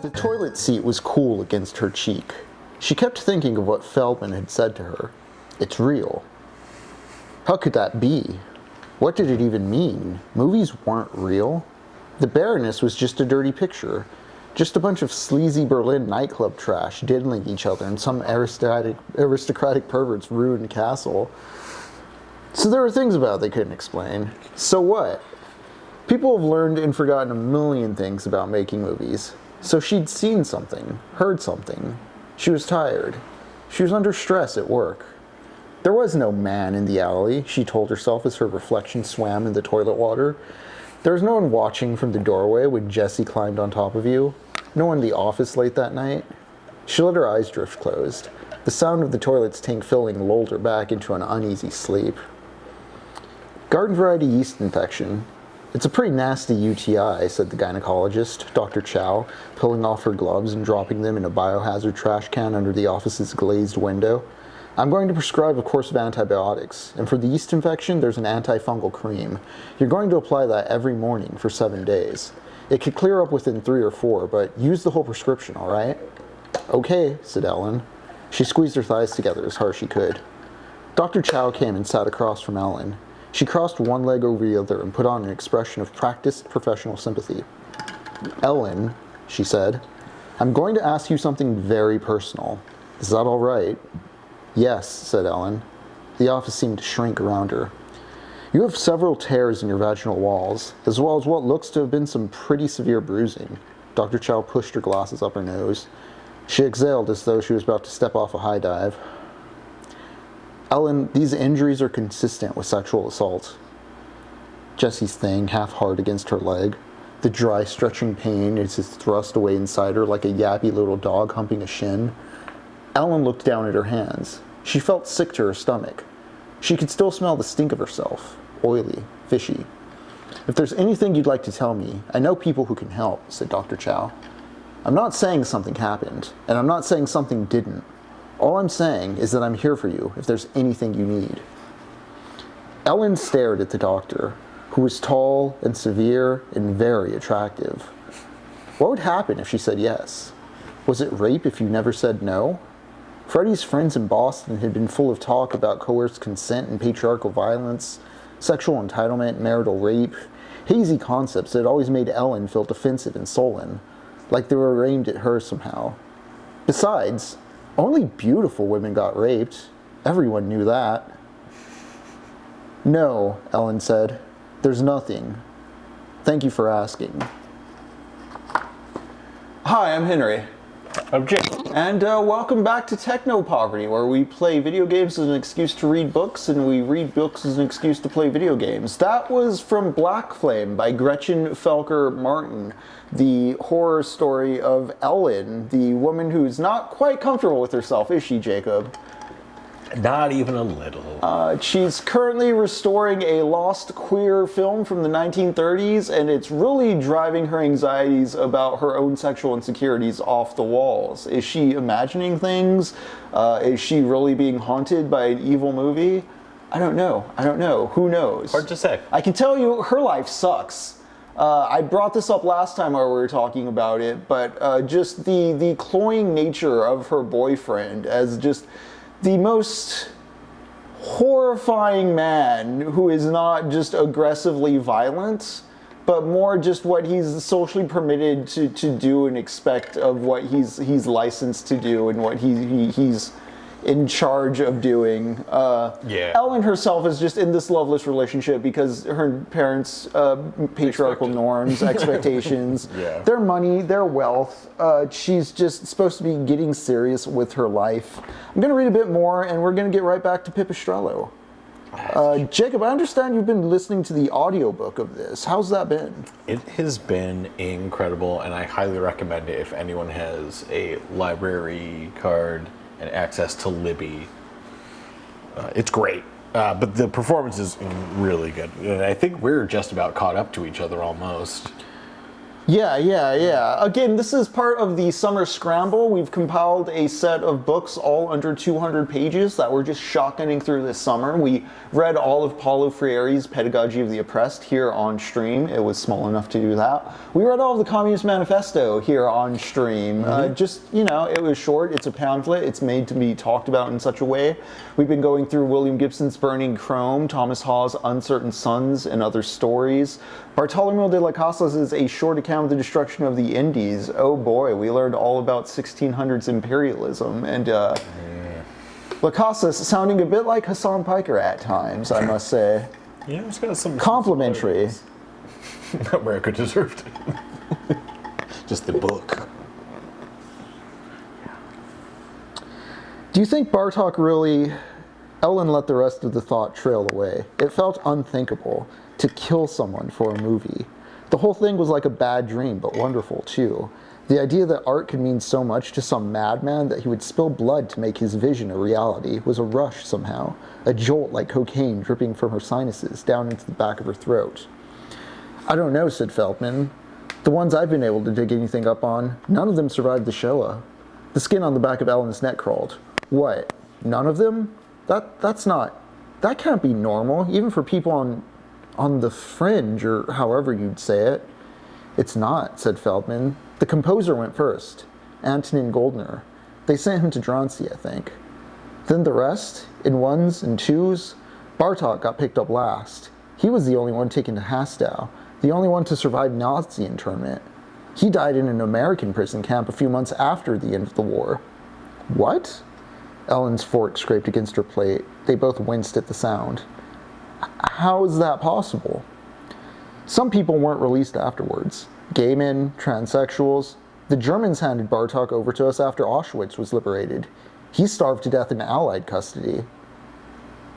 The toilet seat was cool against her cheek. She kept thinking of what Feldman had said to her. It's real. How could that be? What did it even mean? Movies weren't real. The Baroness was just a dirty picture. Just a bunch of sleazy Berlin nightclub trash diddling each other in some aristocratic pervert's ruined castle. So there were things about it they couldn't explain. So what? People have learned and forgotten a million things about making movies. So she'd seen something, heard something. She was tired. She was under stress at work. There was no man in the alley, she told herself as her reflection swam in the toilet water. There was no one watching from the doorway when Jessie climbed on top of you. No one in the office late that night. She let her eyes drift closed. The sound of the toilet's tank filling lulled her back into an uneasy sleep. Garden variety yeast infection. It's a pretty nasty UTI, said the gynecologist, Dr. Chow, pulling off her gloves and dropping them in a biohazard trash can under the office's glazed window. I'm going to prescribe a course of antibiotics, and for the yeast infection, there's an antifungal cream. You're going to apply that every morning for 7 days. It could clear up within 3 or 4, but use the whole prescription, all right? Okay, said Ellen. She squeezed her thighs together as hard as she could. Dr. Chow came and sat across from Ellen. She crossed one leg over the other and put on an expression of practiced professional sympathy. Ellen, she said, I'm going to ask you something very personal. Is that all right? Yes, said Ellen. The office seemed to shrink around her. You have several tears in your vaginal walls, as well as what looks to have been some pretty severe bruising. Dr. Chow pushed her glasses up her nose. She exhaled as though she was about to step off a high dive. Ellen, these injuries are consistent with sexual assault. Jessie's thing half hard against her leg. The dry, stretching pain is thrust away inside her like a yappy little dog humping a shin. Ellen looked down at her hands. She felt sick to her stomach. She could still smell the stink of herself. Oily, fishy. If there's anything you'd like to tell me, I know people who can help, said Dr. Chow. I'm not saying something happened, and I'm not saying something didn't. All I'm saying is that I'm here for you if there's anything you need. Ellen stared at the doctor, who was tall and severe and very attractive. What would happen if she said yes? Was it rape if you never said no? Freddie's friends in Boston had been full of talk about coerced consent and patriarchal violence, sexual entitlement, marital rape, hazy concepts that always made Ellen feel defensive and sullen, like they were aimed at her somehow. Besides, only beautiful women got raped. Everyone knew that. No, Ellen said. There's nothing. Thank you for asking. Hi, I'm Henry. I'm Jim. And welcome back to Technopoverty, where we play video games as an excuse to read books, and we read books as an excuse to play video games. That was from Black Flame by Gretchen Felker-Martin, the horror story of Ellen, the woman who's not quite comfortable with herself, is she, Jacob? Not even a little. She's currently restoring a lost queer film from the 1930s, and it's really driving her anxieties about her own sexual insecurities off the walls. Is she imagining things? Is she really being haunted by an evil movie? I don't know. Who knows? Hard to say. I can tell you, her life sucks. I brought this up last time while we were talking about it, but just the cloying nature of her boyfriend as just the most horrifying man who is not just aggressively violent, but more just what he's socially permitted to do and expect of what he's licensed to do and what he's in charge of doing. Ellen herself is just in this loveless relationship because her parents' patriarchal norms, expectations, their money, their wealth. She's just supposed to be getting serious with her life. I'm going to read a bit more, and we're going to get right back to Pipistrello. Jacob, I understand you've been listening to the audiobook of this. How's that been? It has been incredible, and I highly recommend it if anyone has a library card and access to Libby. It's great, but the performance is really good. And I think we're just about caught up to each other almost. Yeah. Again, this is part of the summer scramble. We've compiled a set of books all under 200 pages that we're just shotgunning through this summer. We read all of Paulo Freire's Pedagogy of the Oppressed here on stream. It was small enough to do that. We read all of the Communist Manifesto here on stream. It was short. It's a pamphlet. It's made to be talked about in such a way. We've been going through William Gibson's Burning Chrome, Thomas Hawes' Uncertain Sons, and Other Stories. Bartolome de las Casas is a short account of the destruction of the Indies. Oh boy, we learned all about 1600s imperialism, and las Casas sounding a bit like Hassan Piker at times, I must say. Yeah, it's got some complimentary. America deserved it. Just the book. Do you think Bartok really... Ellen let the rest of the thought trail away. It felt unthinkable to kill someone for a movie. The whole thing was like a bad dream, but wonderful too. The idea that art could mean so much to some madman that he would spill blood to make his vision a reality was a rush somehow, a jolt like cocaine dripping from her sinuses down into the back of her throat. I don't know, said Feldman. The ones I've been able to dig anything up on, none of them survived the Shoah. The skin on the back of Ellen's neck crawled. What? None of them? That can't be normal, even for people on the fringe, or however you'd say it. It's not, said Feldman. The composer went first, Antonin Goldner. They sent him to Drancy, I think. Then the rest, in ones and twos. Bartok got picked up last. He was the only one taken to Hastow, the only one to survive Nazi internment. He died in an American prison camp a few months after the end of the war. What? Ellen's fork scraped against her plate. They both winced at the sound. How is that possible? Some people weren't released afterwards. Gay men, transsexuals. The Germans handed Bartok over to us after Auschwitz was liberated. He starved to death in Allied custody.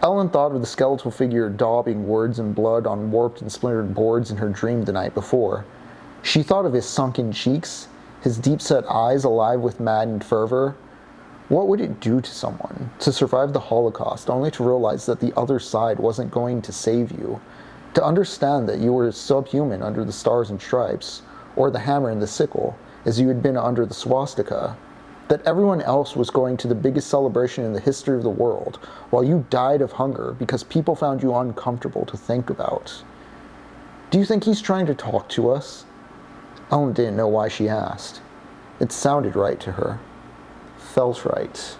Ellen thought of the skeletal figure daubing words and blood on warped and splintered boards in her dream the night before. She thought of his sunken cheeks, his deep-set eyes alive with maddened fervor. What would it do to someone to survive the Holocaust only to realize that the other side wasn't going to save you? To understand that you were subhuman under the stars and stripes, or the hammer and the sickle, as you had been under the swastika? That everyone else was going to the biggest celebration in the history of the world, while you died of hunger because people found you uncomfortable to think about? Do you think he's trying to talk to us? Ellen didn't know why she asked. It sounded right to her. Felt right.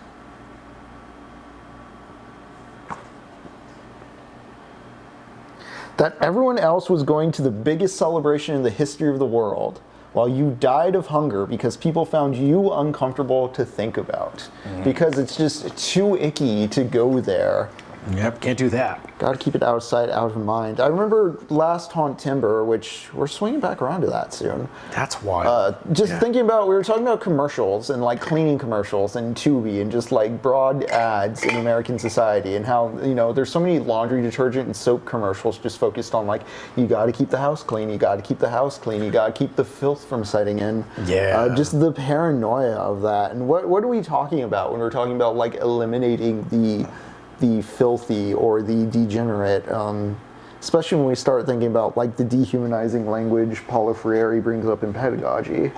That everyone else was going to the biggest celebration in the history of the world, while you died of hunger because people found you uncomfortable to think about. Because it's just too icky to go there. Yep, can't do that. Gotta keep it out of sight, out of mind. I remember last Haunt Timber, which we're swinging back around to that soon. That's wild. Thinking about, we were talking about commercials and like cleaning commercials and Tubi and just like broad ads in American society, and how, there's so many laundry detergent and soap commercials just focused on like, you gotta keep the house clean, you gotta keep the house clean, you gotta keep the filth from setting in. Yeah. Just the paranoia of that. And what are we talking about when we're talking about like eliminating the filthy or the degenerate, especially when we start thinking about like the dehumanizing language Paulo Freire brings up in Pedagogy.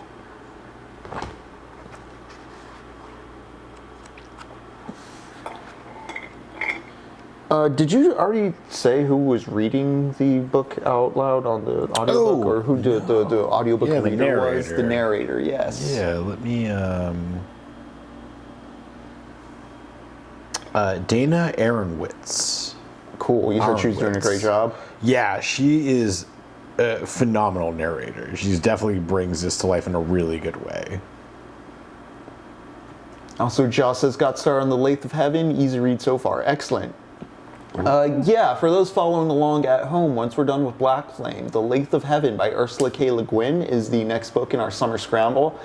Did you already say who was reading the book out loud on the audiobook, or who the audiobook reader was? The narrator, yes. Yeah, let me Dana Aronowitz. Cool. You said she was doing a great job? Yeah, she is a phenomenal narrator. She definitely brings this to life in a really good way. Also, Joss says, got started on The Lathe of Heaven. Easy read so far. Excellent. For those following along at home, once we're done with Black Flame, The Lathe of Heaven by Ursula K. LeGuin is the next book in our summer scramble.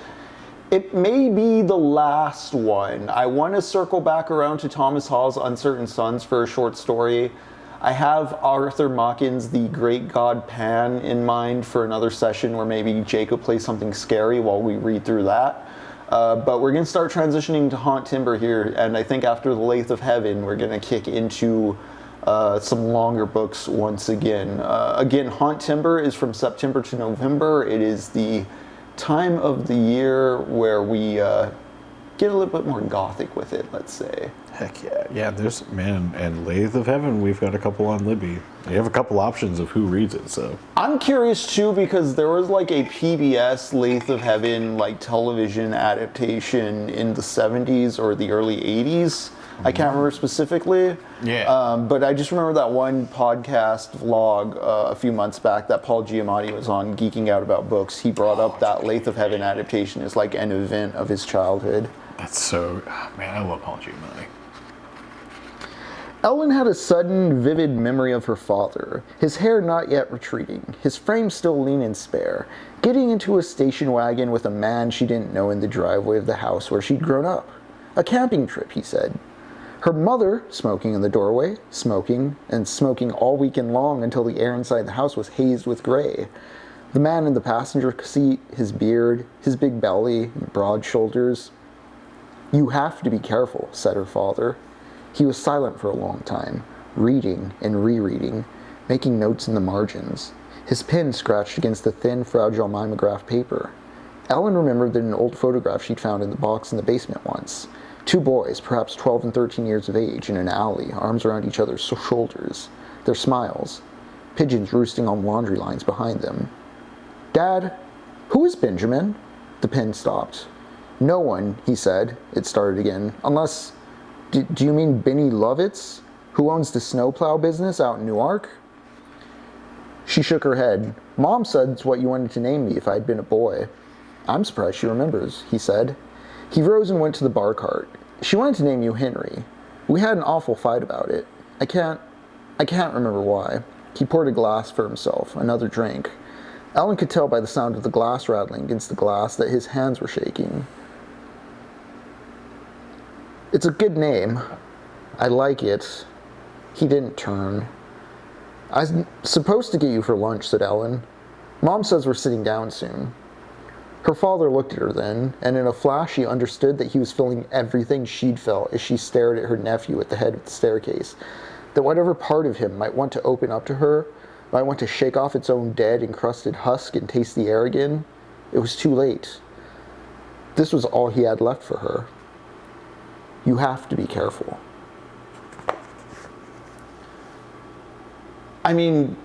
It may be the last one. I want to circle back around to Thomas Hawes' Uncertain Sons for a short story. I have Arthur Machen's The Great God Pan in mind for another session where maybe Jacob plays something scary while we read through that. But we're going to start transitioning to Haunt Timber here, and I think after The Lathe of Heaven, we're going to kick into some longer books once again. Again, Haunt Timber is from September to November. It is the time of the year where we get a little bit more gothic with it, let's say. Heck yeah. Yeah, there's, man, and Lathe of Heaven, we've got a couple on Libby. You have a couple options of who reads it, so. I'm curious too, because there was like a PBS Lathe of Heaven like television adaptation in the 70s or the early 80s. I can't remember specifically. Yeah. But I just remember that one podcast vlog a few months back that Paul Giamatti was on, geeking out about books. He brought up that Lathe of Heaven adaptation as like an event of his childhood. That's so, man, I love Paul Giamatti. Ellen had a sudden, vivid memory of her father, his hair not yet retreating, his frame still lean and spare, getting into a station wagon with a man she didn't know in the driveway of the house where she'd grown up. A camping trip, he said. Her mother, smoking in the doorway, smoking, and smoking all weekend long until the air inside the house was hazed with gray. The man in the passenger seat, his beard, his big belly, and broad shoulders. "You have to be careful," said her father. He was silent for a long time, reading and rereading, making notes in the margins. His pen scratched against the thin, fragile mimeograph paper. Ellen remembered that an old photograph she'd found in the box in the basement once. Two boys, perhaps 12 and 13 years of age, in an alley, arms around each other's shoulders, their smiles, pigeons roosting on laundry lines behind them. "Dad, who is Benjamin?" The pen stopped. "No one," he said. It started again. "Unless... Do you mean Benny Lovitz, who owns the snowplow business out in Newark?" She shook her head. "Mom said it's what you wanted to name me if I'd been a boy." "I'm surprised she remembers," he said. He rose and went to the bar cart. "She wanted to name you Henry. We had an awful fight about it. I can't remember why." He poured a glass for himself, another drink. Ellen could tell by the sound of the glass rattling against the glass that his hands were shaking. "It's a good name. I like it." He didn't turn. "I was supposed to get you for lunch," said Ellen. "Mom says we're sitting down soon." Her father looked at her then, and in a flash she understood that he was feeling everything she'd felt as she stared at her nephew at the head of the staircase. That whatever part of him might want to open up to her, might want to shake off its own dead, encrusted husk and taste the air again, it was too late. This was all he had left for her. "You have to be careful." I mean,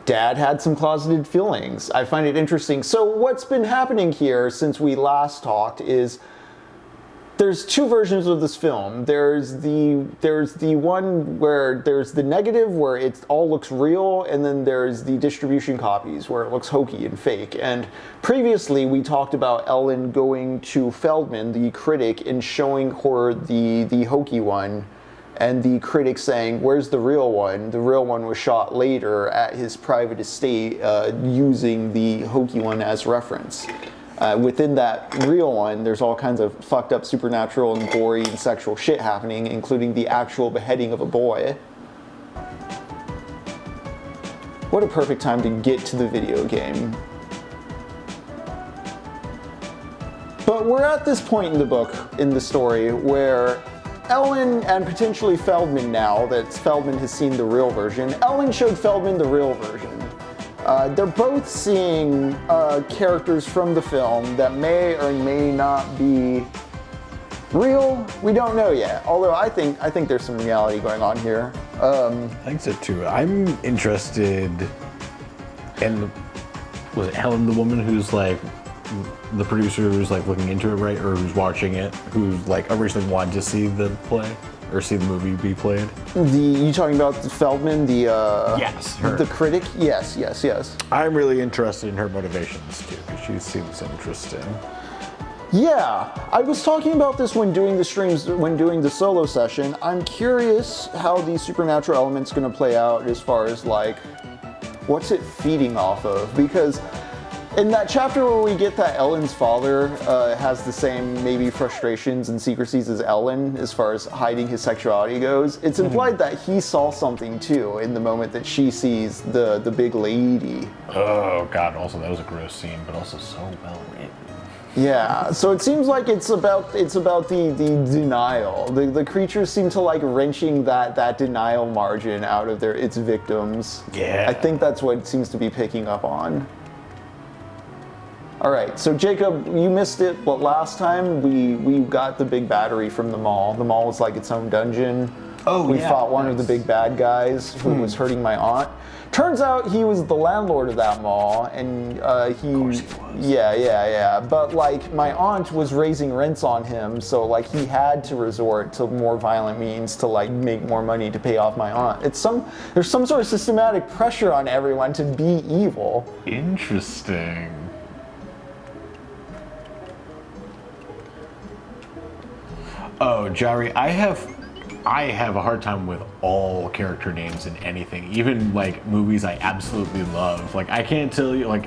Dad had some closeted feelings. I find it interesting. So what's been happening here since we last talked is there's two versions of this film. There's the one where there's the negative where it all looks real, and then there's the distribution copies where it looks hokey and fake. And previously we talked about Ellen going to Feldman, the critic, and showing her the hokey one, and the critic saying, "Where's the real one?" The real one was shot later at his private estate using the hokey one as reference. Within that real one, there's all kinds of fucked up supernatural and gory and sexual shit happening, including the actual beheading of a boy. What a perfect time to get to the video game. But we're at this point in the book, in the story, where Ellen and potentially Feldman, now that Feldman has seen the real version, Ellen showed Feldman the real version. They're both seeing characters from the film that may or may not be real. We don't know yet. Although I think there's some reality going on here. I think so too. I'm interested in, was it Helen, the woman who's like the producer who's like looking into it, right, or who's watching it, who's like originally wanted to see the play or see the movie be played? You talking about the Feldman, the yes, her. The critic? Yes. I'm really interested in her motivations too, because she seems interesting. Yeah, I was talking about this when doing the streams, when doing the solo session. I'm curious how the supernatural element's going to play out as far as like, what's it feeding off of? Because In that chapter where we get that Ellen's father has the same maybe frustrations and secrecies as Ellen as far as hiding his sexuality goes, it's implied that he saw something too in the moment that she sees the big lady. Oh god, also that was a gross scene, but also so well written. Yeah, so it seems like it's about the denial. The creatures seem to like wrenching that denial margin out of its victims. Yeah. I think that's what it seems to be picking up on. All right, so Jacob, you missed it, but last time we got the big battery from the mall. The mall was like its own dungeon. Oh, we yeah, fought one nice. of the big bad guys who was hurting my aunt. Turns out he was the landlord of that mall, and he. Of course he was. Yeah. But like my aunt was raising rents on him, so like he had to resort to more violent means to like make more money to pay off my aunt. There's some sort of systematic pressure on everyone to be evil. Interesting. Oh, Jari, I have a hard time with all character names in anything, even like movies I absolutely love. Like I can't tell you, like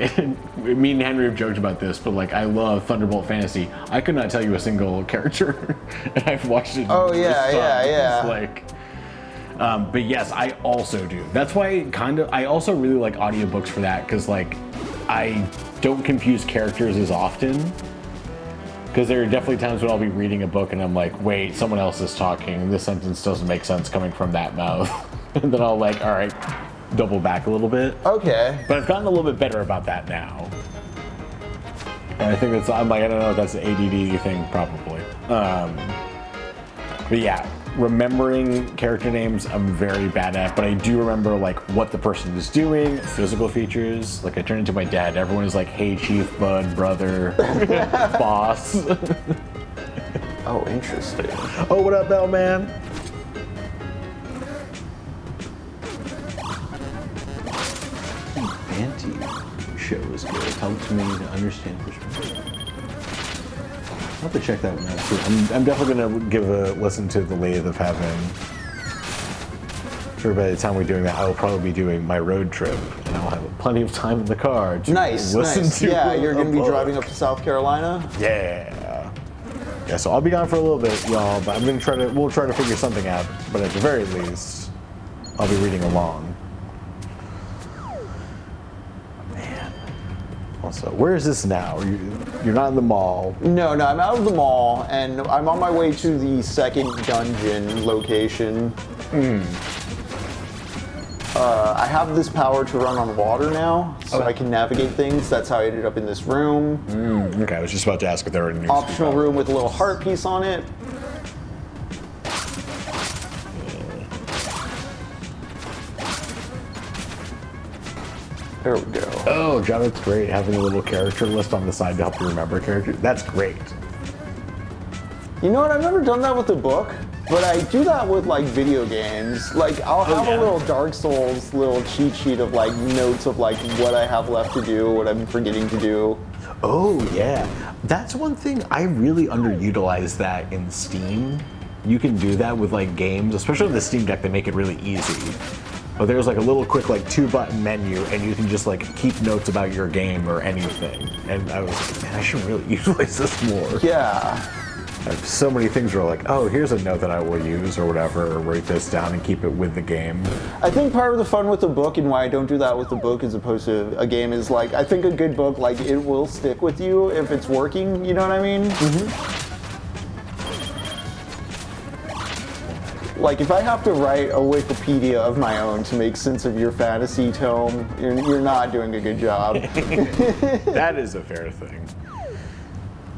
me and Henry have joked about this, but like I love Thunderbolt Fantasy. I could not tell you a single character, and I've watched it. Oh yeah. Like, but yes, I also do. That's why I also really like audiobooks for that, because like I don't confuse characters as often. Because there are definitely times when I'll be reading a book and I'm like, wait, someone else is talking, and this sentence doesn't make sense coming from that mouth. And then I'll like, all right, double back a little bit. Okay. But I've gotten a little bit better about that now. And I think I'm like, I don't know if that's an ADD thing, probably. But yeah, remembering character names I'm very bad at, but I do remember like what the person is doing, physical features. Like I turn into my dad. Everyone is like, hey, chief, bud, brother, boss. Oh, interesting. Oh, what up, bellman? Anti show is good. Helped me to understand perspective. I'll have to check that one out too. I'm definitely gonna give a listen to The Lathe of Heaven. Sure, by the time we're doing that, I will probably be doing my road trip, and I'll have plenty of time in the car to listen to. Yeah, you're gonna be book. driving up to South Carolina. Yeah. Yeah, so I'll be gone for a little bit, y'all, but we'll try to figure something out. But at the very least, I'll be reading along. Man. Also, where is this now? You're not in the mall. No, I'm out of the mall, and I'm on my way to the second dungeon location. I have this power to run on water now, so I can navigate things. That's how I ended up in this room. Okay, I was just about to ask if there were any Optional room with a little heart piece on it. There we go. Oh, John, that's great. Having a little character list on the side to help you remember characters. That's great. You know what? I've never done that with a book, but I do that with like video games. Like I'll have a little Dark Souls little cheat sheet of like notes of like what I have left to do, what I'm forgetting to do. Oh, yeah. That's one thing I really underutilize that in Steam. You can do that with like games, especially on the Steam Deck. They make it really easy. But there's like a little quick like 2-button menu, and you can just like keep notes about your game or anything. And I was like, man, I should really utilize this more. Yeah. I have so many things where like, oh, here's a note that I will use or whatever, or write this down and keep it with the game. I think part of the fun with a book and why I don't do that with a book as opposed to a game is like, I think a good book, like it will stick with you if it's working, you know what I mean? Like if I have to write a Wikipedia of my own to make sense of your fantasy tome, you're not doing a good job. That is a fair thing.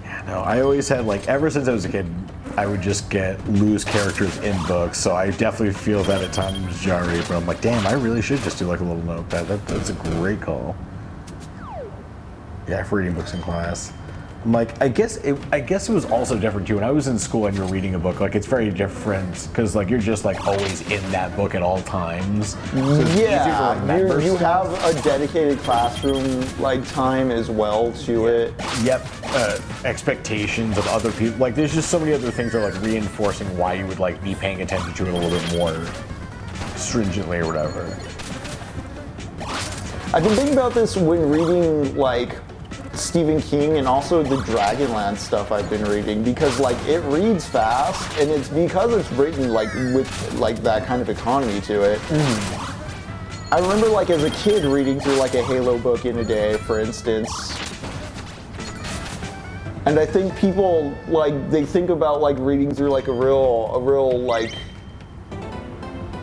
Yeah, no, I always had like, ever since I was a kid, I would just get loose characters in books, so I definitely feel that at times, Jari, but I'm like, damn, I really should just do like a little notepad. That's a great call. Yeah, for reading books in class. I'm like, I guess it was also different too. When I was in school and you're reading a book, like it's very different because like you're just like always in that book at all times. So it's easier to remember you stuff. have a dedicated classroom like time as well to it. Yep. Expectations of other people. Like there's just so many other things that are like reinforcing why you would like be paying attention to it a little bit more stringently or whatever. I've been thinking about this when reading like Stephen King and also the Dragonlance stuff I've been reading, because like it reads fast, and it's because it's written like with like that kind of economy to it. I remember like as a kid reading through like a Halo book in a day, for instance. And I think people like they think about like reading through like a real like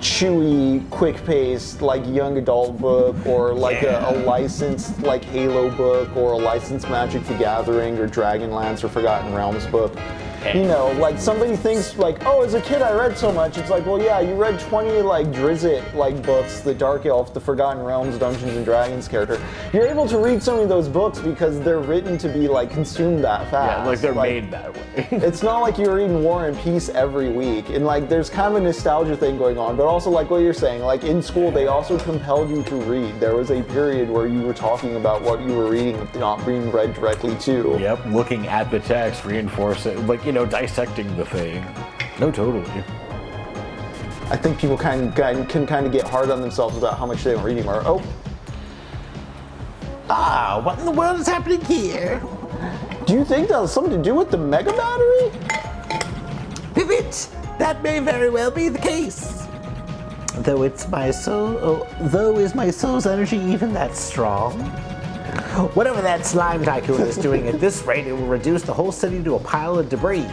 chewy, quick-paced, like young adult book, or like a licensed like Halo book, or a licensed Magic the Gathering or Dragonlance or Forgotten Realms book. You know, like somebody thinks like, oh, as a kid I read so much. It's like, well, yeah, you read 20 like Drizzt like books, the Dark Elf, the Forgotten Realms, Dungeons and Dragons character. You're able to read some of those books because they're written to be like consumed that fast. Yeah, like they're made that way. It's not like you're reading War and Peace every week, and like there's kind of a nostalgia thing going on, but also like what you're saying, like in school they also compelled you to read. There was a period where you were talking about what you were reading, not being read directly to. Yep, looking at the text, reinforcing, like, you know, dissecting the thing. No, totally. I think people can kind of get hard on themselves about how much they don't read anymore. Oh. Ah, what in the world is happening here? Do you think that has something to do with the mega battery? Pivot! That may very well be the case. Though it's my soul, though is my soul's energy even that strong? Whatever that slime tycoon is doing at this rate, it will reduce the whole city to a pile of debris.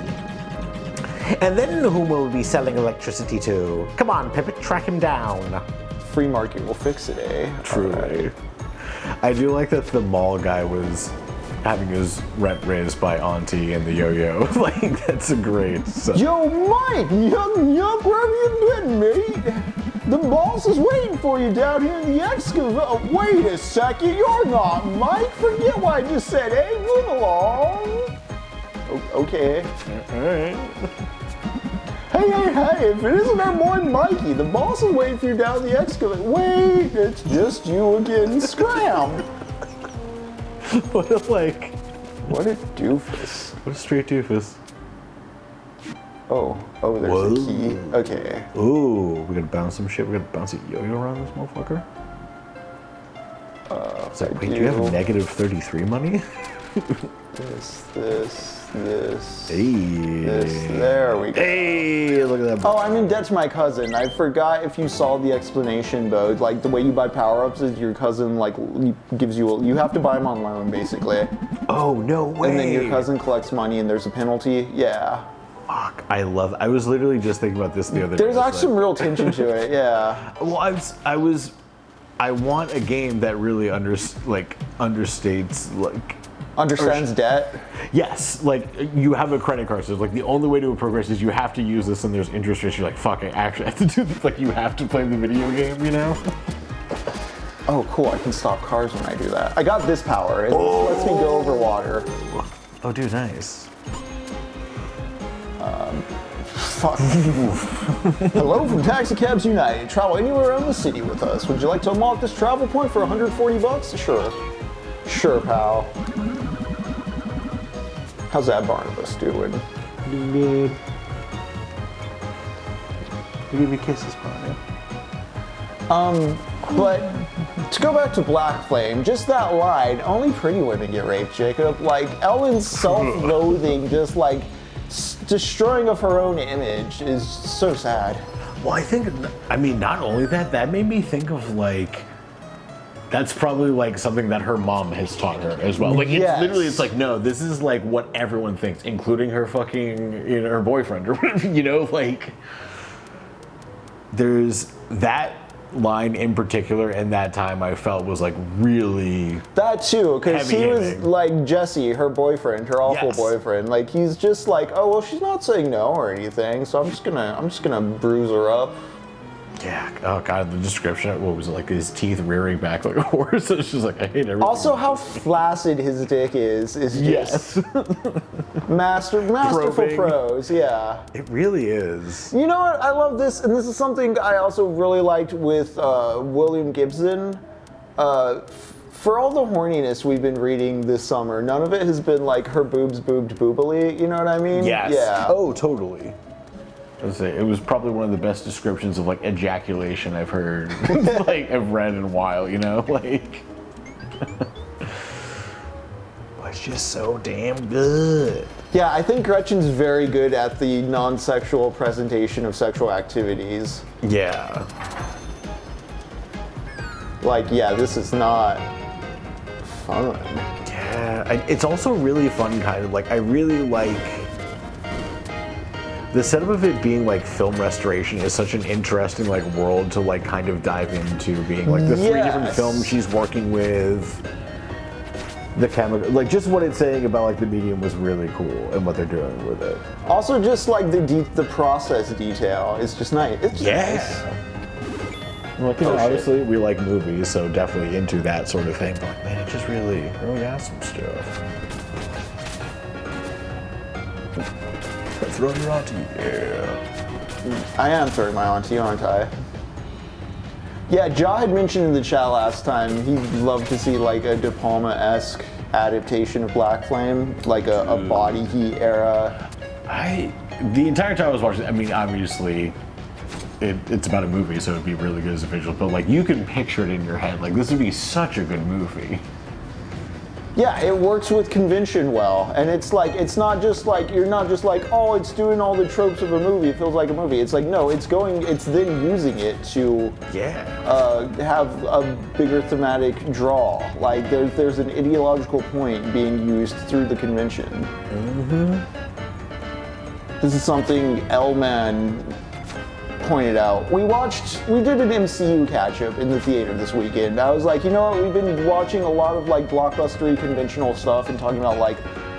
And then whom will we be selling electricity to? Come on, Pivot, track him down. Free market will fix it, eh? Truly. Alright. I do like that the mall guy was having his rent raised by Auntie and the yo-yo. Like, that's a great stuff. Yo, Mike, yuck, where have you been, mate? The boss is waiting for you down here in the excavator. Wait a second, you're not Mike. Forget what I just said, eh? Move along. Okay. Alright. Hey, if it isn't our boy Mikey, the boss is waiting for you down the excavator. Wait, it's just you again, Scram. What a, like... What a doofus. What a straight doofus. Oh, there's Whoa. a key. Okay. Ooh, we gotta bounce some shit. We gotta bounce a yo-yo around this motherfucker. It's like, wait, do you have negative 33 money? This. Hey. There we go. Hey, look at that. Oh, I'm in debt to my cousin. I forgot if you saw the explanation, but like the way you buy power-ups is your cousin like gives you you have to buy them on loan basically. Oh, no way. And then your cousin collects money and there's a penalty. Yeah. Fuck, I was literally just thinking about this the other day. There's actually some real tension to it, yeah. Well, I want a game that really understates like. Understands debt? Yes, like you have a credit card, so like the only way to progress is you have to use this, and there's interest rates. You're like, fuck, I actually have to do this. Like you have to play the video game, you know? Oh, cool! I can stop cars when I do that. I got this power. It lets me go over water. Oh, dude, nice. Fuck. Hello from Taxi Cabs United. Travel anywhere around the city with us. Would you like to unlock this travel point for 140 bucks? Sure. Sure, pal. How's that Barnabas doing? Good. Give me kisses, Barney. But to go back to Black Flame, just that line, only pretty women get raped, Jacob. Like, Ellen's self-loathing, just like destroying of her own image is so sad. Well, I mean, not only that, that made me think of like, that's probably like something that her mom has taught her as well. Like, Yes. it's like, no, this is like what everyone thinks, including her fucking, you know, her boyfriend or whatever, you know, like, there's that line in particular in that time I felt was like really That too, because he was Heavy-handing. like Jesse, her boyfriend, her awful Yes. boyfriend. Like he's just like, oh well, she's not saying no or anything, so I'm just gonna bruise her up. Yeah, oh god, the description, what was it, like his teeth rearing back like a horse? It's just like, I hate everything. Also, how flaccid his dick is just yes. masterful Probing. prose, yeah. It really is. You know what, I love this, and this is something I also really liked with William Gibson. For all the horniness we've been reading this summer, none of it has been like her boobs boobed boobily, you know what I mean? Yes. Yeah. Oh, totally. I would say it was probably one of the best descriptions of like ejaculation I've heard, like I've read in a while, you know, like. was just so damn good. Yeah, I think Gretchen's very good at the non-sexual presentation of sexual activities. Yeah. Like, yeah, this is not fun. Yeah, it's also really fun, kind of like, I really like the setup of it being like film restoration is such an interesting like world to like kind of dive into, being like the three different films she's working with, the chemical, like just what it's saying about like the medium was really cool and what they're doing with it. Also, just like the process detail is just nice. It's just nice. Like, you know, obviously we like movies, so definitely into that sort of thing. But like, man, it just really has some stuff. Throw your auntie, yeah. I am throwing my auntie, aren't I? Yeah, Ja had mentioned in the chat last time he'd love to see like a De Palma-esque adaptation of Black Flame, like a body heat era. The entire time I was watching, I mean, obviously, it's about a movie, so it'd be really good as a visual, but like you can picture it in your head. Like this would be such a good movie. Yeah, it works with convention well, and it's like, it's not just like, you're not just like, oh, it's doing all the tropes of a movie, it feels like a movie. It's like, no, it's then using it to have a bigger thematic draw. Like, there's an ideological point being used through the convention. Mm-hmm. This is something L-Man pointed out. We did an MCU catch-up in the theater this weekend. I was like, you know what, we've been watching a lot of like blockbustery conventional stuff and talking about like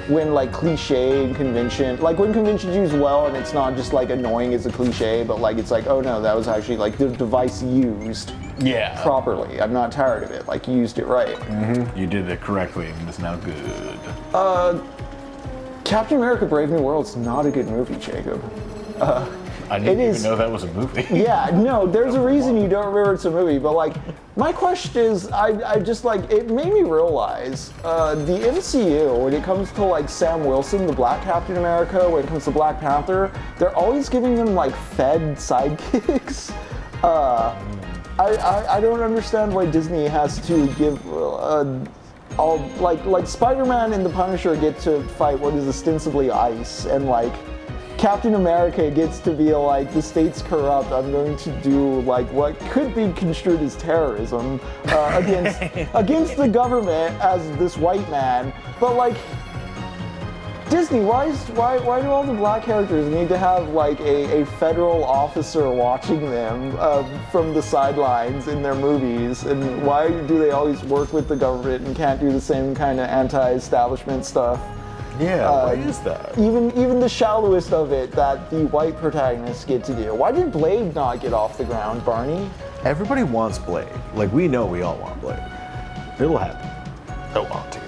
when like cliche and convention, like when convention's used well and it's not just like annoying as a cliche, but like it's like, oh no, that was actually like the device used properly. I'm not tired of it, like you used it right. Mm-hmm. You did it correctly and it's now good. Captain America Brave New World's not a good movie, Jacob. I didn't even know that was a movie. Yeah, no, there's a reason you don't remember it's a movie, but like, my question is, I just like, it made me realize, the MCU, when it comes to like Sam Wilson, the Black Captain America, when it comes to Black Panther, they're always giving them like fed sidekicks. I don't understand why Disney has to give, all, like Spider-Man and the Punisher get to fight what is ostensibly ice, and like, Captain America gets to be like, the state's corrupt, I'm going to do like what could be construed as terrorism against the government as this white man. But like, Disney, why do all the black characters need to have like a federal officer watching them from the sidelines in their movies? And why do they always work with the government and can't do the same kind of anti-establishment stuff? Yeah, why is that? Even the shallowest of it that the white protagonists get to do. Why did Blade not get off the ground, Barney? Everybody wants Blade. Like, we know we all want Blade. It'll happen. They'll want to.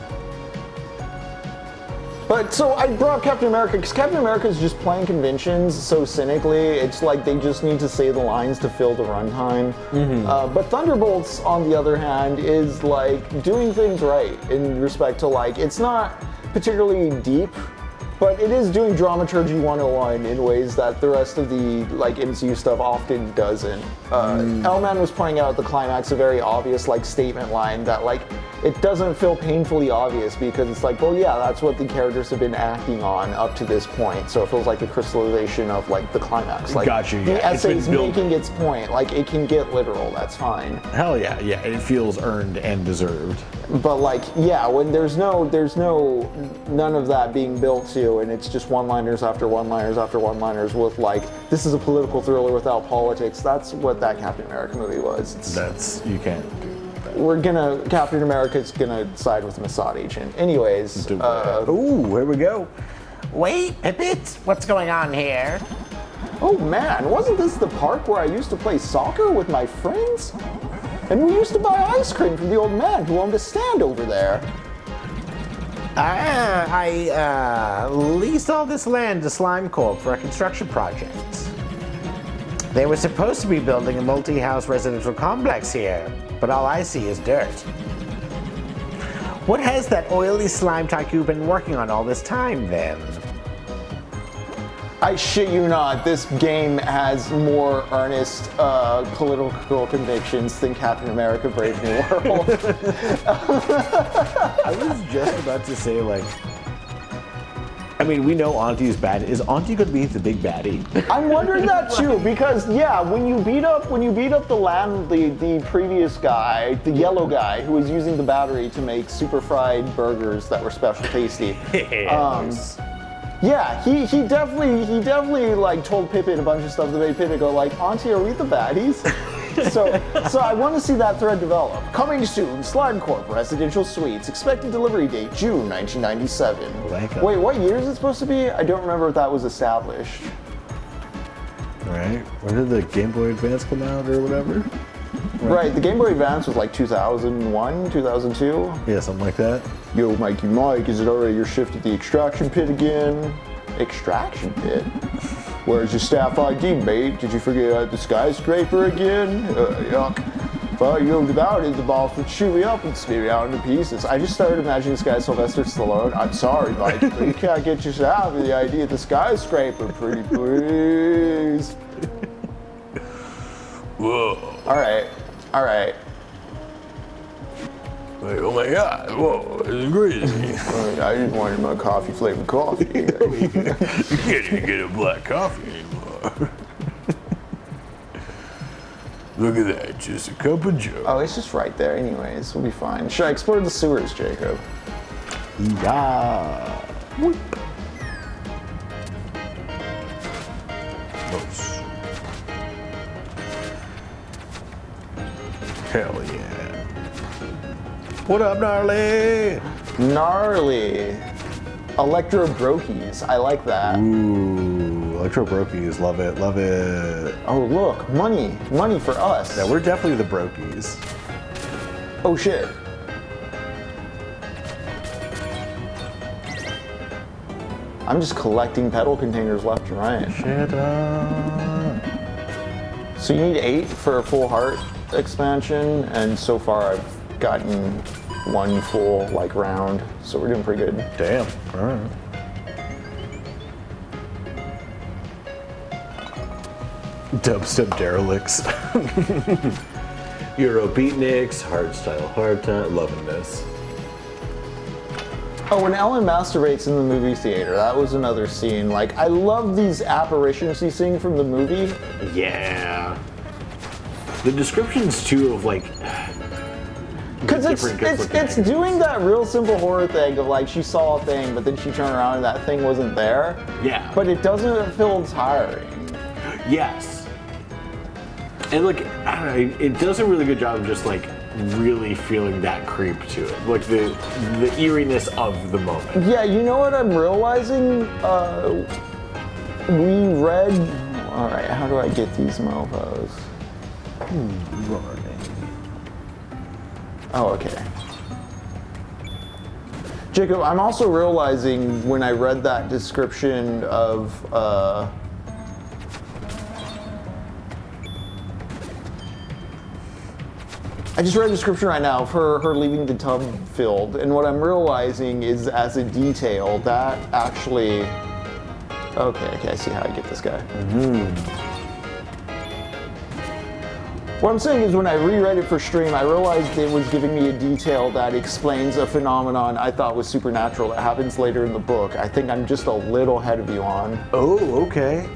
But so I brought up Captain America because Captain America is just playing conventions so cynically. It's like they just need to say the lines to fill the runtime. Mm-hmm. But Thunderbolts, on the other hand, is like doing things right in respect to like, it's not particularly deep, but it is doing dramaturgy 101 in ways that the rest of the like MCU stuff often doesn't. L-Man was pointing out at the climax a very obvious like statement line that like it doesn't feel painfully obvious because it's like, well, yeah, that's what the characters have been acting on up to this point. So it feels like a crystallization of like the climax. Like, gotcha, yeah. The essay's making its point. Like it can get literal. That's fine. Hell yeah, yeah. It feels earned and deserved. But like, yeah, when there's none of that being built to, and it's just one-liners after one-liners after one-liners with like, this is a political thriller without politics. That's what that Captain America movie was. You can't do. Captain America's gonna side with the Mossad agent. Anyways. Ooh, here we go. Wait, Pippet, what's going on here? Oh man, wasn't this the park where I used to play soccer with my friends? And we used to buy ice cream from the old man who owned a stand over there. I leased all this land to Slime Corp for a construction project. They were supposed to be building a multi-house residential complex here, but all I see is dirt. What has that oily slime tycoon been working on all this time, then? I shit you not, this game has more earnest political convictions than Captain America Brave New World. I was just about to say, like, I mean, we know Auntie's bad. Is Auntie going to be the big baddie? I'm wondering that too, because yeah, when you beat up the previous guy, the yellow guy who was using the battery to make super fried burgers that were special tasty. Yeah, he definitely like told Pippin a bunch of stuff that made Pippin go like, Auntie, are we the baddies? So I want to see that thread develop. Coming soon, Slime Corp Residential Suites. Expected delivery date June 1997. Wait, what year is it supposed to be? I don't remember if that was established. Right. When did the Game Boy Advance come out or whatever? Right, the Game Boy Advance was like 2001, 2002. Yeah, something like that. Yo, Mikey Mike, is it already your shift at the extraction pit again? Extraction pit? Where's your staff ID, mate? Did you forget the skyscraper again? Yuck. If I yelled about it, the boss would shoot me up and spit me out into pieces. I just started imagining this guy Sylvester Stallone. I'm sorry, Mike, but you can't get yourself out of the idea of the skyscraper, pretty please. Whoa. All right. Like, oh my God, whoa, it's crazy. I just wanted my coffee-flavored coffee. You can't even get a black coffee anymore. Look at that, just a cup of joe. Oh, it's just right there anyways. We'll be fine. Should I explore the sewers, Jacob? Yeah. Whoop. Close. Hell yeah. What up, gnarly? Gnarly. Electro Brokies. I like that. Ooh, Electro Brokies. Love it, love it. Oh, look. Money. Money for us. Yeah, we're definitely the Brokies. Oh, shit. I'm just collecting pedal containers left and right. Shit up. So you need 8 for a full heart expansion, and so far I've gotten 1 full like round, so we're doing pretty good. Damn. All right. Dubstep derelicts. Euro beatniks, hardstyle hardtime. Loving this. Oh, when Ellen masturbates in the movie theater, that was another scene. Like, I love these apparitions you sing from the movie. Yeah. The descriptions too of like. Because it's doing that real simple horror thing of like she saw a thing, but then she turned around and that thing wasn't there. Yeah. But it doesn't feel tiring. Yes. And like, I don't know, it does a really good job of just like really feeling that creep to it. Like the eeriness of the moment. Yeah, you know what I'm realizing? We read. Alright, how do I get these mofos? Oh, okay. Jacob, I'm also realizing when I read that description of, I just read a description right now of her leaving the tub filled, and what I'm realizing is as a detail, that actually, okay, I see how I get this guy. What I'm saying is when I reread it for stream, I realized it was giving me a detail that explains a phenomenon I thought was supernatural that happens later in the book. I think I'm just a little ahead of you on. Oh, okay.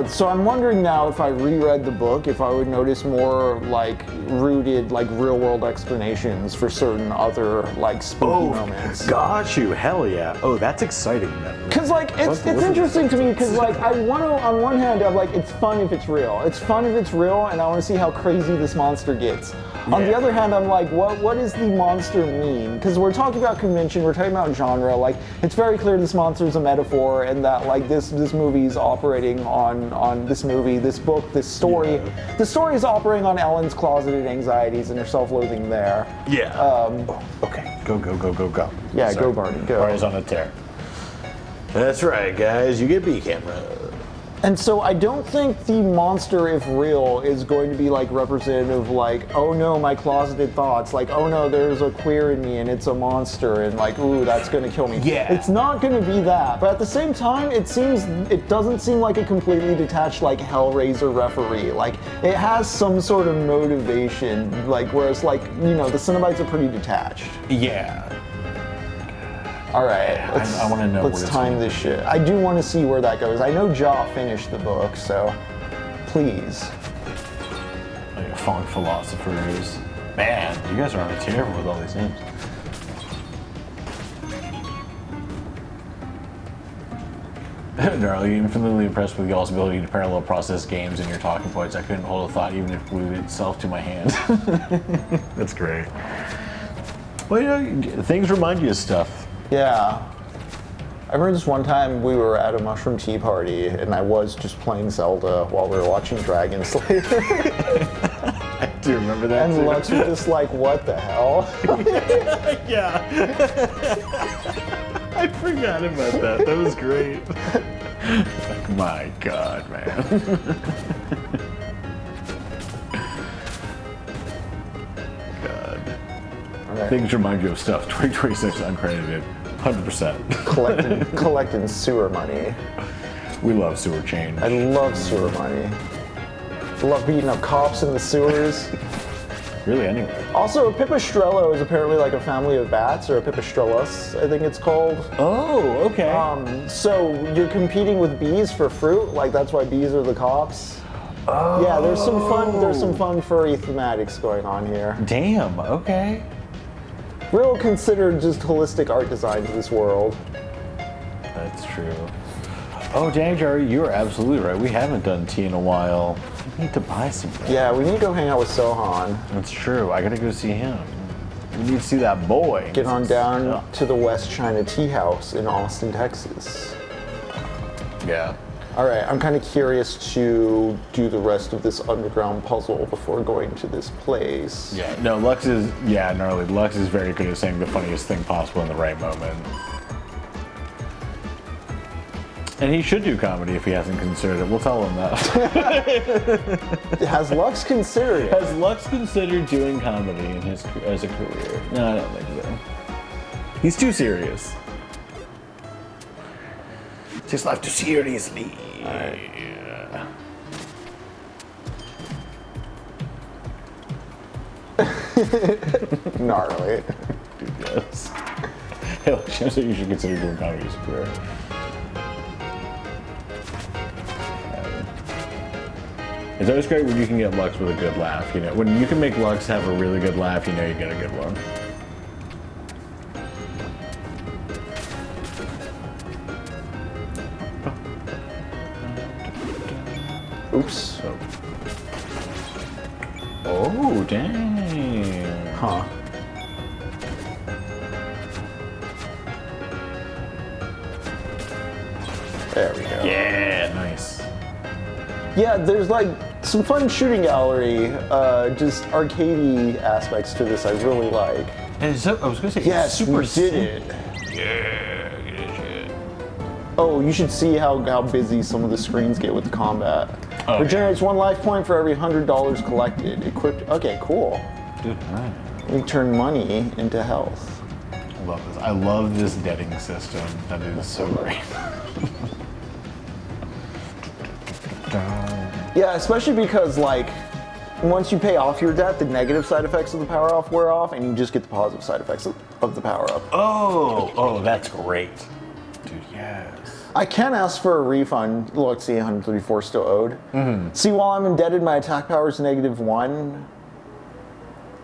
So I'm wondering now if I reread the book, if I would notice more like rooted, like real world explanations for certain other like spooky moments. Got you. Hell yeah. Oh, that's exciting. Cause like it's interesting to me because like I want to on one hand I'm like it's fun if it's real. It's fun if it's real, and I want to see how crazy this monster gets. On the other hand, I'm like, what does the monster mean? Because we're talking about convention, we're talking about genre. Like, it's very clear this monster is a metaphor, and that like this movie is operating on this movie, this book, this story. Yeah. The story is operating on Ellen's closeted anxieties and her self-loathing there. Yeah. Okay. Go. Yeah, Sorry. go Barney, go. Barney's on a tear. That's right, guys. You get B camera. And so I don't think the monster, if real, is going to be like representative of like, oh no, my closeted thoughts, like, oh no, there's a queer in me and it's a monster and like, ooh, that's gonna kill me. Yeah. It's not gonna be that, but at the same time, it doesn't seem like a completely detached like Hellraiser referee. Like, it has some sort of motivation, like, whereas like, you know, the Cenobites are pretty detached. Yeah. All right, I want to know. let's time this shit. I do want to see where that goes. I know Jaw finished the book, so please. Like funk philosophers. Man, you guys are already terrible with all these names. Gnarly, infinitely impressed with y'all's ability to parallel process games in your talking points. I couldn't hold a thought even if it glued itself to my hand. That's great. Well, you know, things remind you of stuff. Yeah. I remember this one time we were at a mushroom tea party and I was just playing Zelda while we were watching Dragon Slayer. I do remember that. And too. Lux was just like, what the hell? Yeah. I forgot about that. That was great. Like, my God, man. God. Right. Things remind you of stuff. 2026 uncredited. 100%. Collecting sewer money. We love sewer change. I love sewer money. I love beating up cops in the sewers. Really, anyway. Also, a Pipistrello is apparently like a family of bats, or a Pipistrellus, I think it's called. Oh, okay. So you're competing with bees for fruit, like that's why bees are the cops. Oh. Yeah, there's some fun furry thematics going on here. Damn, okay. Real considered just holistic art design to this world. That's true. Oh, dang, Jerry, you are absolutely right. We haven't done tea in a while. We need to buy some. Yeah, we need to go hang out with Sohan. That's true. I gotta go see him. We need to see that boy. Get on down to the West China Tea House in Austin, Texas. Yeah. All right, I'm kind of curious to do the rest of this underground puzzle before going to this place. Yeah. No, Lux is, yeah, gnarly. Lux is very good at saying the funniest thing possible in the right moment. And he should do comedy if he hasn't considered it. We'll tell him that. Has Lux considered it? Has Lux considered doing comedy in his as a career? No, I don't think so. He's too serious. Takes life too seriously. Alright. Yeah. Gnarly. Dude, yes. Hey, Lux, you should consider doing comedy as a career. It's always great when you can get Lux with a good laugh, you know. When you can make Lux have a really good laugh, you know you get a good one. Oops. Oh, dang. Huh. There we go. Yeah, nice. Yeah, there's like some fun shooting gallery, just arcadey aspects to this I really like. And it's, I was gonna say, Yes, it's super we did it. Yeah, good shit. Oh, you should see how busy some of the screens get with the combat. Oh, Regenerates 1 life point for every $100 collected. Equipped. Okay, cool. Dude, alright. We turn money into health. I love this. I love this netting system. That is so great. Yeah, especially because like once you pay off your debt, the negative side effects of the power off wear off, and you just get the positive side effects of the power up. Oh, that's great. Dude, yes. I can ask for a refund. Look, see, 134 still owed. See, while I'm indebted, my attack power is -1.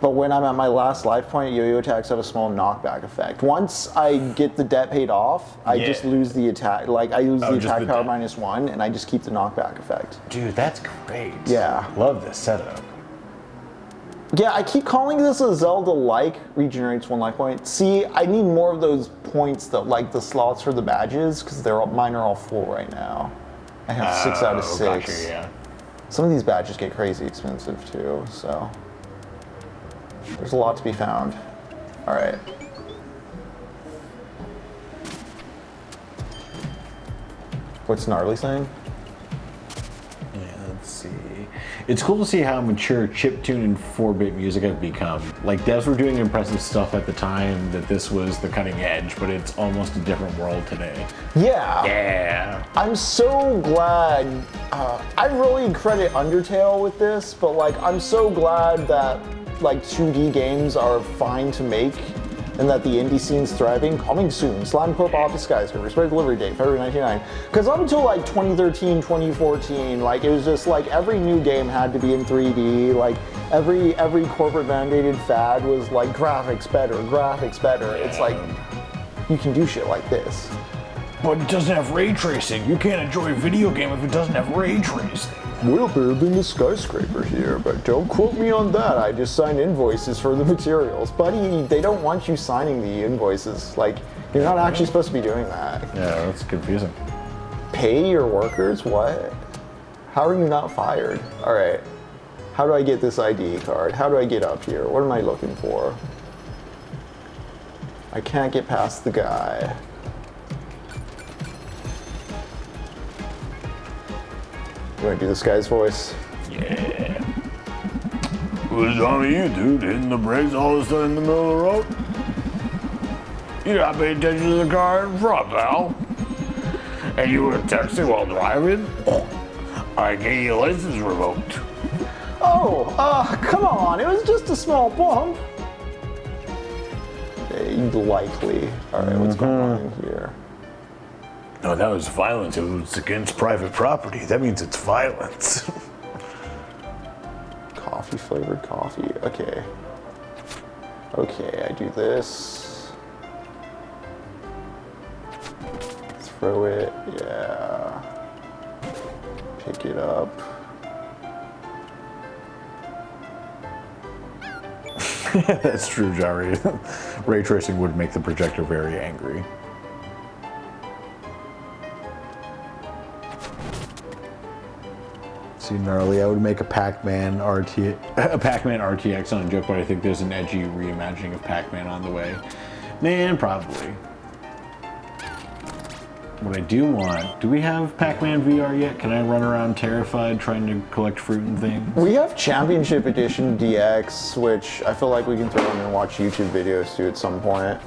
But when I'm at my last life point, yo-yo attacks have a small knockback effect. Once I get the debt paid off, I just lose the attack. Like I lose the attack power -1, and I just keep the knockback effect. Dude, that's great. Yeah. Love this setup. Yeah, I keep calling this a Zelda-like, regenerates 1 life point. See, I need more of those points that, like the slots for the badges, because mine are all full right now. I have 6 out of 6. Gotcha, yeah. Some of these badges get crazy expensive too, so there's a lot to be found. All right. What's Gnarly saying? It's cool to see how mature chiptune and 4-bit music have become. Like, devs were doing impressive stuff at the time that this was the cutting edge, but it's almost a different world today. Yeah. Yeah. I'm so glad. I really credit Undertale with this, but like, I'm so glad that like 2D games are fine to make, and that the indie scene's thriving. Coming soon, Slime Pop Office Skyscraper, expected delivery date, February 1999. Because up until like 2013, 2014, like it was just like every new game had to be in 3D. Like every corporate mandated fad was like graphics better, graphics better. It's like, you can do shit like this. But it doesn't have ray tracing. You can't enjoy a video game if it doesn't have ray tracing. We're building a skyscraper here, but don't quote me on that. I just signed invoices for the materials. Buddy, they don't want you signing the invoices. Like, you're not actually supposed to be doing that. Yeah, that's confusing. Pay your workers? What? How are you not fired? All right. How do I get this ID card? How do I get up here? What am I looking for? I can't get past the guy. You wanna do this guy's voice? Yeah. What's wrong with you, dude? Hitting the brakes all of a sudden in the middle of the road? You're not paying attention to the car in front, pal. And you were texting while driving? I get your license revoked. Oh, come on. It was just a small bump. Likely. All right, what's going on in here? No, that was violence. It was against private property. That means it's violence. Coffee flavored coffee. Okay. Okay, I do this. Throw it. Yeah. Pick it up. That's true, Jari. Ray tracing would make the projector very angry. See, gnarly, I would make a Pac-Man RTX on a joke, but I think there's an edgy reimagining of Pac-Man on the way. Man, probably. What I do want, do we have Pac-Man VR yet? Can I run around terrified trying to collect fruit and things? We have Championship Edition DX, which I feel like we can throw in and watch YouTube videos to at some point.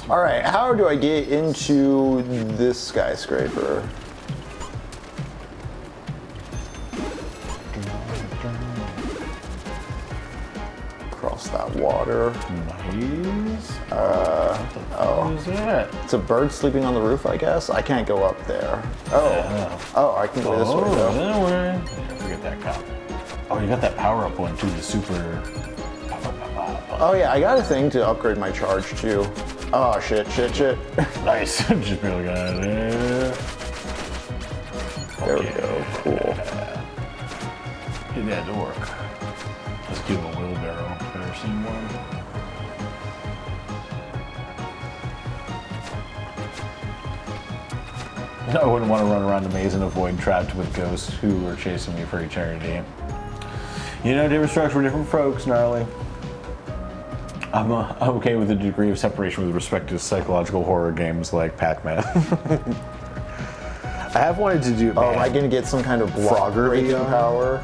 All right, how do I get into this skyscraper? Cross that water. Nice. Oh. What is that? It's a bird sleeping on the roof, I guess. I can't go up there. Oh, I can go this way though. That way. Forget that cop. Oh, you got that power-up one too, the super... Oh yeah, I got a thing to upgrade my charge too. Oh shit. Nice. Just barely got it. There we go, cool. Get that to work. Let's do a wheelbarrow. Ever seen one? I wouldn't want to run around the maze and avoid trapped with ghosts who are chasing me for eternity. You know, different strokes for different folks, gnarly. I'm okay with the degree of separation with respect to psychological horror games like Pac-Man. I have wanted to do. Oh, am I gonna get some kind of block Frogger breaking VR? power?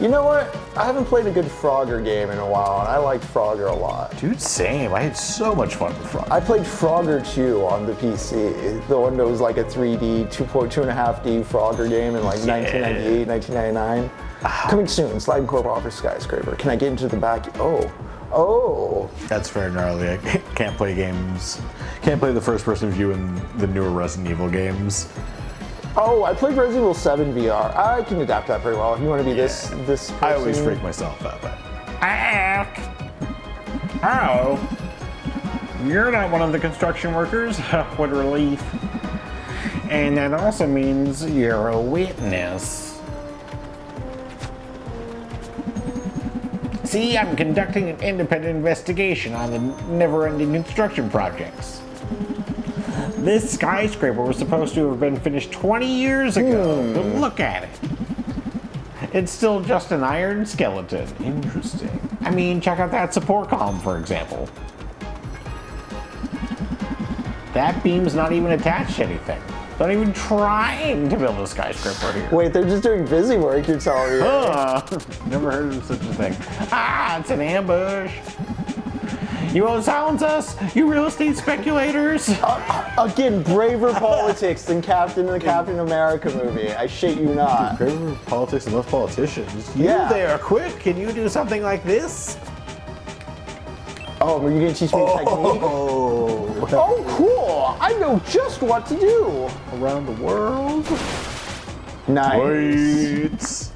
You know what? I haven't played a good Frogger game in a while, and I liked Frogger a lot. Dude, same. I had so much fun with Frogger. I played Frogger 2 on the PC, the one that was like a 3D, 2.5D Frogger game in like 1998, 1999. Coming soon, Slide Corp offers Skyscraper. Can I get into the back? Oh. That's fair, gnarly. I can't play games. Can't play the first-person view in the newer Resident Evil games. Oh, I played Resident Evil 7 VR. I can adapt that very well. If you want to be this person. I always freak myself out. Hello. You're not one of the construction workers? What relief. And that also means you're a witness. See, I'm conducting an independent investigation on the never-ending construction projects. This skyscraper was supposed to have been finished 20 years ago, but look at it. It's still just an iron skeleton. Interesting. I mean, check out that support column, for example. That beam's not even attached to anything. Not even trying to build a skyscraper here. Wait, they're just doing busy work, you're telling me. Never heard of such a thing. Ah, it's an ambush. You won't silence us, you real estate speculators. Again, braver politics than the Captain America movie. I shit you not. Braver politics and less politicians. Yeah. You there, quick, can you do something like this? Oh, are you gonna teach me a technique? Oh, cool! I know just what to do. Around the world. Nice. Wait.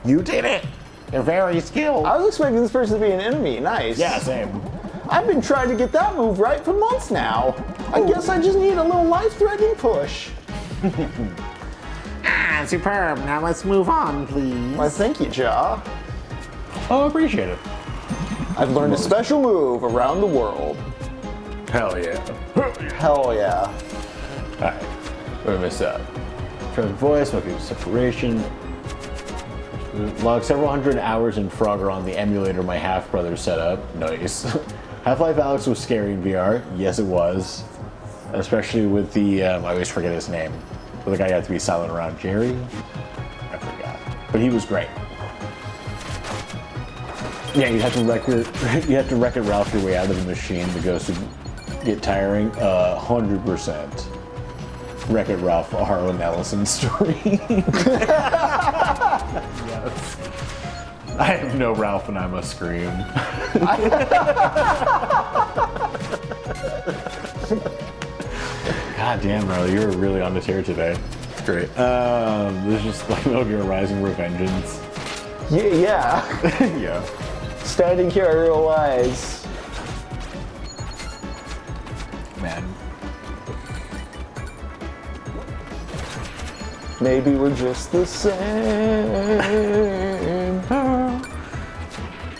You did it. You're very skilled. I was expecting this person to be an enemy. Nice. Yeah, same. I've been trying to get that move right for months now. I guess I just need a little life-threatening push. Ah, superb. Now let's move on, please. Why, thank you, Ja. Oh, appreciate it. I've learned a special move around the world. Hell yeah. Hell yeah. Alright, where mess up? Try the voice, smoking separation. Log several hundred hours in Frogger on the emulator my half-brother set up. Nice. Half-Life Alyx was scary in VR. Yes, it was. Especially with the, I always forget his name. But the guy you have to be silent around. Jerry? I forgot. But he was great. Yeah, you have to Wreck-It Ralph your way out of the machine. The ghosts would get tiring. 100%. Wreck-It Ralph, Harlan Ellison story. Yes. I have no Ralph and I must scream. God damn, Riley, you're really on the tear today. Great. This is just like Metal Gear Rising Revengeance. Yeah. Yeah. Standing here, I realize. Man. Maybe we're just the same.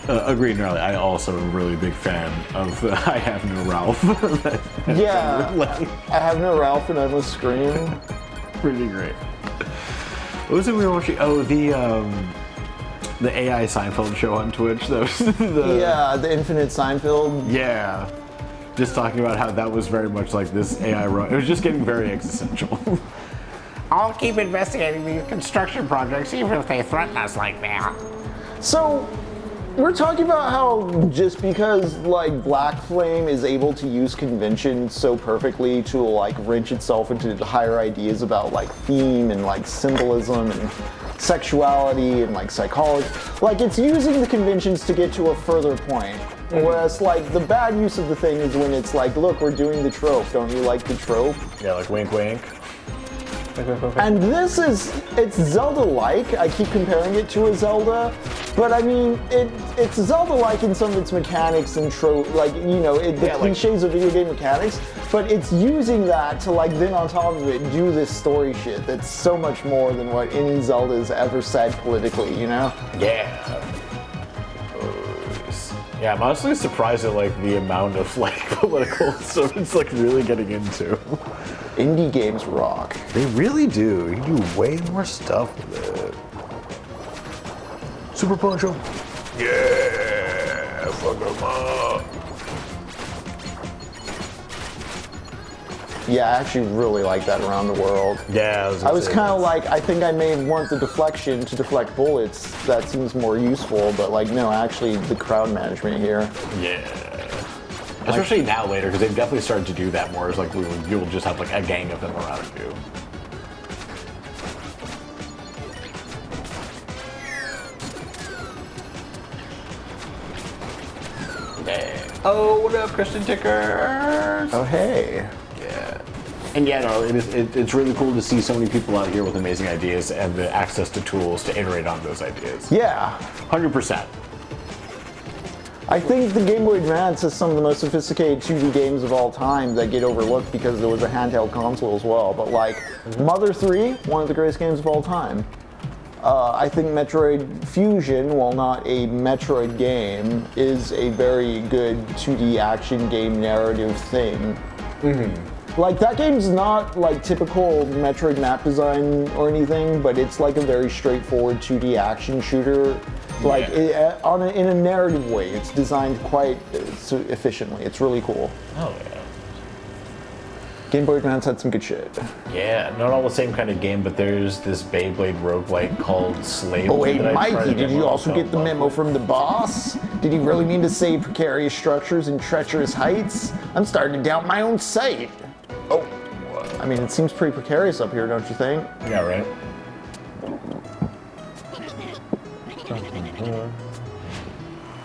Agreed, Riley. I also am a really big fan of I Have No Ralph. Yeah. I have no Ralph and I must scream. Pretty great. What was it we were watching? Oh, the AI Seinfeld show on Twitch. That was Yeah, the Infinite Seinfeld. Yeah. Just talking about how that was very much like this AI run. It was just getting very existential. I'll keep investigating these construction projects even if they threaten us like that. So, we're talking about how just because like Black Flame is able to use convention so perfectly to like wrench itself into higher ideas about like theme and like symbolism and sexuality and like psychology, like it's using the conventions to get to a further point. Whereas like the bad use of the thing is when it's like, look, we're doing the trope, don't you like the trope? Yeah, like wink wink. And this is, it's Zelda-like. I keep comparing it to a Zelda, but I mean, it's Zelda-like in some of its mechanics and trope, like, you know, the cliches of video game mechanics, but it's using that to, like, then on top of it, do this story shit that's so much more than what any Zelda's ever said politically, you know? Yeah. Yeah, I'm honestly surprised at, like, the amount of, like, political stuff it's, like, really getting into. Indie games rock. They really do. You do way more stuff with it. Super Poncho. Yeah, fuck 'em up. Yeah, I actually really like that around the world. Yeah, I was kind of like, I think I may want the deflection to deflect bullets. That seems more useful, but like, no, actually the crowd management here. Yeah. Especially now later, because they've definitely started to do that more. It's like you'll just have like a gang of them around you. Yeah. Oh, what up, Kristen Tickers? Oh, hey. Yeah. And yeah, no, it's really cool to see so many people out here with amazing ideas and the access to tools to iterate on those ideas. Yeah. 100%. I think the Game Boy Advance is some of the most sophisticated 2D games of all time that get overlooked because there was a handheld console as well. But like, Mother 3, one of the greatest games of all time. I think Metroid Fusion, while not a Metroid game, is a very good 2D action game narrative thing. Mm-hmm. Like, that game's not like typical Metroid map design or anything, but it's like a very straightforward 2D action shooter. Like, in a narrative way, it's designed quite efficiently. It's really cool. Oh, yeah. Game Boy Advance had some good shit. Yeah, not all the same kind of game, but there's this Beyblade roguelike called Slave. Oh wait, that I tried Mikey, to did you demo. also get the memo from the boss? Did he really mean to say precarious structures and treacherous heights? I'm starting to doubt my own sight. Oh, I mean, it seems pretty precarious up here, don't you think? Yeah, right.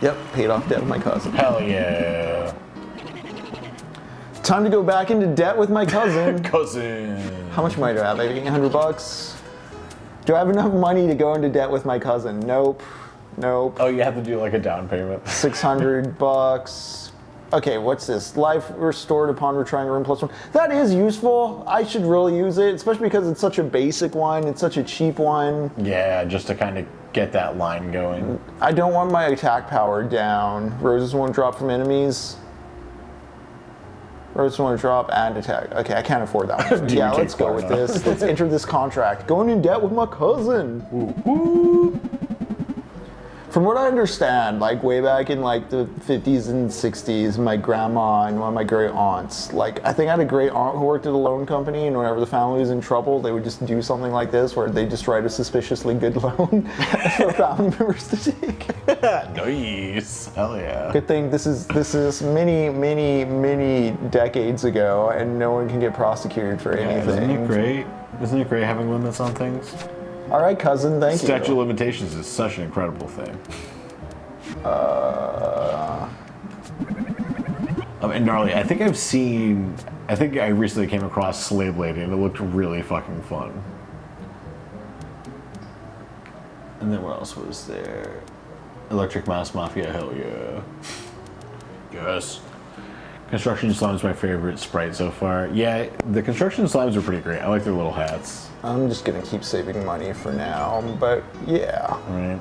Yep, paid off debt with my cousin. Hell yeah. Time to go back into debt with my cousin. Cousin. How much money do I have? Maybe $100? Do I have enough money to go into debt with my cousin? Nope. Nope. Oh, you have to do like a down payment. $600. Okay, what's this? Life restored upon retrying room +1. That is useful. I should really use it, especially because it's such a basic one. It's such a cheap one. Yeah, just to kind of get that line going. I don't want my attack power down. Roses won't drop from enemies. Roses won't drop and attack. Okay, I can't afford that one. Do Yeah, you let's take go far with enough? this. Let's enter this contract. Going in debt with my cousin. Woo. From what I understand, like way back in like the 50s and 60s, my grandma and one of my great aunts, like I think I had a great aunt who worked at a loan company, and whenever the family was in trouble, they would just do something like this where they just write a suspiciously good loan for family members to take. Nice. Hell yeah. Good thing this is many decades ago, and no one can get prosecuted for anything. Isn't it great? Isn't it great having limits on things? All right, cousin, thank Statute you. of limitations is such an incredible thing. And gnarly, I think I recently came across Slave Lady, and it looked really fucking fun. And then what else was there? Electric Mouse Mafia, hell yeah. Yes. Construction Slime is my favorite sprite so far. Yeah, the Construction Slimes are pretty great. I like their little hats. I'm just gonna keep saving money for now, but yeah. Right.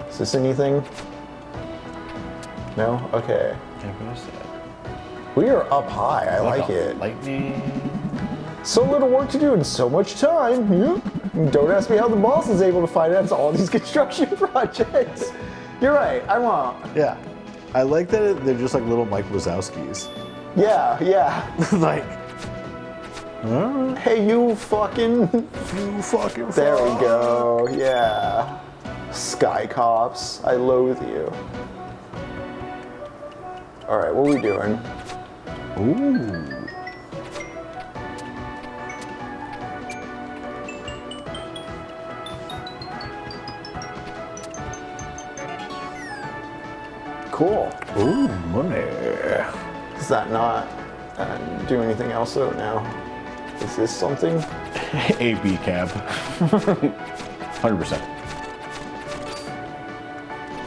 Is this anything? No? Okay. Yeah, what is that? We are up high, I like it. Lightning. So little work to do and so much time. Yep. Don't ask me how the boss is able to finance all these construction projects. You're right, I won't. Yeah. I like that they're just like little Mike Wazowskis. Yeah, yeah. Like, Hey, you fucking... There we go, yeah. Sky Cops, I loathe you. All right, what are we doing? Ooh. Cool. Ooh, money. Does that not do anything else though now? Is this something? AB cab. 100%.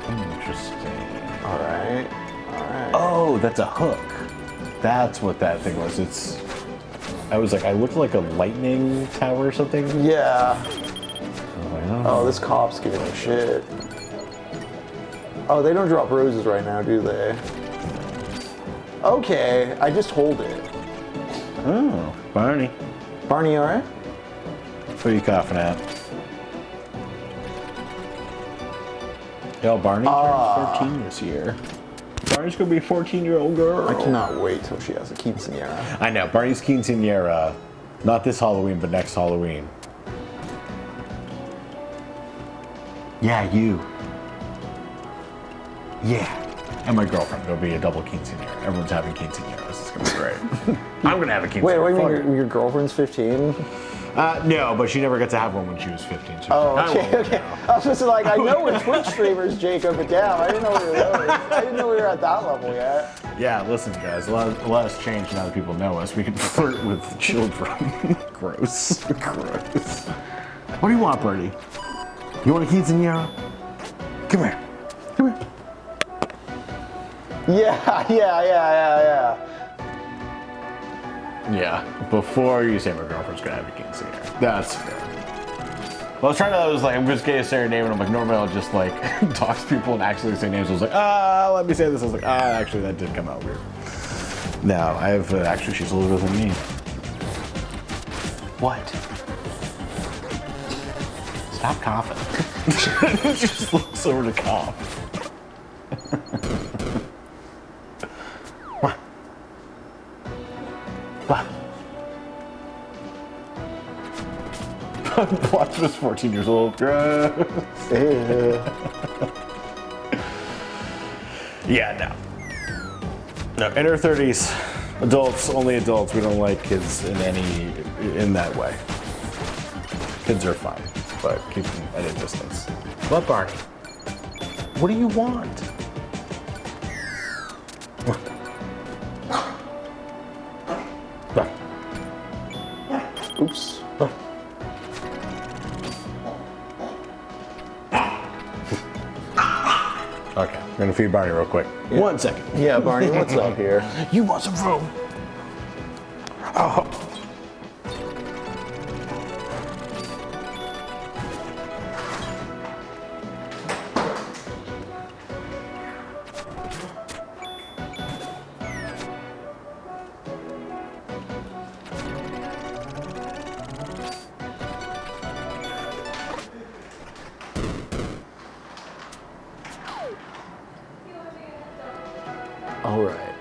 Interesting. All right. Oh, that's a hook. That's what that thing was. I was like, I looked like a lightning tower or something. Yeah. Oh, Oh, this cop's giving me shit. Oh, they don't drop roses right now, do they? Okay, I just hold it. Oh, Barney. Barney, all right? What are you coughing at? Yo, Barney turned 14 this year. Barney's gonna be a 14-year-old girl. I cannot wait till she has a quinceañera. I know, Barney's quinceañera. Not this Halloween, but next Halloween. Yeah, you. Yeah. And my girlfriend. It'll be a double quinceañera. Everyone's having quinceañeras. It's gonna be great. I'm gonna have a quinceañera. Wait, what do you Fuck mean it. your girlfriend's 15? No, but she never got to have one when she was 15. So Oh, I okay, won't okay. now. I was just like, I know we're Twitch streamers, Jacob, but damn, I didn't know we were those. I didn't know we were at that level yet. Yeah, listen, guys. A lot has changed now that people know us. We can flirt with children. Gross. Gross. What do you want, Bertie? You want a quinceañera? Come here. Come here. Yeah. Yeah, before you say my girlfriend's gonna have a quinceañera. That's fair. I was like, I'm just gonna say her name, and I'm like, normally I'll just like talk to people and actually say names. I was like, let me say this. I was like, actually, that did come out weird. No, I have, actually, she's older than me. What? Stop coughing. Just looks over to cough. Watch was 14 years old. Gross. Yeah, no. No, in her 30s, adults, only adults. We don't like kids in that way. Kids are fine, but keep them at a distance. What, Barney? What do you want? Oops. Okay, I'm gonna feed Barney real quick. Yeah. 1 second. Yeah, Barney, what's up here? You want some food? Oh. All right.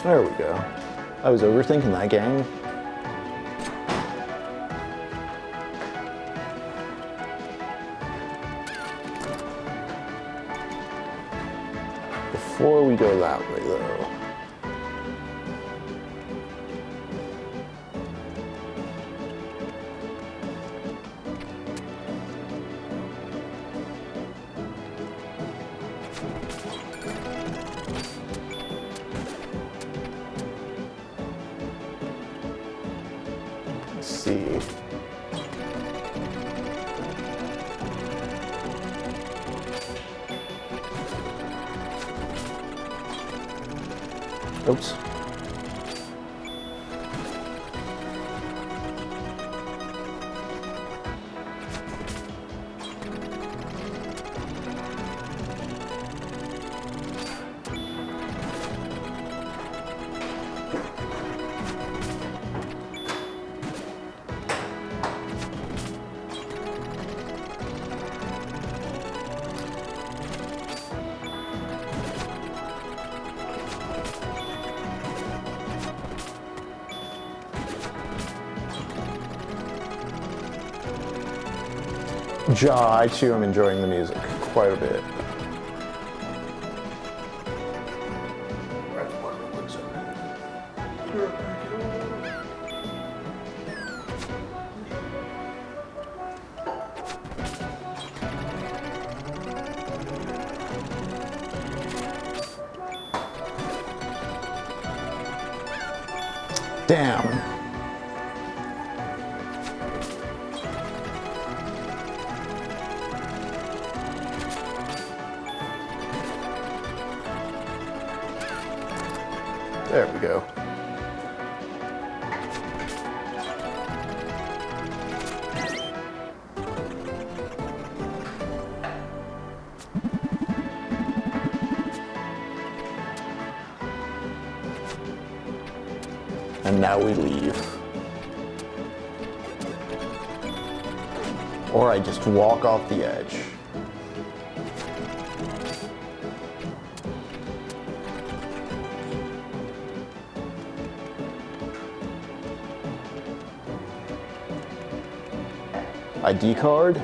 There we go. I was overthinking that, gang. Before we go that way, though. Let's see. Oops. I too am enjoying the music quite a bit. Damn. There we go. And now we leave. Or I just walk off the edge. ID card?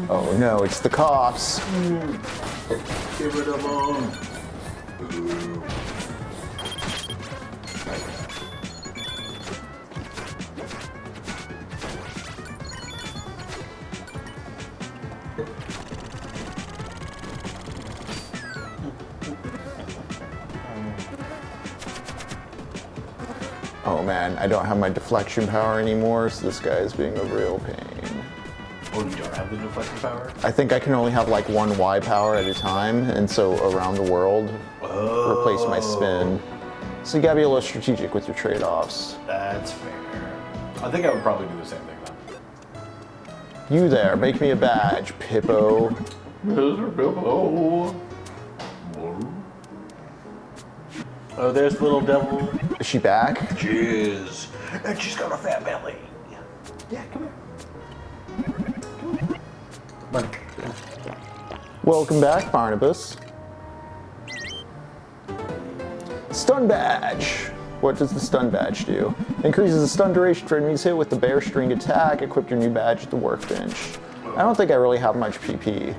Oh no, it's the cops. Give it a bone. Oh man, I don't have my deflection power anymore, so this guy is being a real pain. Oh, you don't have the deflection power? I think I can only have like one Y power at a time, and so around the world, replace my spin. So you gotta be a little strategic with your trade-offs. That's fair. I think I would probably do the same thing though. You there, make me a badge, Pippo. Mr. Bilbo. Oh, there's the little devil. Is she back? She is. And she's got a fat belly. Yeah, come here. Welcome back, Barnabas. Stun badge. What does the stun badge do? Increases the stun duration for enemies hit with the bear string attack. Equip your new badge at the workbench. I don't think I really have much PP.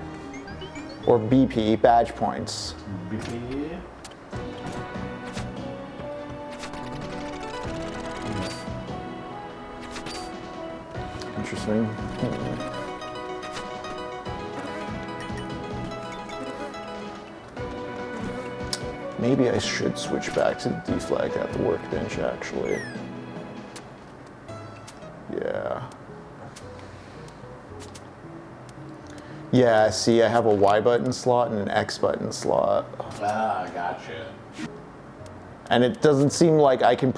Or BP, badge points. BP. Interesting. Maybe I should switch back to the deflag at the workbench, actually. Yeah. Yeah, see, I have a Y button slot and an X button slot. Ah, gotcha. And it doesn't seem like I can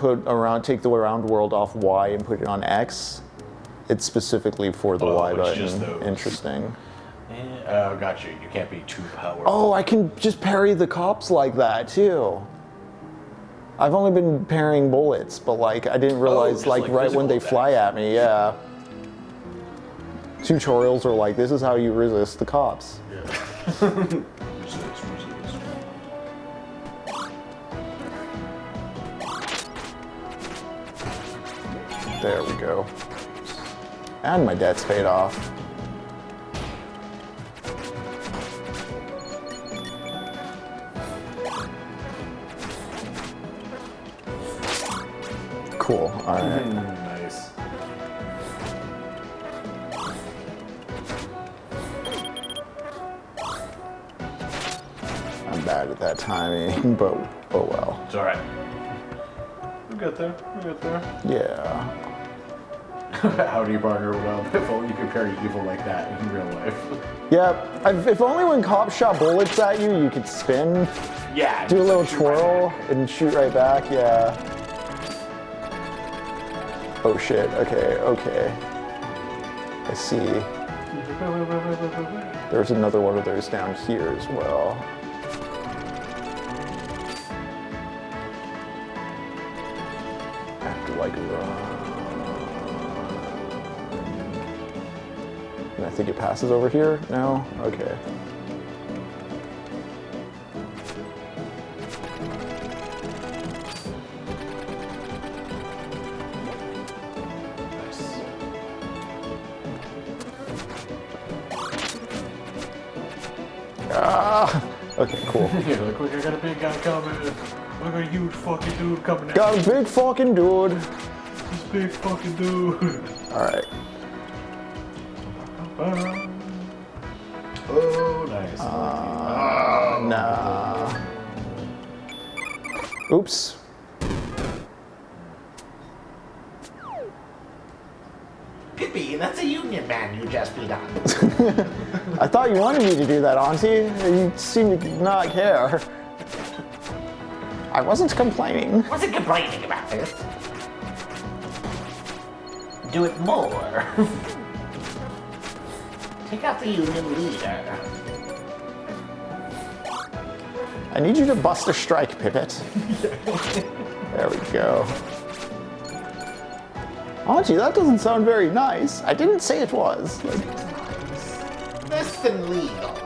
take the round world off Y and put it on X. It's specifically for the Y it's button. just those. Interesting. Oh, gotcha. You can't be too powerful. Oh, I can just parry the cops like that too. I've only been parrying bullets, but like I didn't realize just like like right when they physical fly at me, yeah. Tutorials are like, this is how you resist the cops. Resist. There we go. And my debt's paid off. Cool, all right. Nice. I'm bad at that timing, but oh well. It's alright. We'll get there. Yeah. How do you partner with evil? You can parry evil like that in real life. Yeah, if only when cops shot bullets at you, you could spin, Yeah. do a little shoot right twirl, back. and shoot right back, yeah. Oh shit, okay. I see. There's another one of those down here as well. I have to like run. And I think it passes over here? No? Okay. Nice. Ah! Okay, cool. You're like, look, I got a big guy coming. I got a huge fucking dude coming at Got a big fucking dude. This big fucking dude. Alright. Oh, nice. Nah. Oops. Pippi, that's a union man you just beat on. I thought you wanted me to do that, Auntie. You seem to not care. I wasn't complaining. Wasn't complaining about it. Do it more. Take out the union leader. I need you to bust a strike, Pipit. There we go. Auntie, that doesn't sound very nice. I didn't say it was. Like, Less than legal.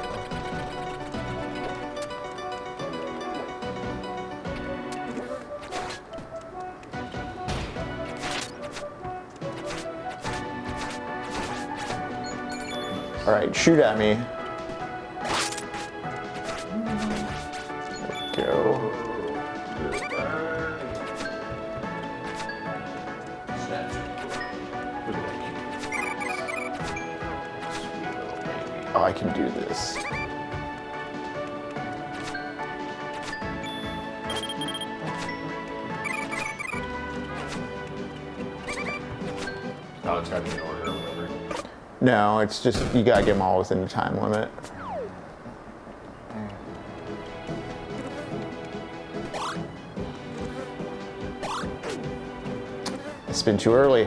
all right, shoot at me. There we go. Oh, I can do this. Oh, it's gotta be in order or whatever. No, it's just, you gotta get them all within the time limit. I spin too early.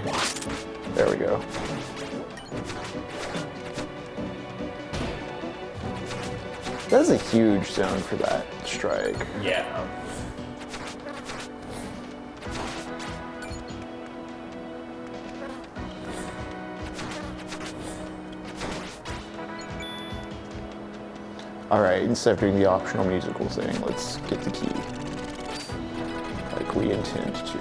There we go. That's a huge zone for that strike. Yeah. All right, instead of doing the optional musical thing, let's get the key. Like we intend to.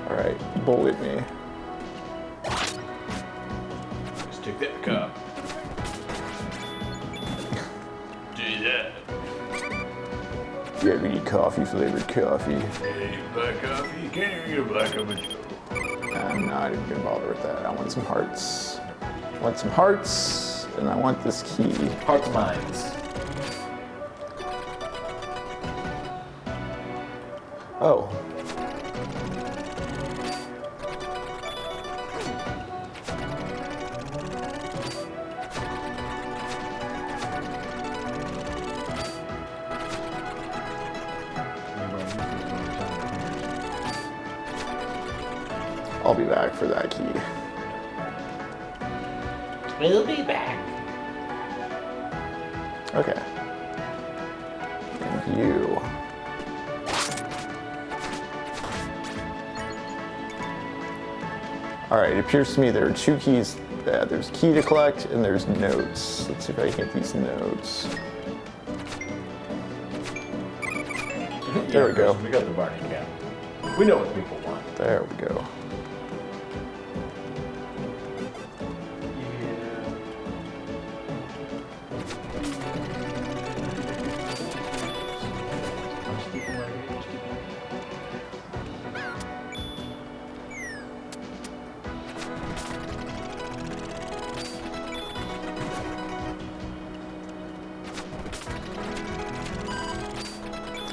All right, bullet me. Let's take that cup. Do that. Yeah, we need coffee flavored coffee. Hey, black coffee. You can't even get a black cup of Joe. I'm not even gonna bother with that. I want some hearts. I want some hearts, and I want this key. Hearts and minds. Oh. I'll be back for that key. We'll be back. Okay. And you. All right, it appears to me there are two keys. There's a key to collect and there's notes. Let's see if I can get these notes. There we go. We got the Barney cap. We know what people want. There we go.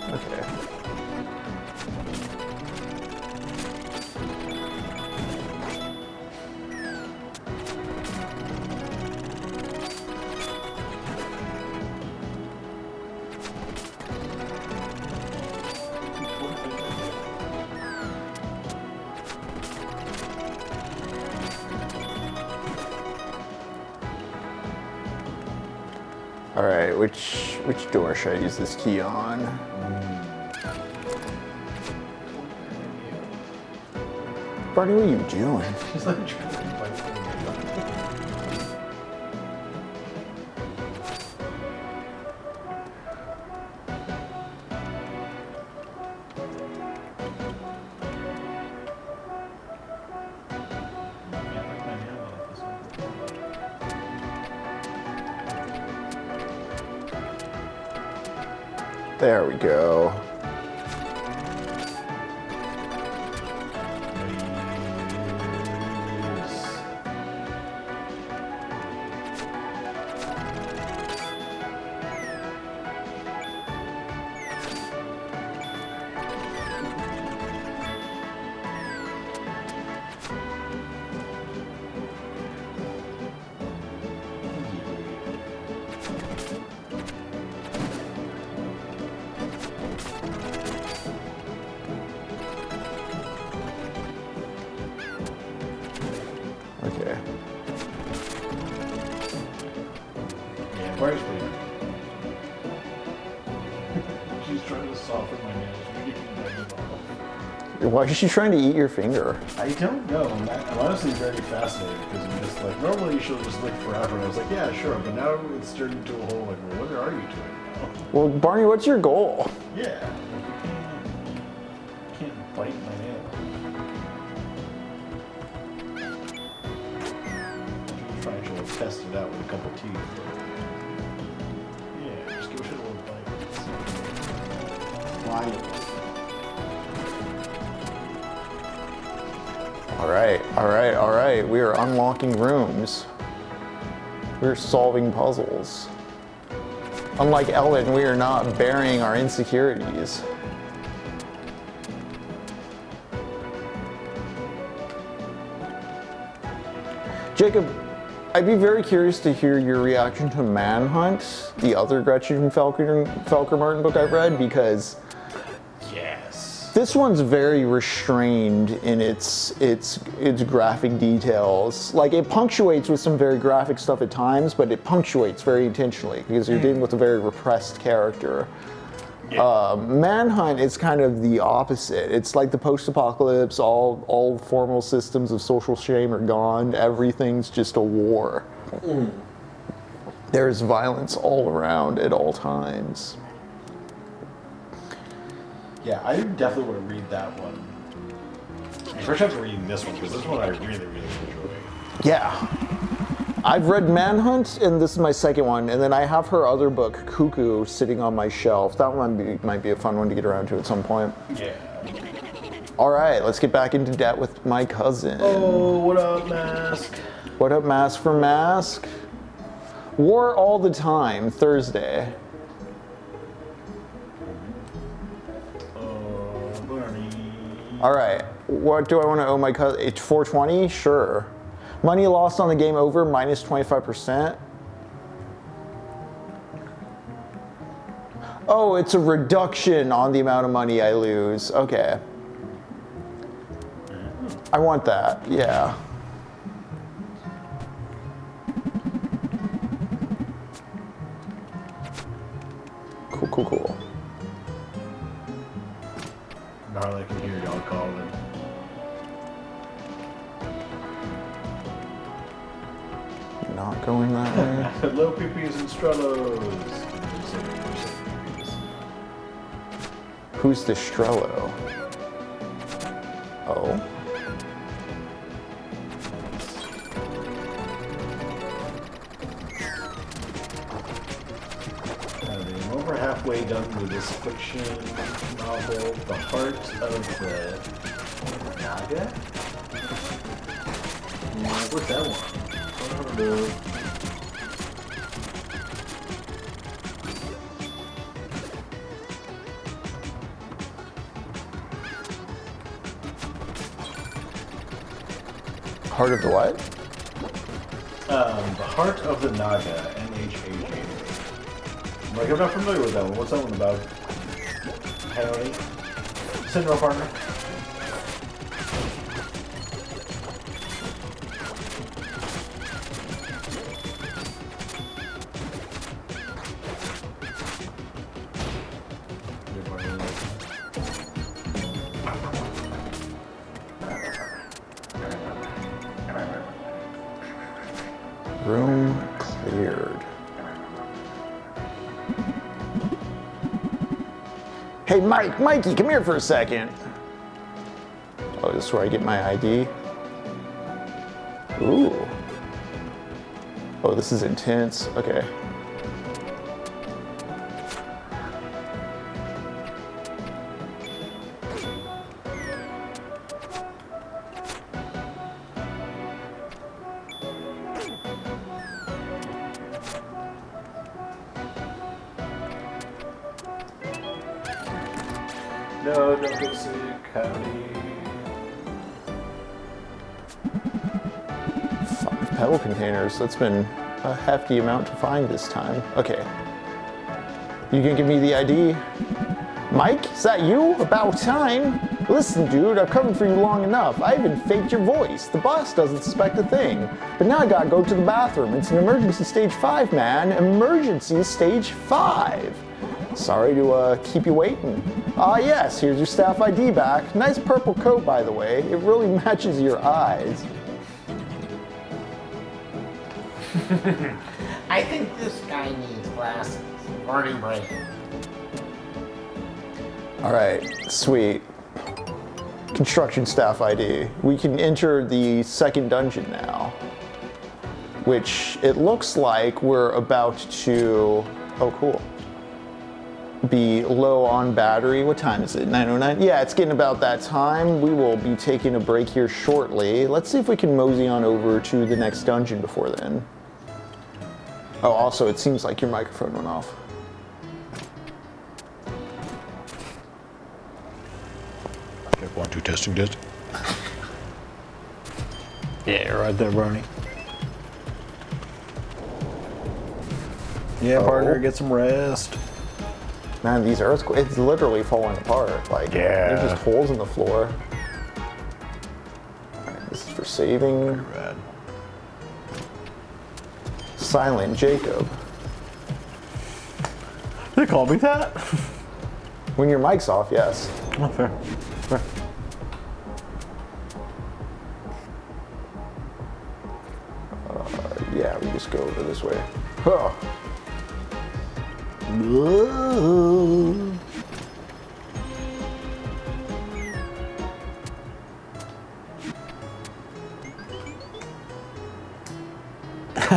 Okay. All right, which door should I use this key on? Barney, what are you doing? She's like trying to invite somebody. There we go. Okay. Yeah, Barney's pretty. She's trying to soften my nails. Really bend them off. Why is she trying to eat your finger? I don't know. I'm honestly very fascinated because I'm just like, normally she'll just lick forever. And I was like, yeah, sure. But now it's turned into a whole, like, well, what are you doing now? Well, Barney, what's your goal? Yeah. You can't bite my nail. I'm trying to like, test it out with a couple teeth. Yeah, just give it a little bite. Why? All right, all right, all right. We are unlocking rooms. We're solving puzzles. Unlike Ellen, we are not burying our insecurities. Jacob, I'd be very curious to hear your reaction to Manhunt, the other Gretchen Felker-Martin book I've read, because Yes. this one's very restrained in its graphic details. Like, it punctuates with some very graphic stuff at times, but it punctuates very intentionally because you're dealing with a very repressed character. Manhunt is kind of the opposite. It's like the post-apocalypse. All formal systems of social shame are gone. Everything's just a war. There's violence all around at all times. Yeah, I definitely want to read that one. First, I have to read this one because this one I really, really enjoy. Yeah. I've read Manhunt, and this is my second one, and then I have her other book, Cuckoo, sitting on my shelf. That one might be a fun one to get around to at some point. Yeah. All right, let's get back into debt with my cousin. Oh, what up, Mask? What up, Mask for Mask? War all the time, Thursday. Oh, Barney. All right, what do I want to owe my cousin? It's 420? Sure. Money lost on the game over, minus 25%. Oh, it's a reduction on the amount of money I lose. Okay. I want that, yeah. Cool. Gnarly, I can hear y'all calling. Not going that way. Hello, Pipis and Strellos. Who's the Strello? Oh. I'm over halfway done with this fiction novel, The Heart of the Naga? What's that one? I don't know. Heart of the what? The Heart of the Naga, N-H-A-G. Like, I'm not familiar with that one. What's that one about? Howdy. Syndrome partner. Room cleared. Hey, Mikey, come here for a second. Oh, this is where I get my ID. Ooh. Oh, this is intense. Okay. No, don't get sick, howdy. 5 pebble containers. That's been a hefty amount to find this time. Okay. You gonna give me the ID? Mike, is that you? About time. Listen, dude, I've covered for you long enough. I even faked your voice. The boss doesn't suspect a thing. But now I gotta go to the bathroom. It's an emergency stage 5, man. Emergency stage 5. Sorry to keep you waiting. Ah, yes, here's your staff ID back. Nice purple coat, by the way. It really matches your eyes. I think this guy needs glasses. Marty brain. All right, sweet. Construction staff ID. We can enter the second dungeon now, which it looks like we're about to, oh cool, be low on battery. What time is it? 9:09? Yeah, it's getting about that time. We will be taking a break here shortly. Let's see if we can mosey on over to the next dungeon before then. Oh, also, it seems like your microphone went off. Check 1, 2, testing. Yeah, right there, Barney. Yeah, partner, get some rest. Man, these earthquakes, it's literally falling apart. Like, Yeah. there's just holes in the floor. All right, this is for saving. Rad. Silent Jacob. They call me that? When your mic's off, yes. Oh, fair. Fair. Yeah, we just go over this way. Huh.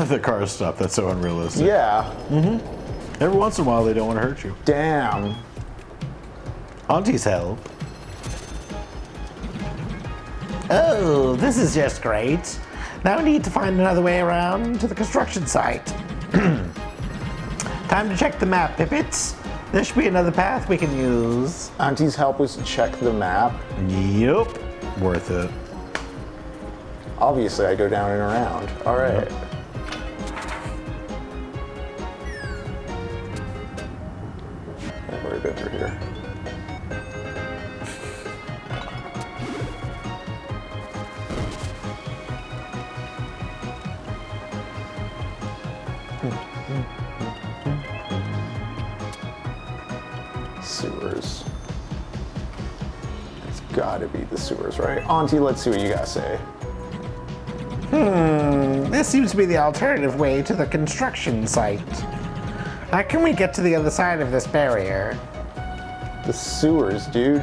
The car stop. That's so unrealistic. Yeah. Every once in a while, they don't want to hurt you. Damn. Auntie's help. Oh, this is just great. Now we need to find another way around to the construction site. Time to check the map, Pippets. There should be another path we can use. Auntie's help was to check the map. Yep. Worth it. Obviously, I go down and around. All right. Yep. I've already been through here. Sewers. It's gotta be the sewers, right? Auntie, let's see what you gotta say. This seems to be the alternative way to the construction site. How can we get to the other side of this barrier? The sewers, dude.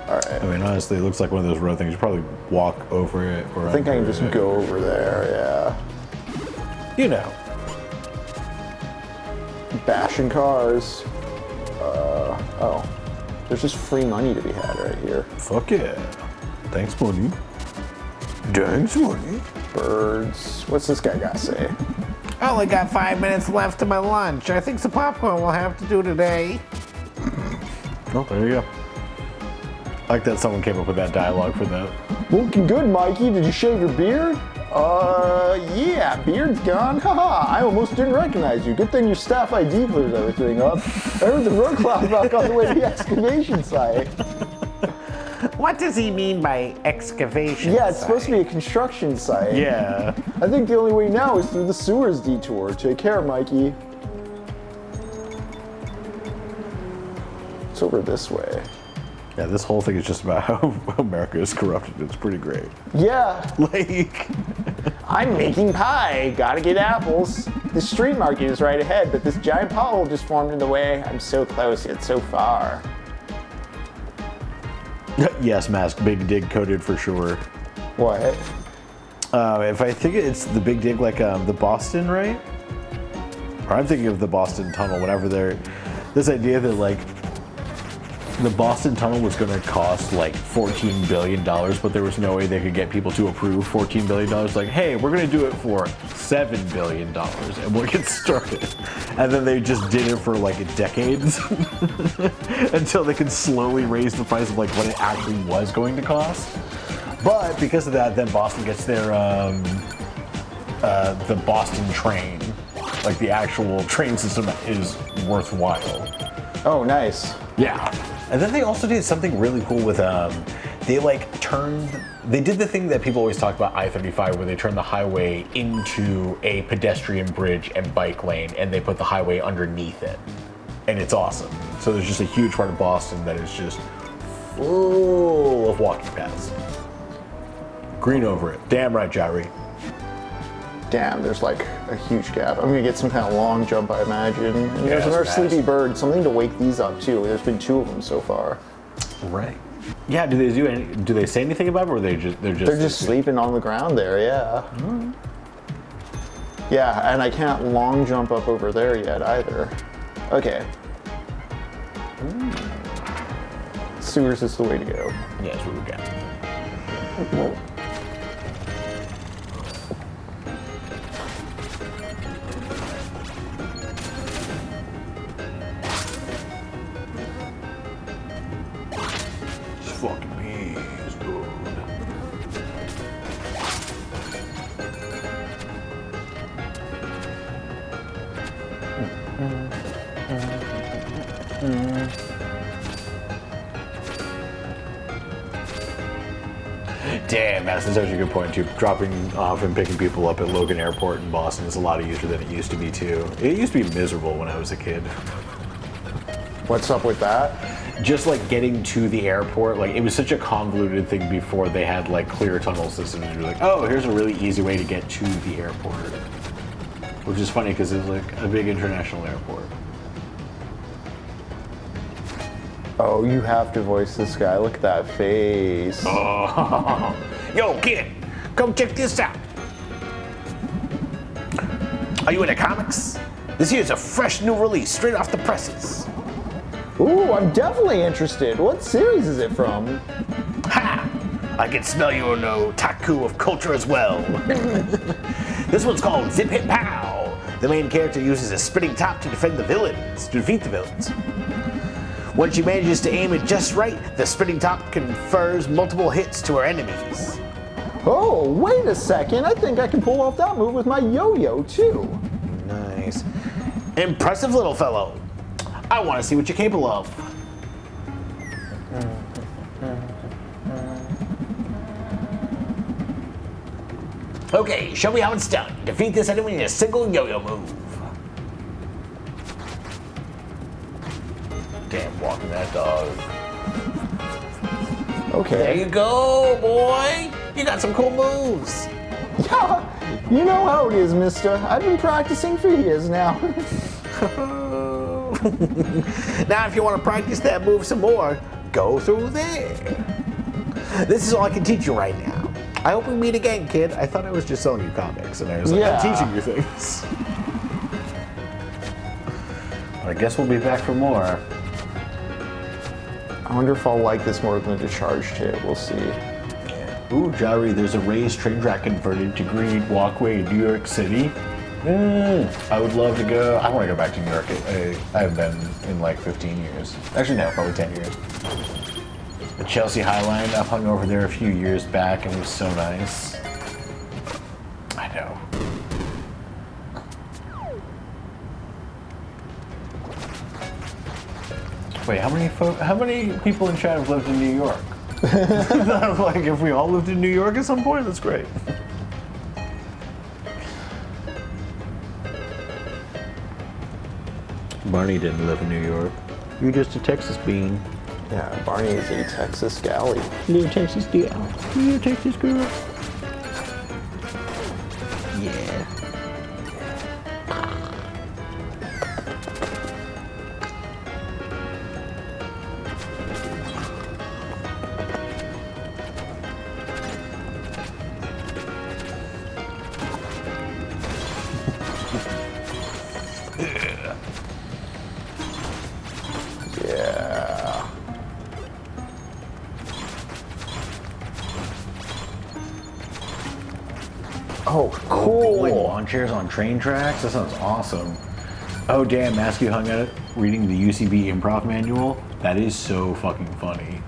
All right. I mean, honestly, it looks like one of those road things. You probably walk over it or I think I can just under it. go over there, yeah. You know. Bashing cars. Oh. There's just free money to be had right here. Fuck yeah. Thanks, money. Thanks, money. Birds. What's this guy got to say? I only got 5 minutes left to my lunch. I think some popcorn will have to do today. Oh, there you go. I like that someone came up with that dialogue for that. Looking good, Mikey. Did you shave your beard? Yeah, beard's gone. Haha, I almost didn't recognize you. Good thing your staff ID clears everything up. I heard the road cloud back on the way to the excavation site. What does he mean by excavation? Yeah, it's supposed to be a construction site. Yeah. I think the only way now is through the sewers detour. Take care, Mikey. It's over this way. Yeah, this whole thing is just about how America is corrupted. It's pretty great. Yeah, Like, I'm making pie. Gotta get apples. The street market is right ahead, but this giant pothole just formed in the way. I'm so close yet so far. yes, mask, big dig coded for sure. What? If I think it's the big dig, like the Boston, right? Or I'm thinking of the Boston Tunnel. Whenever this idea that like the Boston Tunnel was going to cost like $14 billion, but there was no way they could get people to approve $14 billion. Like, hey, we're going to do it for $7 billion and we'll get started. And then they just did it for like decades until they could slowly raise the price of like what it actually was going to cost. But because of that, then Boston gets their the Boston train, like the actual train system is worthwhile. Oh, nice. Yeah. And then they also did something really cool with they did the thing that people always talk about I-35 where they turned the highway into a pedestrian bridge and bike lane and they put the highway underneath it. And it's awesome. So there's just a huge part of Boston that is just full of walking paths. Green over it. Damn right, Jerry. Damn, there's like a huge gap. I'm gonna get some kind of long jump, I imagine. And there's another that's sleepy bird. Something to wake these up too. There's been 2 of them so far. Right. Yeah, do they say anything about it or they're just sleeping on the ground there, yeah. Yeah, and I can't long jump up over there yet either. Okay. Sewers is the way to go. Yeah, that's what we got. Fucking bees, dude. Damn, that's such a good point too. Dropping off and picking people up at Logan Airport in Boston is a lot easier than it used to be too. It used to be miserable when I was a kid. What's up with that? just like getting to the airport, like it was such a convoluted thing before they had like clear tunnel systems. You're like, oh, here's a really easy way to get to the airport, which is funny because it was like a big international airport. Oh, you have to voice this guy. Look at that face. Oh. Yo, kid, come check this out. Are you into comics? This here's a fresh new release straight off the presses. Ooh, I'm definitely interested. What series is it from? Ha! I can smell you an otaku of culture as well. This one's called Zip Hit Pow. The main character uses a spinning top to defeat the villains. When she manages to aim it just right, the spinning top confers multiple hits to her enemies. Oh, wait a second. I think I can pull off that move with my yo-yo, too. Nice. Impressive little fellow. I want to see what you're capable of. Okay, show me how it's done. Defeat this enemy in a single yo-yo move. Damn, walking that dog. Okay. There you go, boy. You got some cool moves. Yeah, you know how it is, mister. I've been practicing for years now. Now, if you want to practice that move some more, go through there. This is all I can teach you right now. I hope we meet again, kid. I thought I was just selling you comics, and I was like, Yeah. I'm teaching you things. I guess we'll be back for more. I wonder if I'll like this more than the Discharge Tale. We'll see. Ooh, Jari, there's a raised train track converted to green walkway in New York City. I would love to go. I want to go back to New York. I have been in like 15 years. Actually, no, probably 10 years. The Chelsea High Line, I've hung over there a few years back and it was so nice. I know. Wait, how many people in chat have lived in New York? Like, if we all lived in New York at some point, that's great. Barney didn't live in New York. You're just a Texas bean. Yeah, Barney is a Texas galley. Little Texas gal. Little Texas girl. Yeah. Yeah. Oh, cool. Like lawn chairs on train tracks? That sounds awesome. Oh damn, Masky hung out reading the UCB improv manual? That is so fucking funny.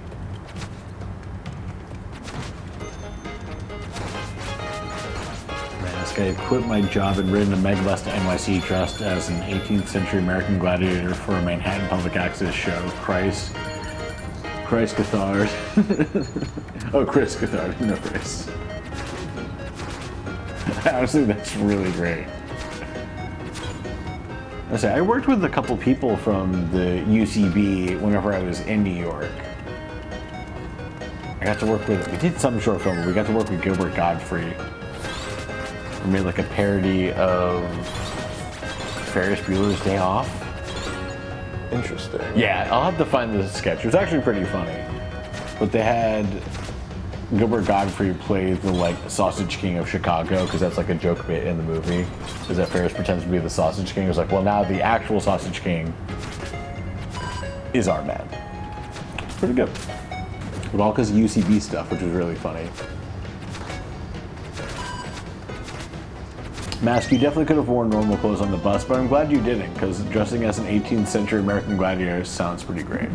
Mask, I quit my job and written a megaless to NYC dressed as an 18th century American gladiator for a Manhattan public access show. Christ Cathard. Oh, Chris Cathard, no Chris. Honestly, that's really great. I worked with a couple people from the UCB whenever I was in New York. I got to work with, we did some short film, but we got to work with Gilbert Gottfried. We made like a parody of Ferris Bueller's Day Off. Interesting. Yeah, I'll have to find the sketch. It was actually pretty funny. But they had Gilbert Gottfried play the like Sausage King of Chicago, because that's like a joke bit in the movie. Is that Ferris pretends to be the Sausage King? It was like, well, now the actual Sausage King is our man. Pretty good. But all because of UCB stuff, which was really funny. Mask, you definitely could have worn normal clothes on the bus, but I'm glad you didn't, because dressing as an 18th century American gladiator sounds pretty great.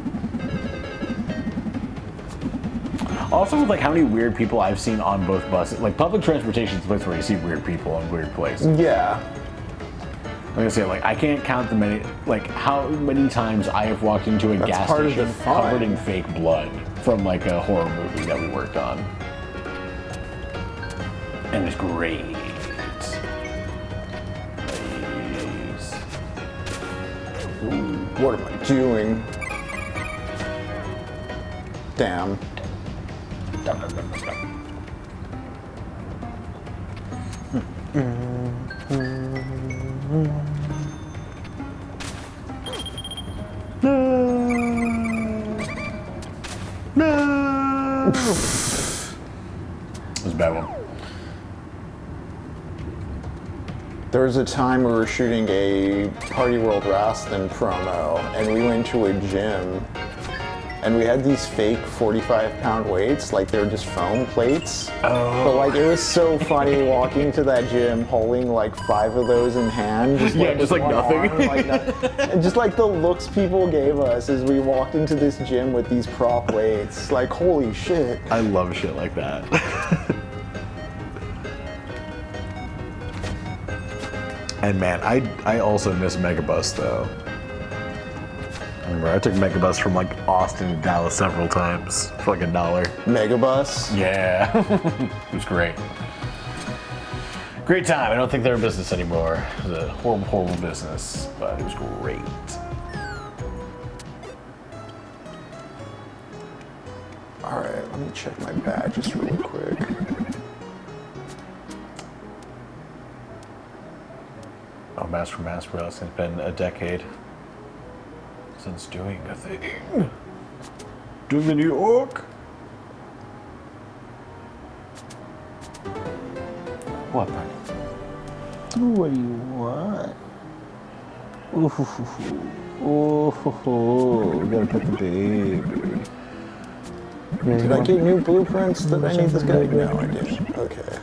Also, with like how many weird people I've seen on both buses. Like public transportation is the place where you see weird people in weird places. Yeah. I'm gonna say, like, I can't count the many, like how many times I have walked into a That's gas part of station the fun. covered in fake blood from like a horror movie that we worked on. And it's great. Nice. What am I doing? Damn. No. It was a bad one. There was a time we were shooting a Party World Wrestling promo, and we went to a gym, and we had these fake 45-pound weights, like they were just foam plates. Oh. But like it was so funny walking to that gym, holding like 5 of those in hand. Just Yeah, just like one nothing. arm, and just like the looks people gave us as we walked into this gym with these prop weights. Like, holy shit. I love shit like that. And man, I also miss Megabus though. I remember I took Megabus from like Austin to Dallas several times for like $1. Megabus? Yeah. It was great. Great time. I don't think they're in business anymore. It was a horrible, horrible business, but it was great. Alright, let me check my badges really quick. Oh, Master Wrestling. It's been a decade since doing a thing. Doing the New York. What, buddy? What do you want? Ooh, gotta put the baby. Did I get new blueprints that I need this guy? No, I didn't. Okay.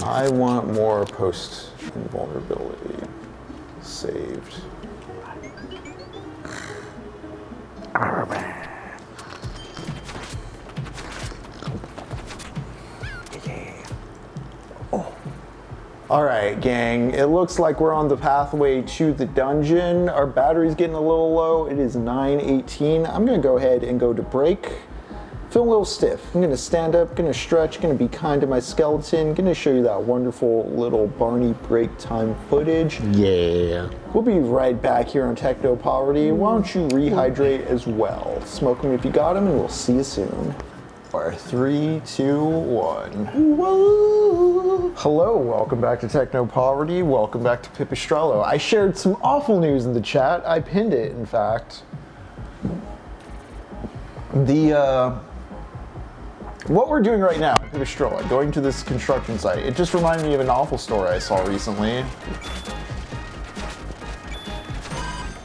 I want more post-invulnerability saved. Alright, gang, it looks like we're on the pathway to the dungeon. Our battery's getting a little low. It is 9:18. I'm gonna go ahead and go to break. Feel a little stiff. I'm gonna stand up, gonna stretch, gonna be kind to my skeleton, gonna show you that wonderful little Barney break time footage. Yeah. We'll be right back here on Techno Poverty. Why don't you rehydrate as well? Smoke them if you got them, and we'll see you soon. Or 3, 2, 1. Whoa. Hello, welcome back to Techno Poverty. Welcome back to Pipistrello. I shared some awful news in the chat. I pinned it, in fact. What we're doing right now at Pipistrello, going to this construction site, it just reminded me of an awful story I saw recently.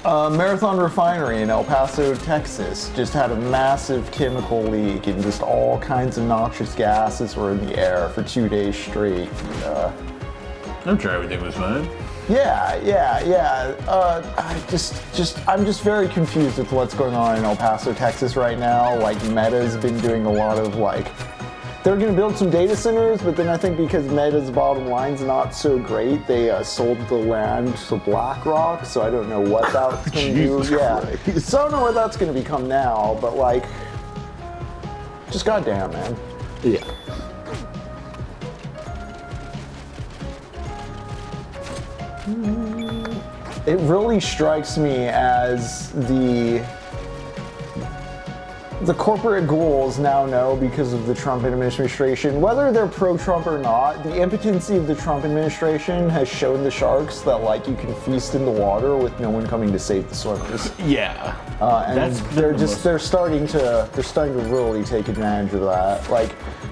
Marathon Refinery in El Paso, Texas just had a massive chemical leak and just all kinds of noxious gases were in the air for 2 days straight. I'm sure everything was fine. I'm just very confused with what's going on in El Paso, Texas right now. Like, Meta's been doing a lot of they're gonna build some data centers, but then I think because Meta's bottom line's not so great, they sold the land to BlackRock, so I don't know what that's gonna do. Yeah, so I don't know what that's gonna become now, but just goddamn, man. Yeah. It really strikes me as the corporate ghouls now know, because of the Trump administration, whether they're pro-Trump or not, the impotency of the Trump administration has shown the sharks that you can feast in the water with no one coming to save the swimmers. Yeah. And they're starting to really take advantage of that.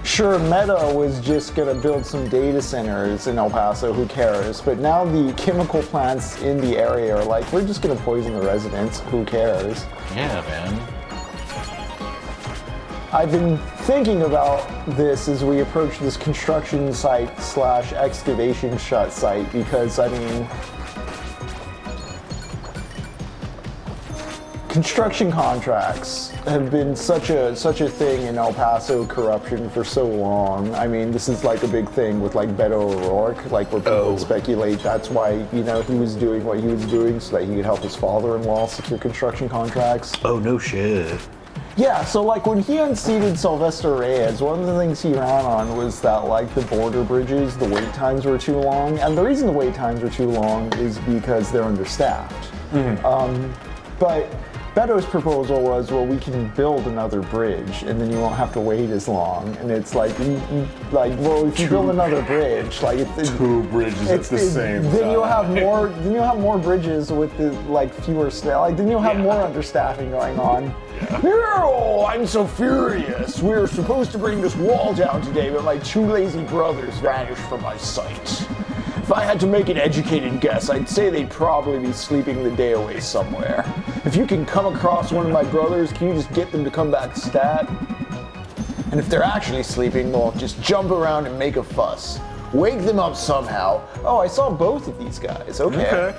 Sure, Meta was just gonna build some data centers in El Paso, who cares? But now the chemical plants in the area are we're just gonna poison the residents, who cares? Yeah, man. I've been thinking about this as we approach this construction site / excavation shut site, because construction contracts have been such a thing in El Paso, corruption for so long. This is a big thing with Beto O'Rourke, where people speculate that's why he was doing what he was doing, so that he could help his father-in-law secure construction contracts. Oh, no shit. Yeah, so like when he unseated Sylvester Reyes, one of the things he ran on was that like the border bridges, the wait times were too long. And the reason the wait times were too long is because they're understaffed. But Beto's proposal was, well, we can build another bridge, and then you won't have to wait as long. And it's like, well, if you build another bridge, like Two bridges at the same then time. you'll have more. Then you'll have more bridges with the like fewer staff. Like then you'll have more understaffing going on. No, I'm so furious. We were supposed to bring this wall down today, but my two lazy brothers vanished from my sight. If I had to make an educated guess, I'd say they'd probably be sleeping the day away somewhere. If you can come across one of my brothers, can you just get them to come back stat? And if they're actually sleeping, well, just jump around and make a fuss. Wake them up somehow. Oh, I saw both of these guys. Okay.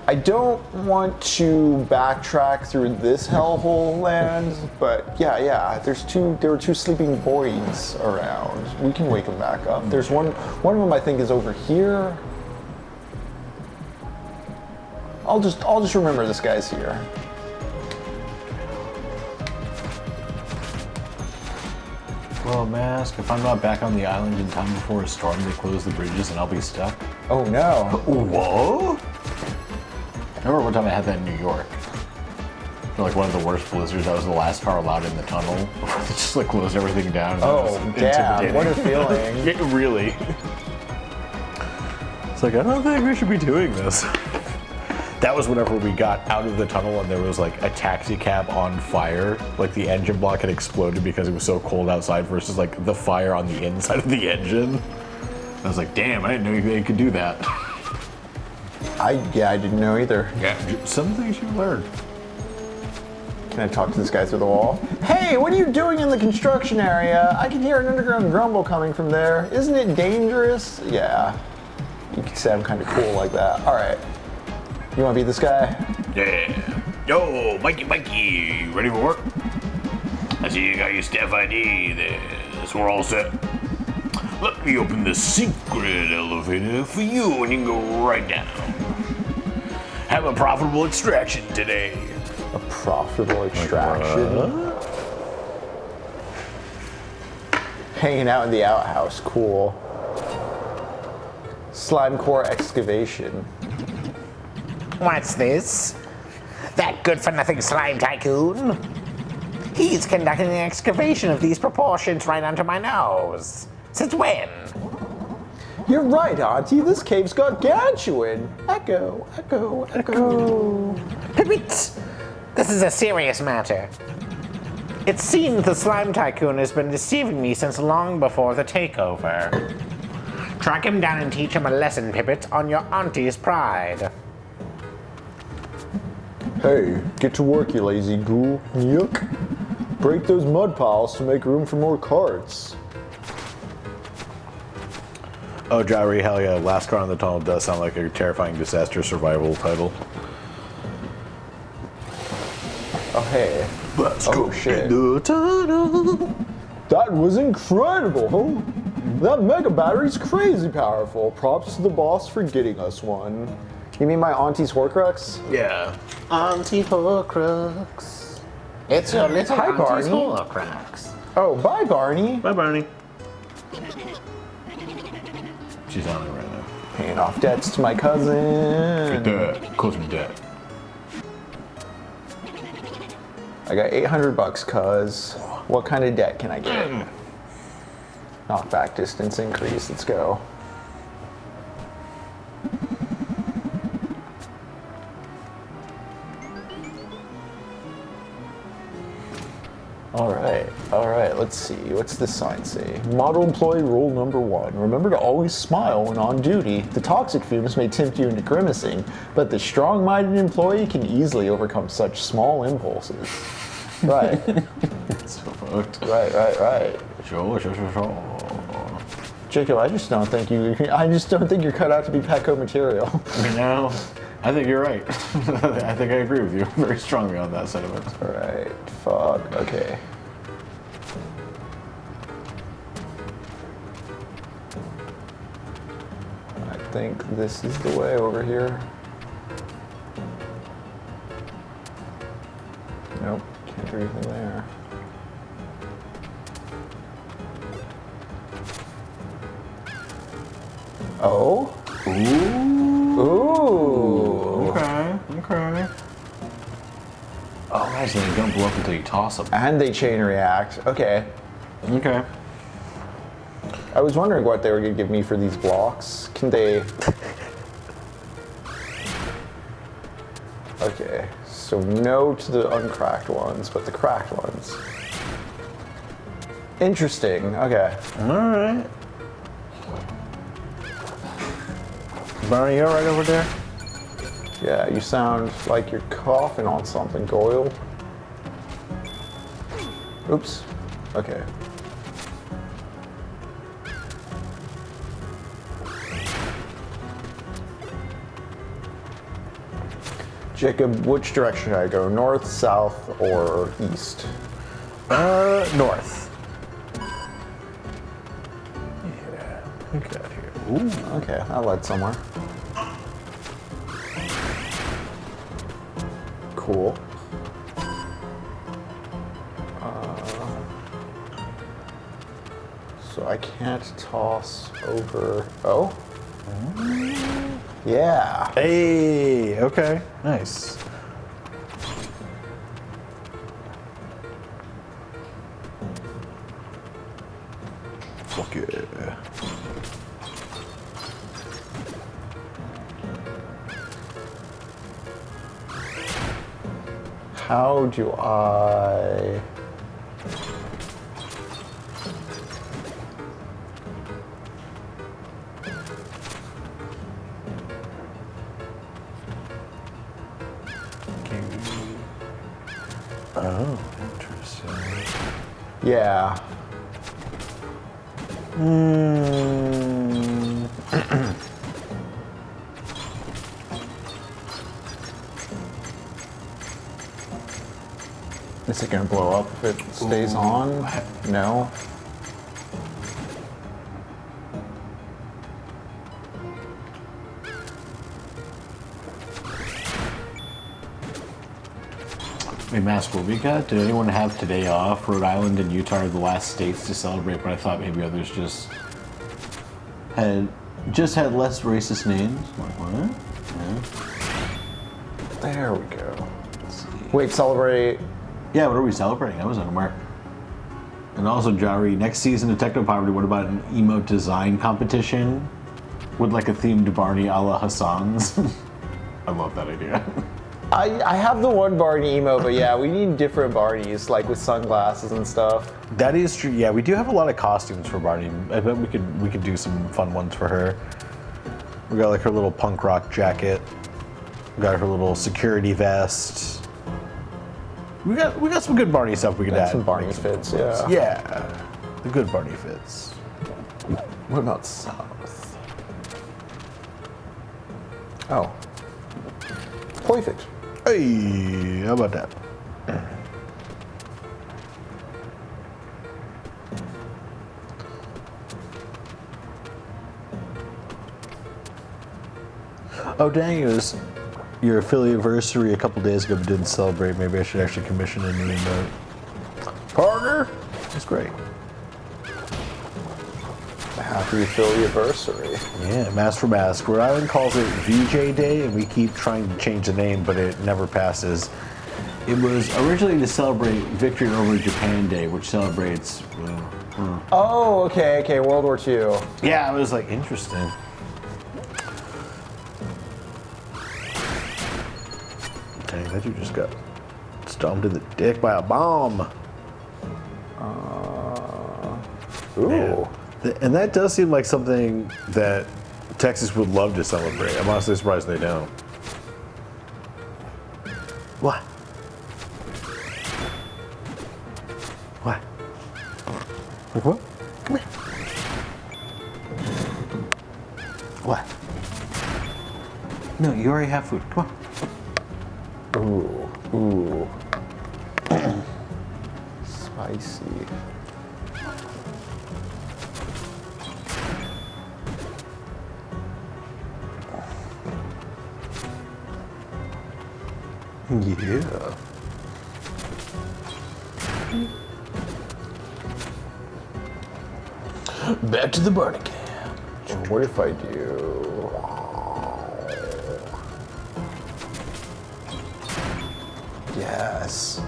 I don't want to backtrack through this hellhole land, but yeah, there were two sleeping boys around. We can wake them back up. There's one of them I think is over here. I'll just remember this guy's here. Well, Mask, if I'm not back on the island in time before a storm, they close the bridges and I'll be stuck. Oh no. Whoa! I remember one time I had that in New York. For like one of the worst blizzards, I was the last car allowed in the tunnel. They just like closed everything down. And Oh, it was damn, intimidating. what a feeling. Yeah, really. It's like, I don't think we should be doing this. That was whenever we got out of the tunnel and there was like a taxi cab on fire. Like the engine block had exploded because it was so cold outside versus like the fire on the inside of the engine. I was like, damn, I didn't know they could do that. I didn't know either. Yeah, some things you learn. Can I talk to this guy through the wall? Hey, what are you doing in the construction area? I can hear an underground grumble coming from there. Isn't it dangerous? Yeah. You can say I'm kind of cool like that. All right. You want to be this guy? Yeah. Yo, Mikey, ready for work? I see you got your staff ID there, so we're all set. Let me open the secret elevator for you and you can go right down. Have a profitable extraction today. A profitable extraction. Hanging out in the outhouse, cool. Slime core excavation. What's this? That good-for-nothing slime tycoon? He's conducting an excavation of these proportions right under my nose. Since when? You're right, Auntie. This cave's gargantuan. Echo, echo, echo. Pipit! This is a serious matter. It seems the slime tycoon has been deceiving me since long before the takeover. Track him down and teach him a lesson, Pipit, on your auntie's pride. Hey, get to work, you lazy ghoul. Yuck. Break those mud piles to make room for more carts. Oh, Jari, hell yeah, Last Car in the Tunnel does sound like a terrifying disaster survival title. Oh, hey. Let's Oh, shit. the tunnel. That was incredible. That mega battery's crazy powerful. Props to the boss for getting us one. You mean my auntie's Horcrux? Yeah. Auntie Horcrux. It's your little Hi, auntie's Barney. Horcrux. Oh, bye, Barney. Bye, Barney. She's on it right now. Paying off debts to my cousin. Debt. Cousin debt. I got $800, cuz. What kind of debt can I get? Knockback distance increase. Let's go. All right, let's see. What's this sign say? Model employee rule number 1. Remember to always smile when on duty. The toxic fumes may tempt you into grimacing, but the strong-minded employee can easily overcome such small impulses. Right. So fucked. Right. Sure. Jacob, I just don't think you're cut out to be Petco material. You know, I think you're right. I think I agree with you very strongly on that sentiment. All right, fuck, okay. I think this is the way over here. Nope, can't anything there. Oh? Ooh. Okay. Oh, nice. They don't blow up until you toss them. And they chain react. Okay. Okay. I was wondering what they were going to give me for these blocks. Can they... Okay, so no to the uncracked ones, but the cracked ones. Interesting, okay. Alright. Barney, you alright over there? Yeah, you sound like you're coughing on something, Goyle. Oops. Okay. Jacob, which direction should I go? North, south, or east? North. Yeah. Look at here. Ooh, okay, that led somewhere. Cool. So I can't toss over. Oh? Yeah. Hey, okay. Nice. Fuck yeah. How do I... Oh, interesting. Yeah. Is it gonna blow up if it stays on? No. Hey, Master, did anyone have today off? Rhode Island and Utah are the last states to celebrate, but I thought maybe others just had less racist names. Like, what? Yeah. There we go. Wait, celebrate. Yeah, what are we celebrating? I was unaware. And also, Jari, next season of TECHNOPOVERTY, what about an emote design competition with like a themed Barney a la Hassan's? I love that idea. I have the one Barney emote, but yeah, we need different Barneys, like with sunglasses and stuff. That is true. Yeah, we do have a lot of costumes for Barney. I bet we could do some fun ones for her. We got like her little punk rock jacket. We got her little security vest. We got some good Barney stuff we could add. Some Barney fits, yeah. Yeah, the good Barney fits. What about south? Oh. Perfect. Hey, how about that? Oh dang, it was your affiliate-versary a couple days ago, but didn't celebrate. Maybe I should actually commission a new emote. Partner, that's great. Happy affiliate-versary. Yeah, Mask for Mask. Rhode Island calls it VJ Day, and we keep trying to change the name, but it never passes. It was originally to celebrate victory over Japan Day, which celebrates... Oh, okay, World War II. Yeah, I was like, interesting. Dang, that you just got stomped in the dick by a bomb. Ooh. Man. And that does seem like something that Texas would love to celebrate. I'm honestly surprised they don't. What? What? What? Come here. What? No, you already have food. Come on. Ooh. Spicy. Yeah. Back to the Barney camp. What if I do? Yes.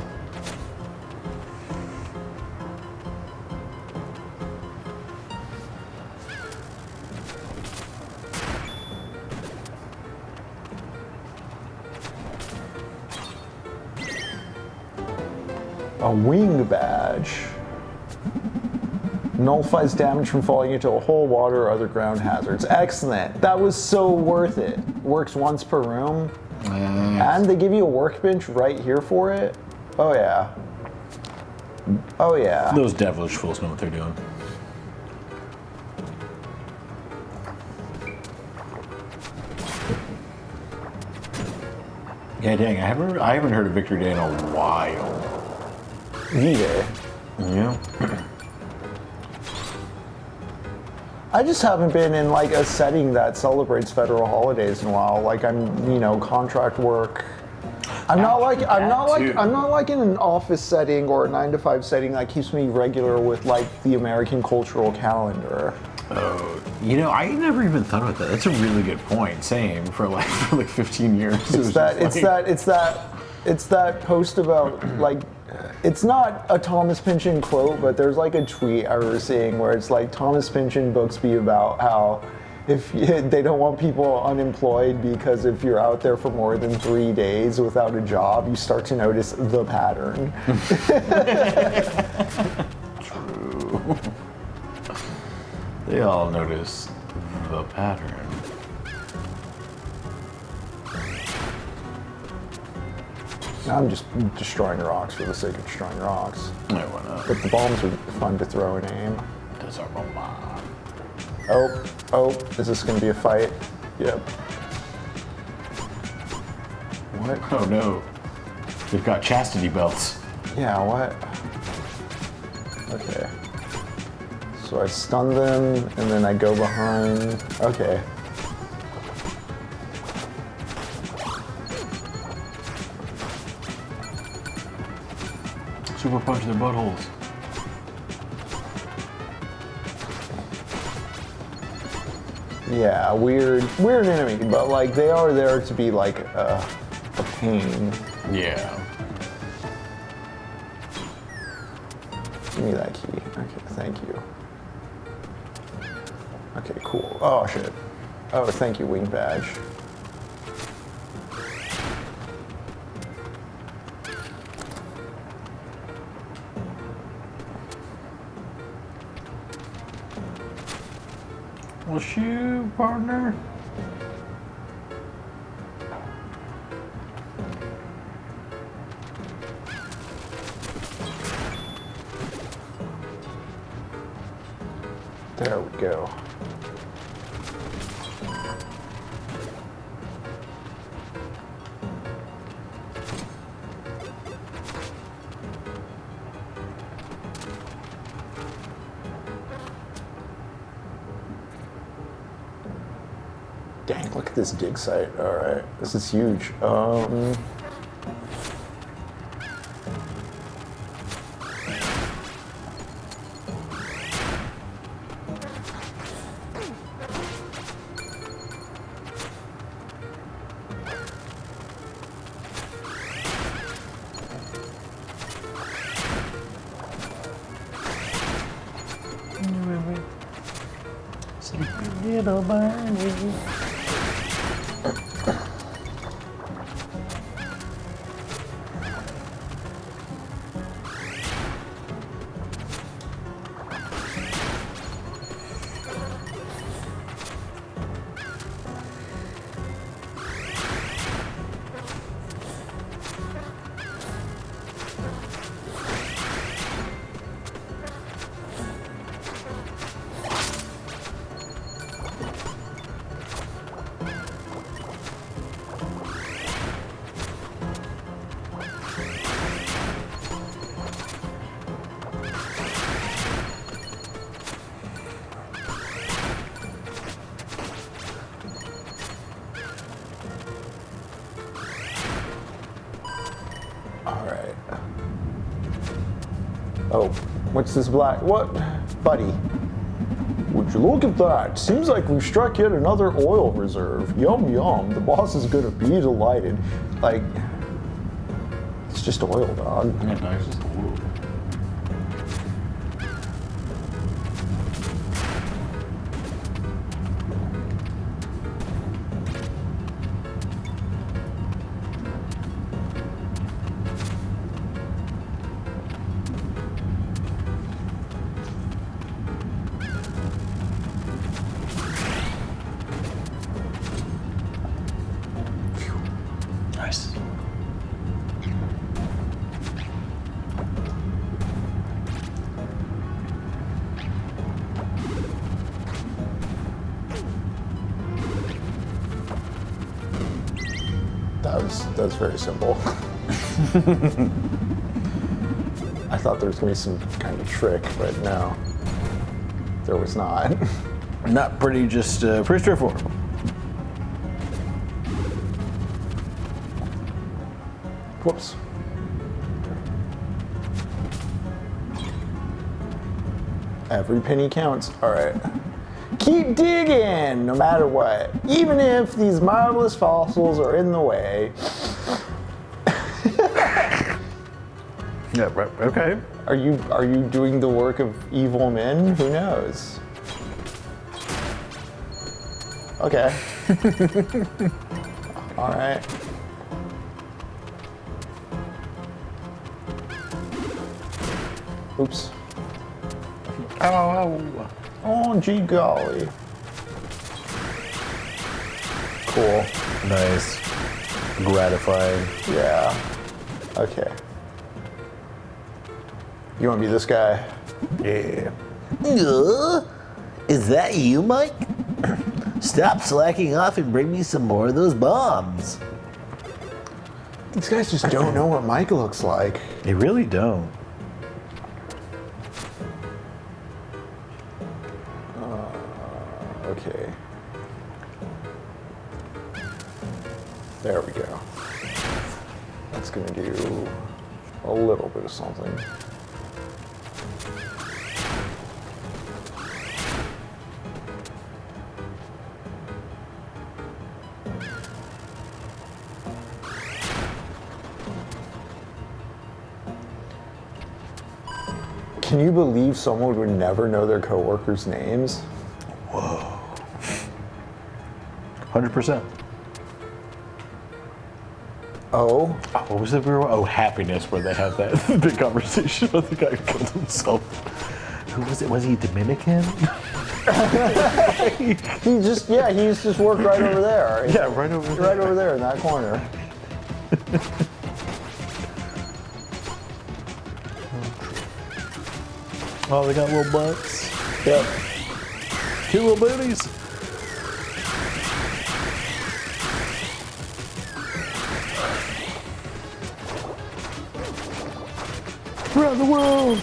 A wing badge. Nullifies damage from falling into a hole, water, or other ground hazards. Excellent. That was so worth it. Works once per room. And they give you a workbench right here for it. Oh yeah. Oh yeah. Those devilish fools know what they're doing. Yeah, dang, I haven't heard of Victory Day in a while. Neither. Yeah. I just haven't been in like a setting that celebrates federal holidays in a while. Like I'm, contract work. I'm not like in an office setting or a 9-to-5 setting that keeps me regular with like the American cultural calendar. Oh, I never even thought about that. That's a really good point. Same for like 15 years. It's that post about like. It's not a Thomas Pynchon quote, but there's like a tweet I was seeing where it's like Thomas Pynchon books be about how if they don't want people unemployed because if you're out there for more than 3 days without a job, you start to notice the pattern. True. They all notice the pattern. I'm just destroying rocks for the sake of destroying rocks. No, why not? But the bombs are fun to throw and aim. That's our bomb. Oh, is this gonna be a fight? Yep. What? Oh no. They've got chastity belts. Yeah, what? Okay. So I stun them, and then I go behind. Okay. Super punch their buttholes. Yeah, weird enemy, but like they are there to be like a pain. Yeah. Give me that key. Okay, thank you. Okay, cool. Oh shit. Oh, thank you, wing badge. Well, shoot, partner. There we go. Dang, look at this dig site. All right, this is huge. Little Barney. Oh, what's this black? What? Buddy. Would you look at that? Seems like we've struck yet another oil reserve. Yum yum. The boss is gonna be delighted. Like, it's just oil, dog. Yeah, no, it's just oil. Nice. That was very simple. I thought there was gonna be some kind of trick, but no, there was not. Not pretty, just pretty straightforward. Whoops. Every penny counts. All right. Keep digging, no matter what. Even if these marvelous fossils are in the way. Yeah, right, okay. Are you doing the work of evil men? Who knows? Okay. All right. Oops. Oh. Oh, gee golly. Cool. Nice. Gratifying. Yeah. Okay. You want to be this guy? Yeah. Is that you, Mike? Stop slacking off and bring me some more of those bombs. These guys just don't know what Mike looks like. They really don't. Okay. There we go. That's gonna do a little bit of something. Can you believe someone would never know their coworkers' names? 100%. Oh? What was it? Oh, Happiness, where they had that big conversation with the guy who killed himself. Who was it? Was he Dominican? He just worked right over there. Yeah, right over there. Right over there in that corner. Oh, they got little butts. Yep. Cute little booties. Around the world.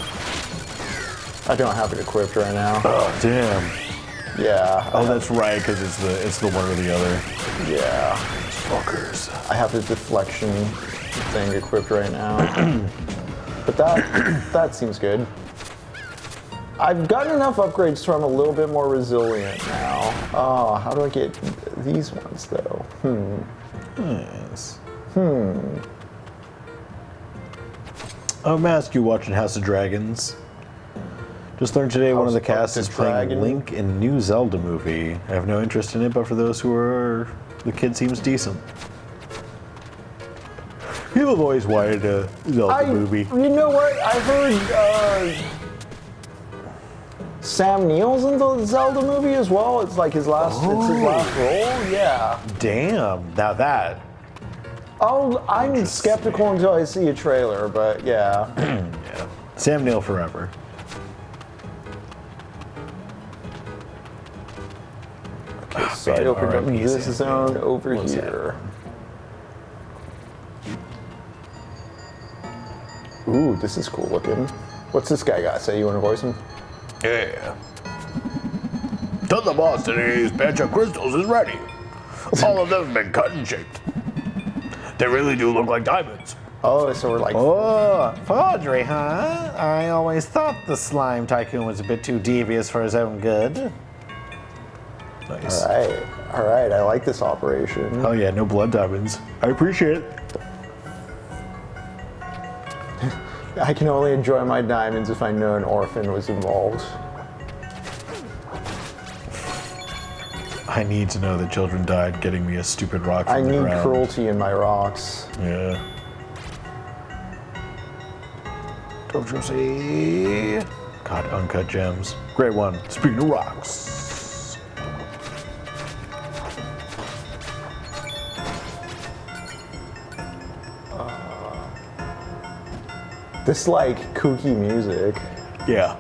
I don't have it equipped right now. Oh, damn. Yeah. Oh, that's right, because it's the one or the other. Yeah. Fuckers. I have the deflection thing equipped right now. But that seems good. I've gotten enough upgrades so I'm a little bit more resilient now. Oh, how do I get these ones though? Yes. I'm asked you watching House of Dragons. Just learned today one of the cast is playing Dragon? Link in the new Zelda movie. I have no interest in it, but for those who are, the kid seems decent. People have always wanted a Zelda movie. You know what? I heard Sam Neill's in the Zelda movie as well. It's like his last. It's his last role. Yeah. Damn, now that. I'm skeptical until I see a trailer, but yeah. Yeah. Sam Neill forever. Okay, so I opened up R.I.P. this Sam zone Neill. over What's that? here. Ooh, this is cool looking. What's this guy got? Say you want to voice him? Yeah. Tell the boss today's batch of crystals is ready. All of them have been cut and shaped. They really do look like diamonds. Oh, so we're like... Oh, forgery, huh? I always thought the slime tycoon was a bit too devious for his own good. Nice. All right, I like this operation. Oh yeah, no blood diamonds. I appreciate it. I can only enjoy my diamonds if I know an orphan was involved. I need to know that children died getting me a stupid rock from I the need ground. cruelty in my rocks. Yeah. Josie. God, uncut gems. Great one. Speaking of rocks. This like kooky music. Yeah.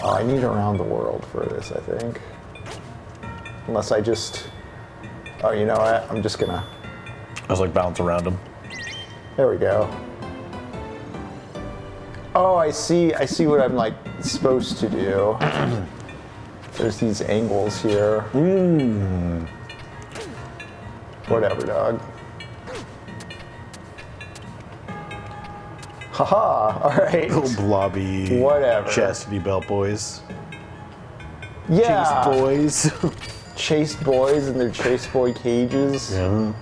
Oh, I need Around the World for this, I think. Unless I just... Oh, you know what? I'm just gonna... I was like bounce around them. There we go. Oh, I see what I'm like supposed to do. There's these angles here. Whatever, dog. Haha, alright. Little blobby. Whatever. Chastity belt boys. Yeah. Chase boys. Chased boys in their chase boy cages. Yeah.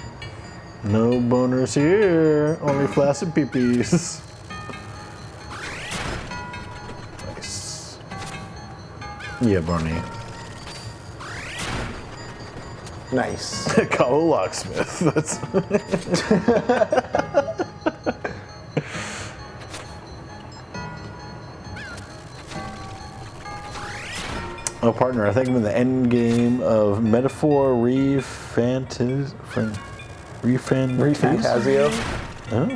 No boners here. Only flaccid peepees. Nice. Yeah, Barney. Nice. Karlo locksmith. That's. Oh, partner, I think I'm in the end game of Metaphor Refantasio. Oh.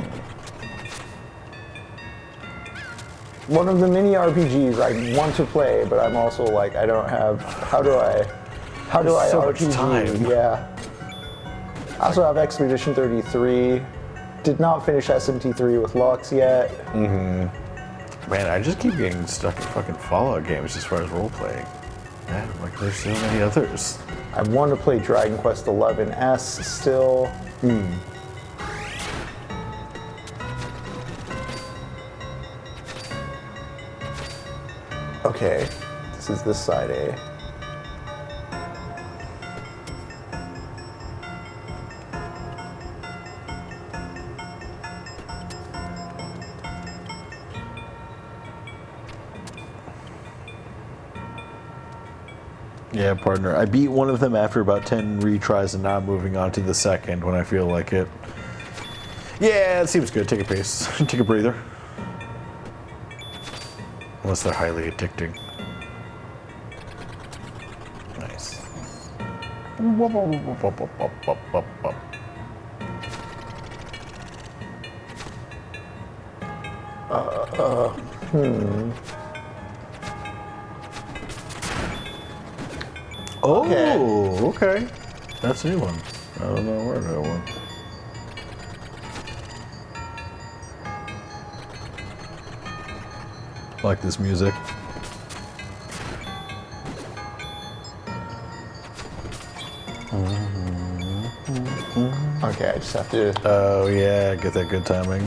One of the mini RPGs I want to play, but I'm also like, I don't have, how do I so much RPG? time. Yeah. I also have Expedition 33. Did not finish SMT3 with Lux yet. Man, I just keep getting stuck in fucking Fallout games as far as role playing. Man, like there's so many others. I want to play Dragon Quest XI still. Okay, this is this side A. Yeah, partner. I beat one of them after about 10 retries and now I'm moving on to the second when I feel like it. Yeah, it seems good. Take a pace. Take a breather. Unless they're highly addicting. Nice. Oh, okay. That's a new one. I don't know where that one. Like this music. Okay, I just have to. Oh yeah, get that good timing.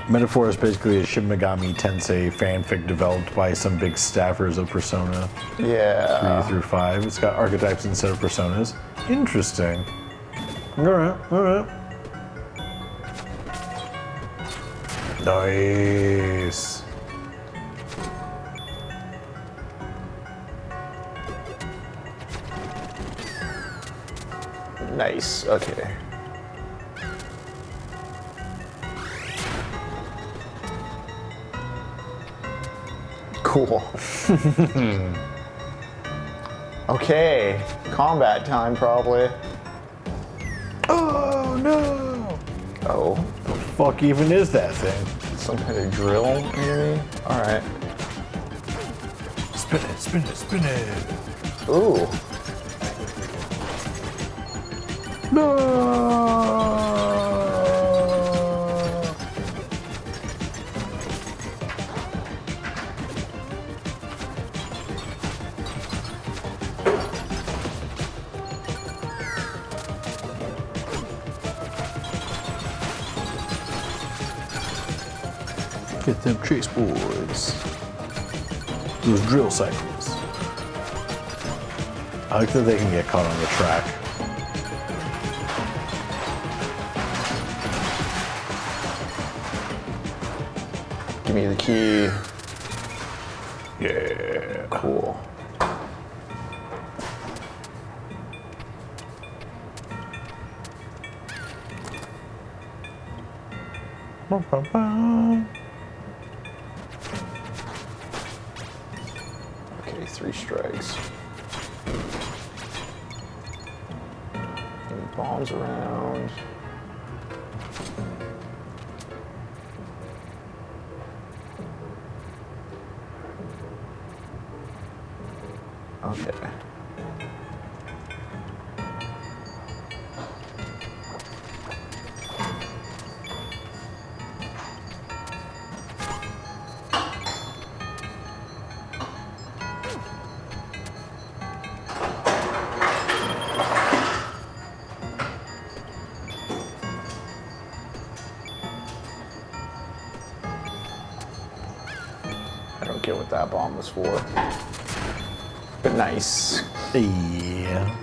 Metaphor is basically a Shin Megami Tensei fanfic developed by some big staffers of Persona 3 through 5. It's got archetypes instead of personas. Interesting. Alright, alright. Nice. Nice, okay. Cool. Okay, combat time probably. Oh no! Oh, The fuck even is that thing? some kind of drill maybe? Alright. Spin it, spin it, spin it. Ooh. Get them trace boards. Those drill cycles. I like that they can get caught on the track. Give me the key. Yeah. Cool. Okay, 3 strikes. Any bombs around? Okay. I don't get what that bomb was for. But nice. Yeah.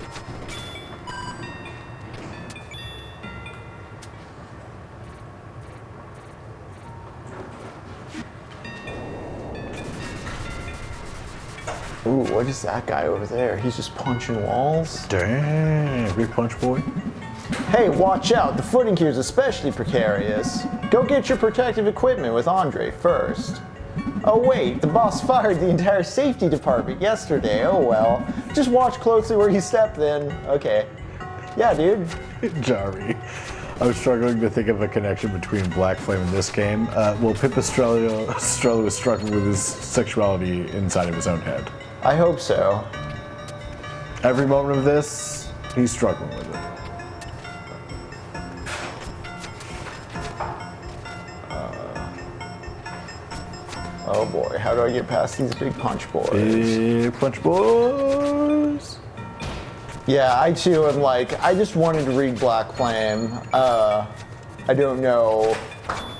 Ooh, what is that guy over there? He's just punching walls? Dang, big punch boy. Hey, watch out, the footing here is especially precarious. Go get your protective equipment with Andre first. Oh wait, the boss fired the entire safety department yesterday, oh well. Just watch closely where you step then. Okay. Yeah, dude. Jari. I was struggling to think of a connection between Black Flame and this game. Well, Pipistrello is struggling with his sexuality inside of his own head. I hope so. Every moment of this, he's struggling with it. Oh boy, how do I get past these big punch boys? Big punch boys. Yeah, I too am like, I just wanted to read Black Flame. I don't know.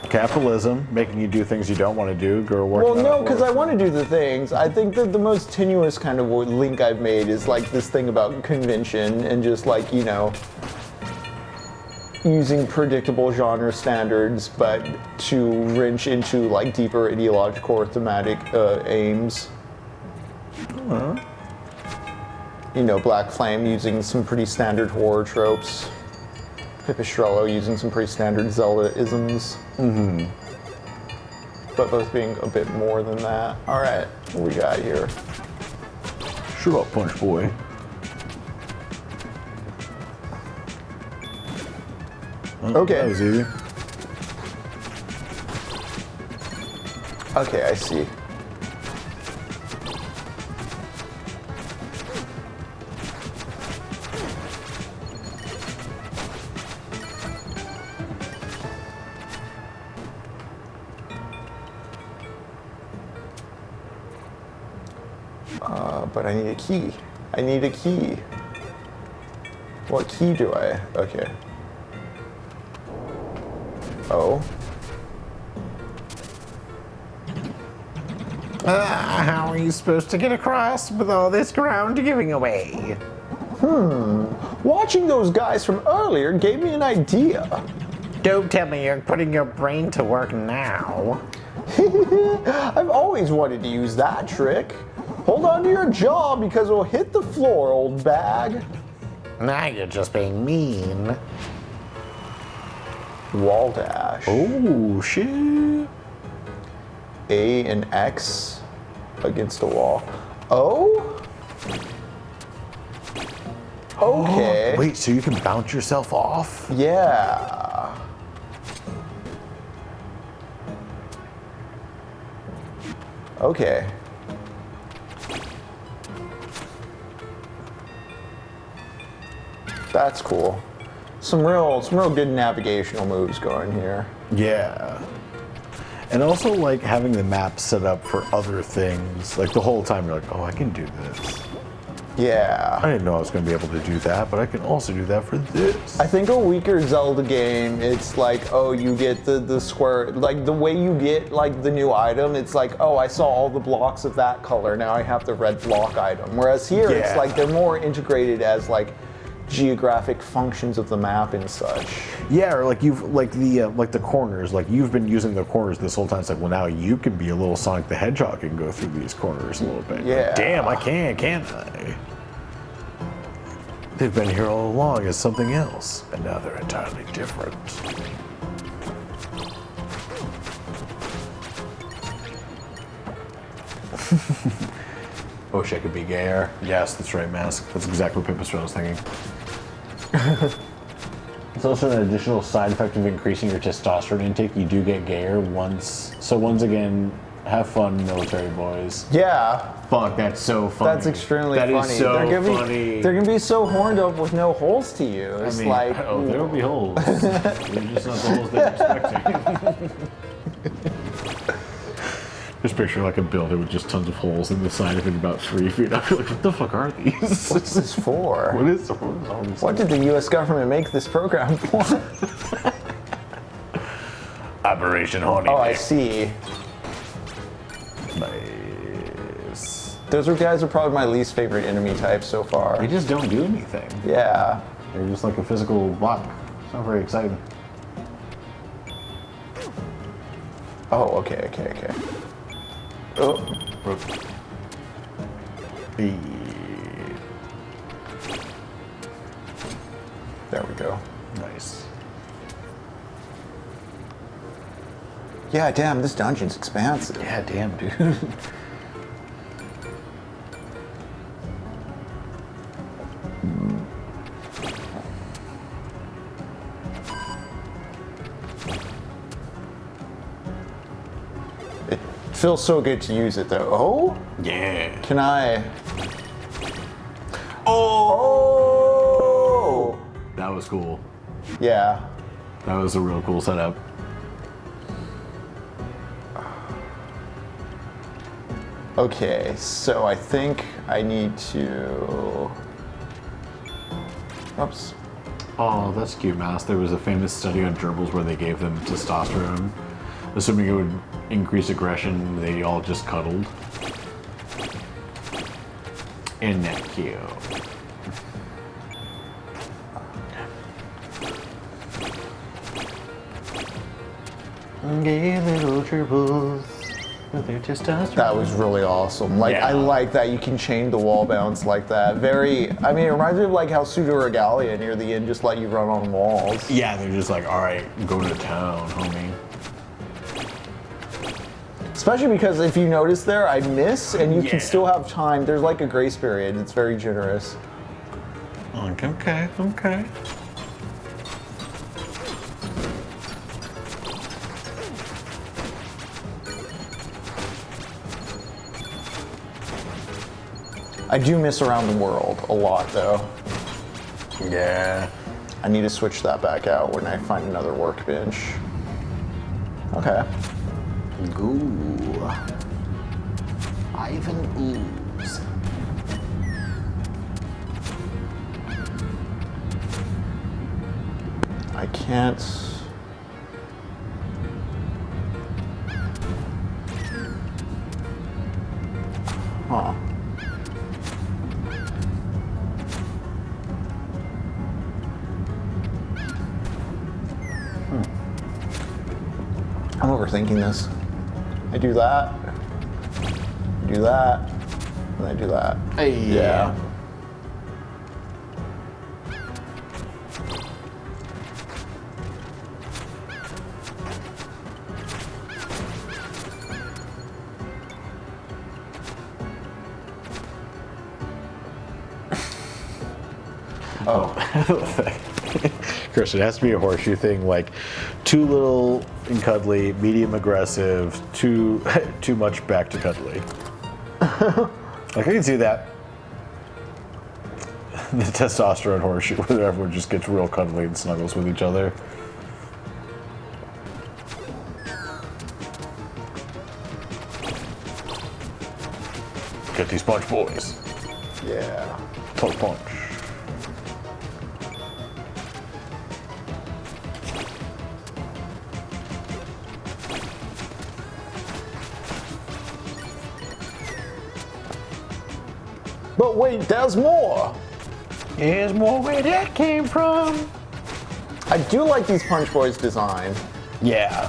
Capitalism, making you do things you don't want to do. Girl working. Well, no, because I want to do the things. I think that the most tenuous kind of link I've made is like this thing about convention and just like, you know, using predictable genre standards, but to wrench into like deeper ideological or thematic aims. You know, Black Flame using some pretty standard horror tropes. Pipistrello using some pretty standard Zelda-isms. But both being a bit more than that. Alright, what we got here? Shut up, punch boy. Oh, Okay. That was easy. Okay, I see. But I need a key. I need a key. What key do I? Okay. Oh. How are you supposed to get across with all this ground giving away? Watching those guys from earlier gave me an idea. Don't tell me you're putting your brain to work now. I've always wanted to use that trick. Hold on to your jaw because it'll hit the floor, old bag. Now you're just being mean. Wall dash. Oh, shit. A and X against a wall. Oh? Okay. Wait, so you can bounce yourself off? Yeah. Okay. That's cool. Some real good navigational moves going here. Yeah. And also like having the map set up for other things. Like the whole time you're like, oh, I can do this. Yeah. I didn't know I was going to be able to do that, but I can also do that for this. I think a weaker Zelda game, it's like, oh, you get the square, like the way you get like the new item, it's like, oh, I saw all the blocks of that color, now I have the red block item. Whereas here, it's Yeah. like they're more integrated as like geographic functions of the map and such. Yeah, or like you've like the corners, like you've been using the corners this whole time. It's like, well, now you can be a little Sonic the Hedgehog and go through these corners a little bit. Yeah. Like, damn, I can, can't I? They've been here all along as something else, and now they're entirely different. Wish I could be gayer. Yes, that's right, Mask. That's exactly what Pipistrello was thinking. It's also an additional side effect of increasing your testosterone intake. You do get gayer once. So once again, have fun, military boys. Yeah, Fuck, that's so funny. that's extremely That funny. is so they're funny. they're gonna be so horned up with no holes to use. I mean, like, oh, there will be holes. They're just not the holes they're expecting. Just picture like a building with just tons of holes in the side of it about 3 feet. I'd be like, what the fuck are these? what's this for? What is all this? What did the U.S. government make this program for? Operation Honey. Oh, I see. Nice. Those guys are probably my least favorite enemy types so far. They just don't do anything. Yeah. They're just like a physical block. It's not very exciting. Oh, okay. Oh, there we go. Nice. Yeah, damn, this dungeon's expansive. Yeah, damn, dude. It feels so good to use it, though. Oh? Yeah. Can I? Oh! That was cool. Yeah. That was a real cool setup. Okay, so I think I need to... Oops. Oh, that's cute, Mouse. There was a famous study on gerbils where they gave them testosterone. Assuming it would increase aggression, they all just cuddled. Isn't that cute? Gay little gerbils with their testosterone. That was really awesome. Like, Yeah. I like that you can chain the wall bounce like that. Very, I mean, it reminds me of like how Pseudo-Regalia near the end just let you run on walls. Yeah, they're just like, all right, go to town, homie. Especially because if you notice there, I miss and you Yeah. can still have time. There's like a grace period. It's very generous. Okay. I do miss Around the World a lot though. Yeah. I need to switch that back out when I find another workbench. Okay. Ooh. Ivan Ooze. I can't. Huh. I'm overthinking this. I do that. I do that. And I do that. Hey. Yeah. Oh. Chris, it has to be a horseshoe thing, like too little and cuddly, medium aggressive, too much back to cuddly. Like I can see that. the testosterone horseshoe where everyone just gets real cuddly and snuggles with each other. Get these punch boys. Yeah. Total punch. But wait, there's more! Here's more where that came from. I do like these Punch Boys design. Yeah.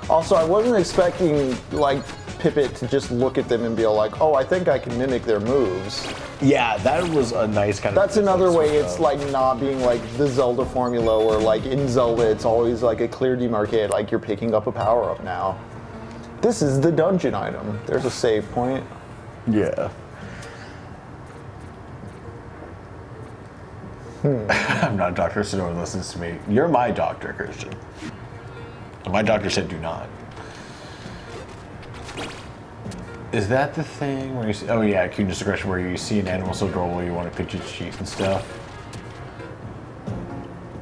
Also, I wasn't expecting, like, Pippet to just look at them and be like, oh, I think I can mimic their moves. Yeah, that was a nice kind of... That's another way it's, like, not being, like, the Zelda formula where, like, in Zelda it's always, like, a clear demarcate, like, you're picking up a power-up now. This is the dungeon item. There's a save point. Yeah. I'm not a doctor, so no one listens to me. You're my doctor, Christian. My doctor said do not. Is that the thing where you see... Oh yeah, acute discretion, where you see an animal so adorable you want to pinch its cheek and stuff?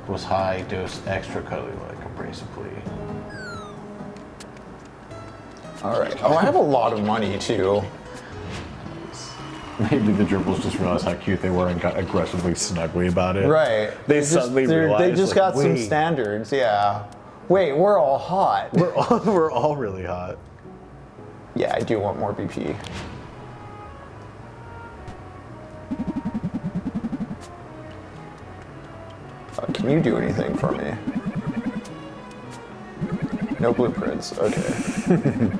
Was high dose extra cuddly like abrasively. Alright. Oh, I have a lot of money, too. Maybe the gerbils just realized how cute they were and got aggressively snuggly about it. Right. They suddenly realized... They just like, got some wait. standards, yeah. Wait, we're all hot. We're all really hot. Yeah, I do want more BP. Can you do anything for me? No blueprints, okay.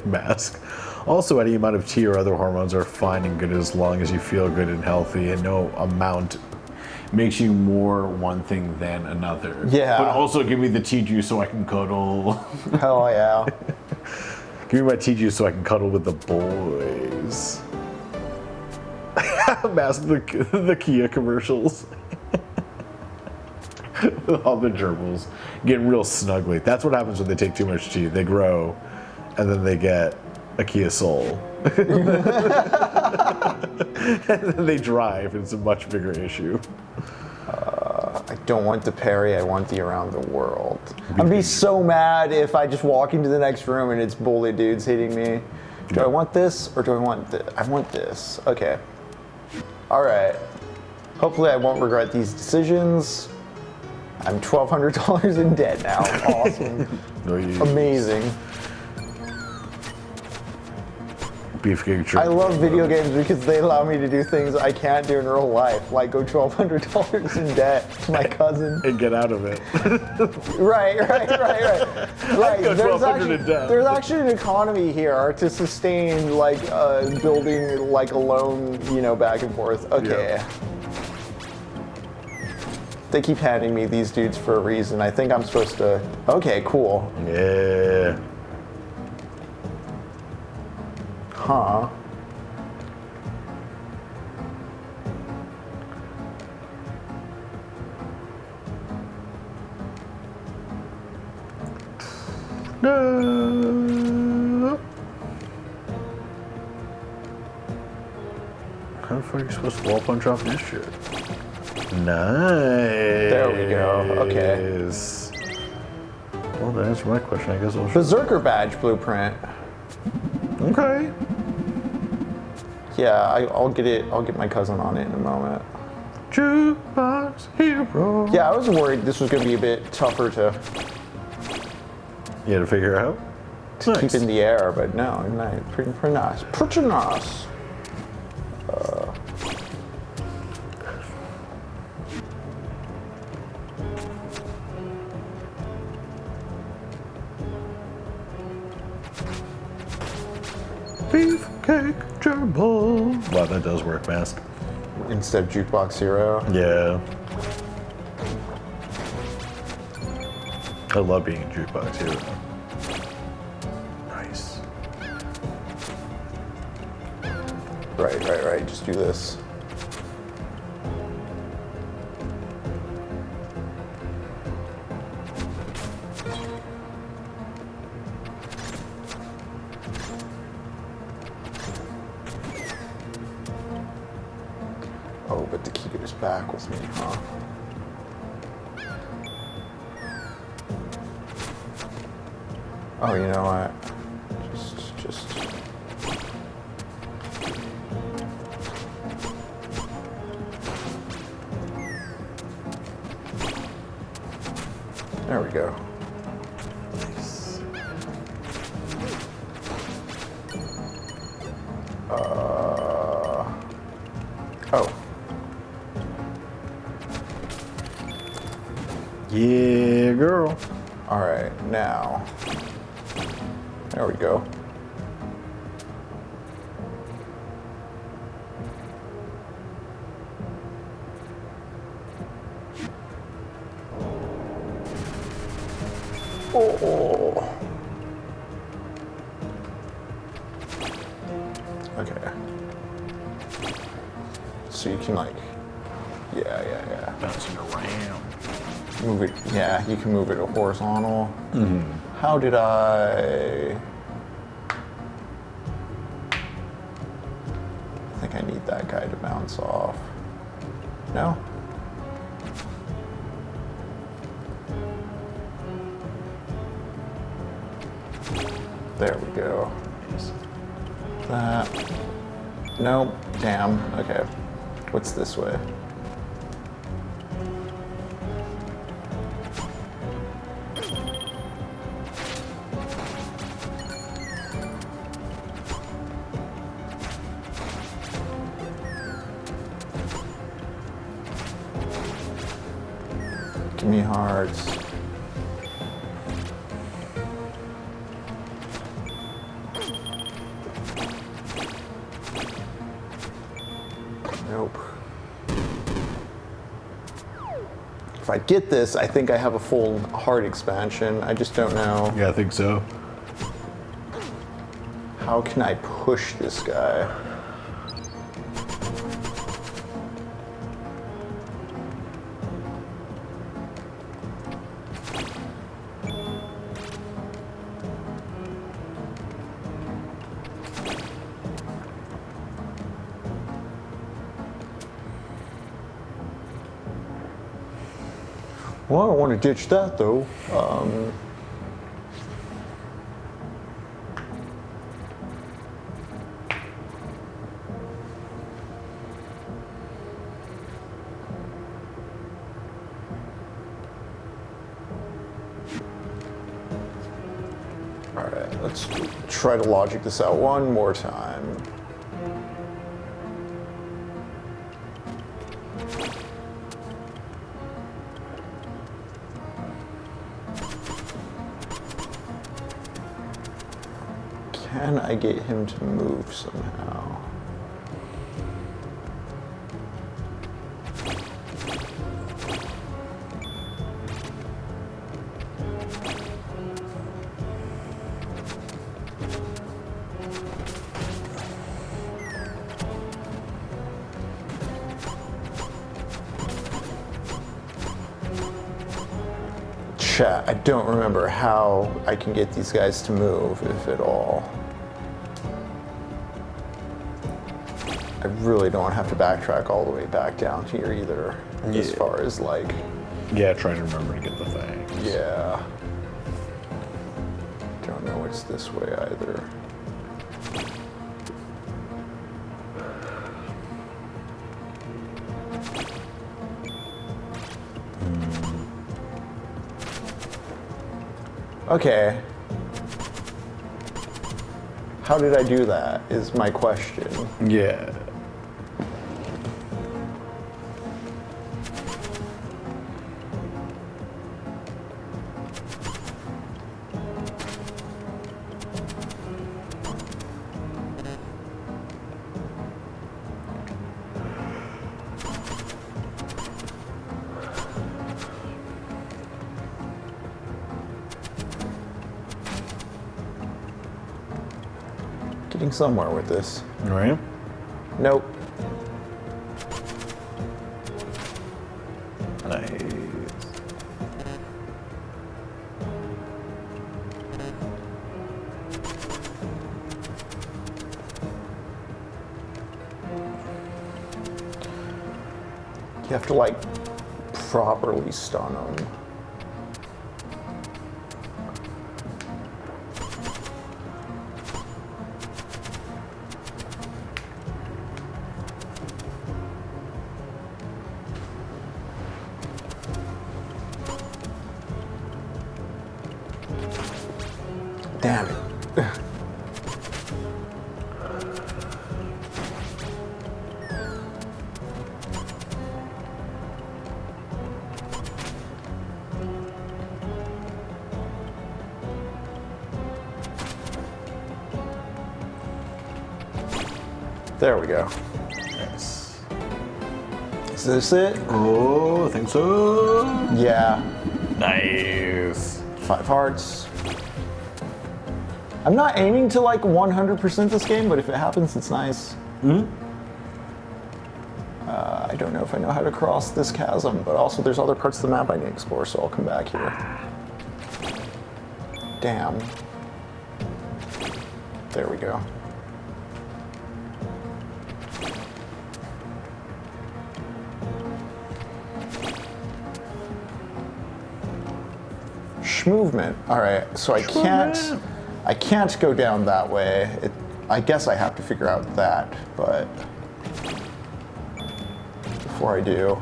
Mask. Also, any amount of tea or other hormones are fine and good as long as you feel good and healthy, and no amount makes you more one thing than another. Yeah. But also give me the tea juice so I can cuddle. Hell yeah. Give me my tea juice so I can cuddle with the boys. Mask the Kia commercials. All the gerbils getting real snuggly. That's what happens when they take too much tea. They grow, and then they get a Kia Soul. And then they drive, and it's a much bigger issue. I don't want the parry, I want the around the world. I'd be so mad if I just walk into the next room and it's bully dudes hitting me. Do I want this, or do I want this? I want this. Okay. Alright. Hopefully I won't regret these decisions. I'm $1,200 in debt now. Awesome. Amazing. Beefcake. I love video games because they allow me to do things I can't do in real life, like go $1,200 in debt to my cousin. And get out of it. Right. Right. Go $1,200 in debt. There's actually an economy here to sustain like building like a loan, back and forth. Okay. Yeah. They keep handing me these dudes for a reason. I think I'm supposed to. Okay, cool. Yeah. Huh. No. How the fuck are you supposed to wall punch off this shit? Nice. There we go. Okay. Well, to answer my question, I guess I'll show. Berserker badge blueprint. Okay. Yeah, I'll get it. I'll get my cousin on it in a moment. Jukebox hero. Yeah, I was worried this was going to be a bit tougher to You had to figure out. keep in the air, but no, pretty nice. Pretty nice. Beefcake gerbil. Wow, that does work, Mask. Instead of Jukebox Hero. Yeah. I love being a jukebox hero. Nice. Right. Just do this. back with me, huh? Oh, you know what? Just... There we go. Nice. Oh. Yeah, girl. All right, now. There we go. Oh. Okay. So you can like, yeah. Bouncing around. Move it, yeah, you can move it horizontal. How did I think I need that guy to bounce off. No? There we go. That. Nope. Damn. Okay. What's this way? Give me hearts. Nope. If I get this, I think I have a full heart expansion. I just don't know. Yeah, I think so. How can I push this guy? Well, I don't want to ditch that though. All right, let's try to logic this out one more time. Can I get him to move somehow? Chat, I don't remember how I can get these guys to move, if at all. I really don't have to backtrack all the way back down here either, as far as like... Yeah, trying to remember to get the thing. Yeah. Don't know what's this way either. Okay. How did I do that is my question. Yeah. Getting somewhere with this. Right? Nope. Nice. You have to, like, properly stun them. Damn it. There we go. Nice. Is this it? Oh, I think so. Yeah. Nice. 5 hearts. I'm not aiming to like 100% this game, but if it happens, it's nice. I don't know if I know how to cross this chasm, but also there's other parts of the map I need to explore, so I'll come back here. Damn. There we go. Movement. All right, so I can't go down that way. I guess I have to figure out that, but before I do,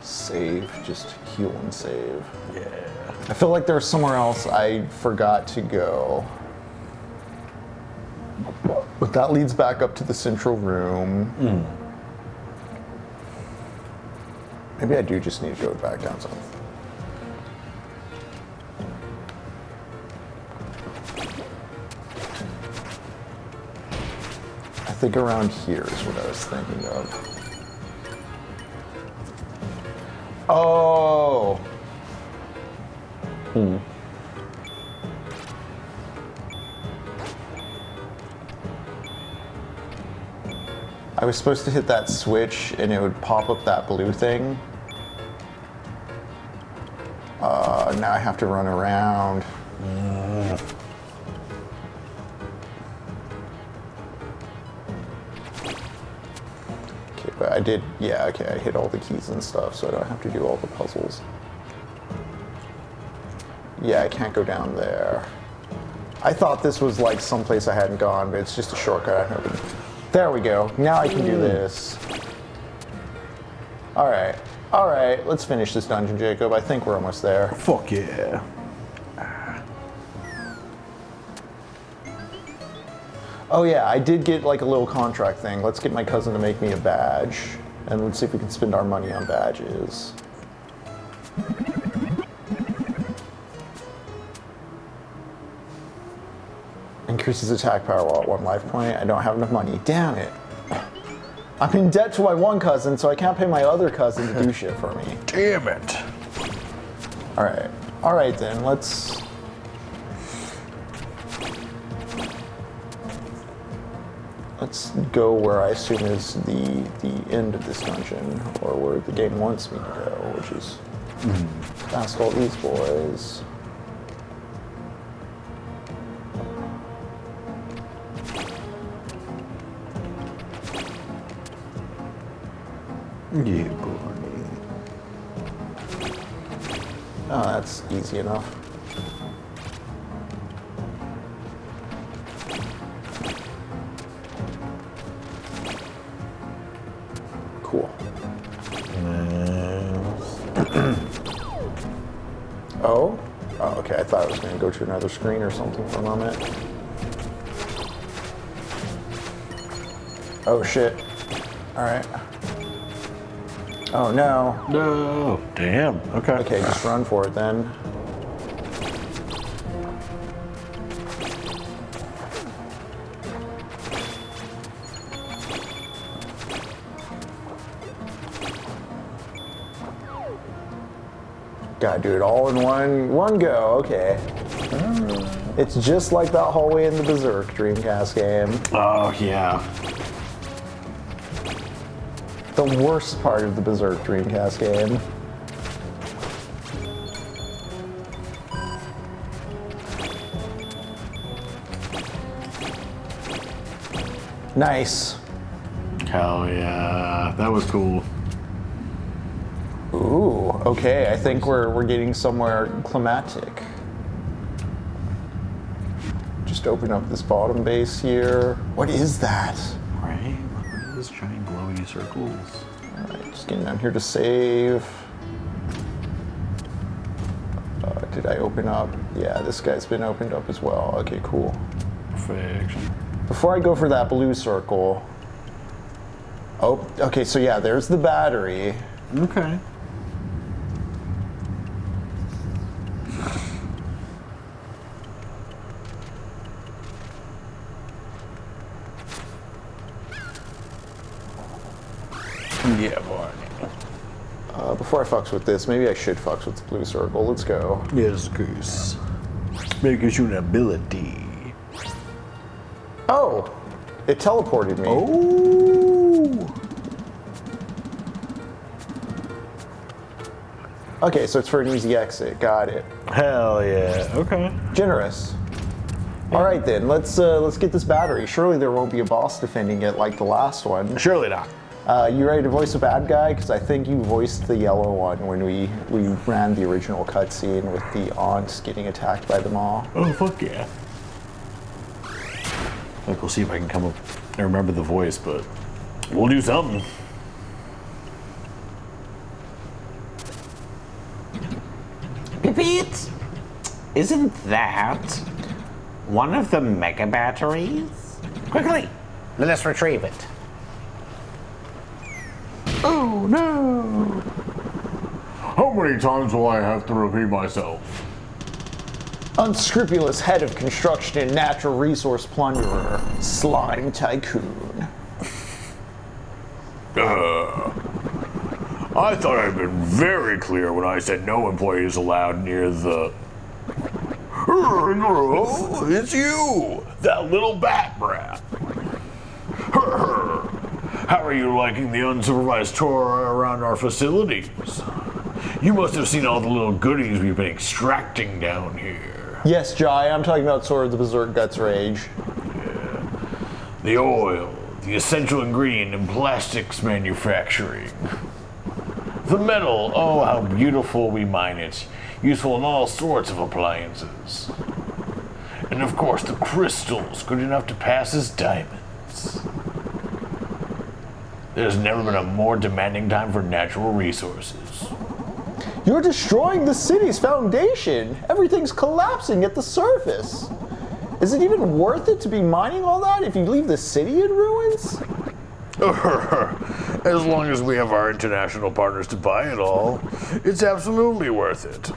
save, just heal and save. Yeah. I feel like there's somewhere else I forgot to go. But that leads back up to the central room. Maybe I do just need to go back down some. I think around here is what I was thinking of. Oh! I was supposed to hit that switch and it would pop up that blue thing. Now I have to run around. Okay, but I did, yeah, okay, I hit all the keys and stuff, so I don't have to do all the puzzles. Yeah, I can't go down there. I thought this was like someplace I hadn't gone, but it's just a shortcut. There we go. Now I can do this. All right, let's finish this dungeon, Jacob. I think we're almost there. Fuck yeah. Oh yeah, I did get like a little contract thing. Let's get my cousin to make me a badge, and let's see if we can spend our money on badges. Increases attack power while at 1 life point. I don't have enough money. Damn it. I'm in debt to my one cousin, so I can't pay my other cousin to do shit for me. Damn it. All right then, let's go where I assume is the end of this dungeon, or where the game wants me to go, which is past all these boys. Yeah, boy. Oh, that's easy enough. Cool. Oh? Oh, okay. I thought I was going to go to another screen or something for a moment. Oh, shit. All right. Oh, no. No. Damn. Okay. Okay, just run for it then. Gotta do it all in one go, okay. It's just like that hallway in the Berserk Dreamcast game. Oh, yeah. The worst part of the Berserk Dreamcast game. Nice. Hell yeah, that was cool. Ooh, okay, I think we're getting somewhere climatic. Just open up this bottom base here. What is that? Right? What are these giant glowy circles? Alright, just getting down here to save. Did I open up? Yeah, this guy's been opened up as well. Okay, cool. Perfection. Before I go for that blue circle. Oh, okay, so yeah, there's the battery. Okay. Yeah, boy. Before I fucks with this, maybe I should fucks with the blue circle. Let's go. Yes, goose. Because you an ability. Oh, it teleported me. Oh. Okay, so it's for an easy exit. Got it. Hell yeah. Okay. Generous. All right then, let's get this battery. Surely there won't be a boss defending it like the last one. Surely not. You ready to voice a bad guy? Because I think you voiced the yellow one when we ran the original cutscene with the aunt getting attacked by the maw. Oh, fuck yeah. Like, we'll see if I can come up and remember the voice, but we'll do something. Pipit, isn't that one of the mega batteries? Quickly, let us retrieve it. Oh no! How many times will I have to repeat myself? Unscrupulous head of construction and natural resource plunderer, slime tycoon. I thought I'd been very clear when I said no employees allowed near the... It's you! That little bat brat! How are you liking the unsupervised tour around our facilities? You must have seen all the little goodies we've been extracting down here. Yes, Jai, I'm talking about Sword of the Berserk Guts Rage. The oil, the essential ingredient in plastics manufacturing. The metal, oh how beautiful we mine it, useful in all sorts of appliances. And of course the crystals, good enough to pass as diamonds. There's never been a more demanding time for natural resources. You're destroying the city's foundation. Everything's collapsing at the surface. Is it even worth it to be mining all that if you leave the city in ruins? As long as we have our international partners to buy it all, it's absolutely worth it.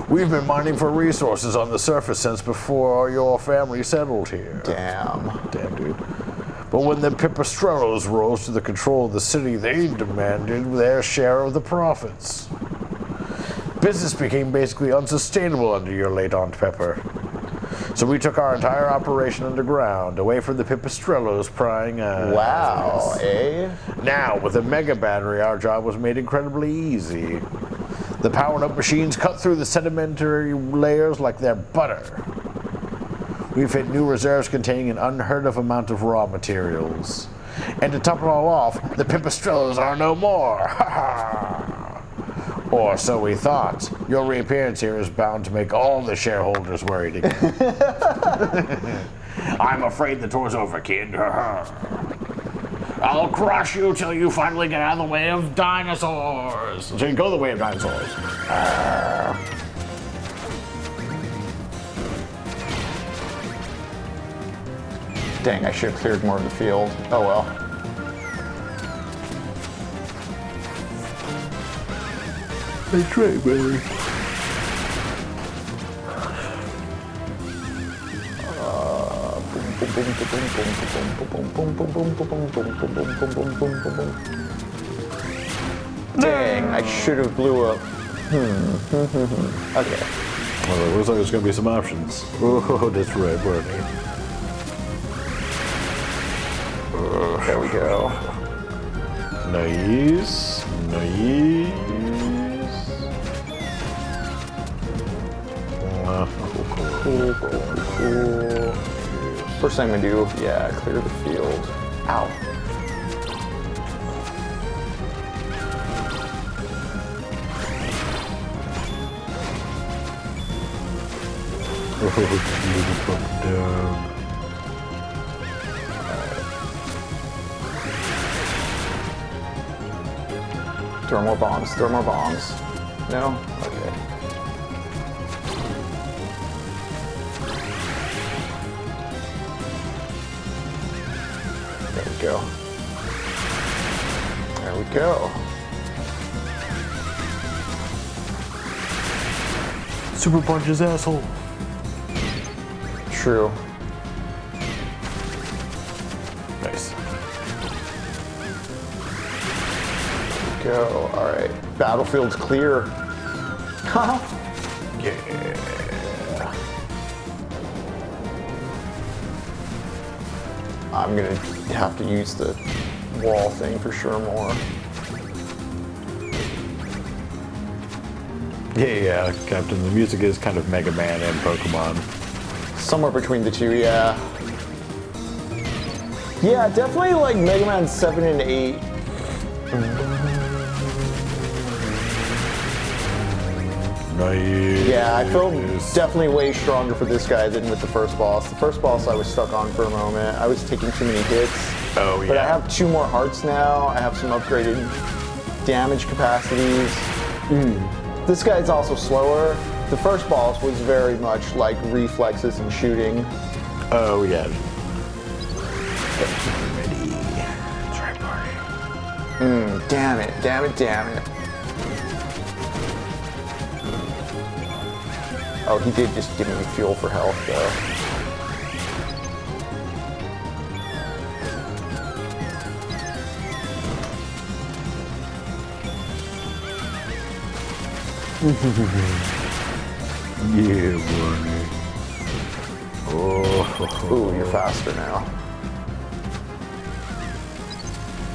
We've been mining for resources on the surface since before your family settled here. Damn. Damn, dude. But when the Pipistrellos rose to the control of the city, they demanded their share of the profits. Business became basically unsustainable under your late Aunt Pepper. So we took our entire operation underground, away from the Pipistrellos prying eyes. Wow, eh? Now, with a mega battery, our job was made incredibly easy. The powered-up machines cut through the sedimentary layers like they're butter. We've hit new reserves containing an unheard-of amount of raw materials. And to top it all off, the Pipistrellos are no more! Ha ha! Or so we thought. Your reappearance here is bound to make all the shareholders worried again. I'm afraid the tour's over, kid. I'll crush you till you finally get out of the way of dinosaurs. So you go the way of dinosaurs. Dang, I should have cleared more of the field. Oh well. That's right, brother. Dang, I should have blew up. Okay. Well, it looks like there's going to be some options. Oh, that's right, Barney. There we go. Nice. Nice. Cool. First thing I'm gonna do, yeah, clear the field. Ow. Throw more bombs, throw more bombs. No? Okay. There we go. There we go. Super punch his asshole. True. Nice. Go. All right. Battlefield's clear. Haha. Yeah. I'm gonna have to use the wall thing for sure more. Yeah, Captain. The music is kind of Mega Man and Pokemon. Somewhere between the two, yeah. Yeah, definitely like Mega Man 7 and 8. Nice. Yeah, I feel definitely way stronger for this guy than with the first boss. The first boss I was stuck on for a moment. I was taking too many hits. Oh, yeah. But I have 2 more hearts now. I have some upgraded damage capacities. This guy's also slower. The first boss was very much like reflexes and shooting. Oh, yeah. Ready. Try party. Damn it, damn it, damn it. Oh, he did just give me fuel for health, though. Yeah, buddy. Oh. Ooh, you're faster now.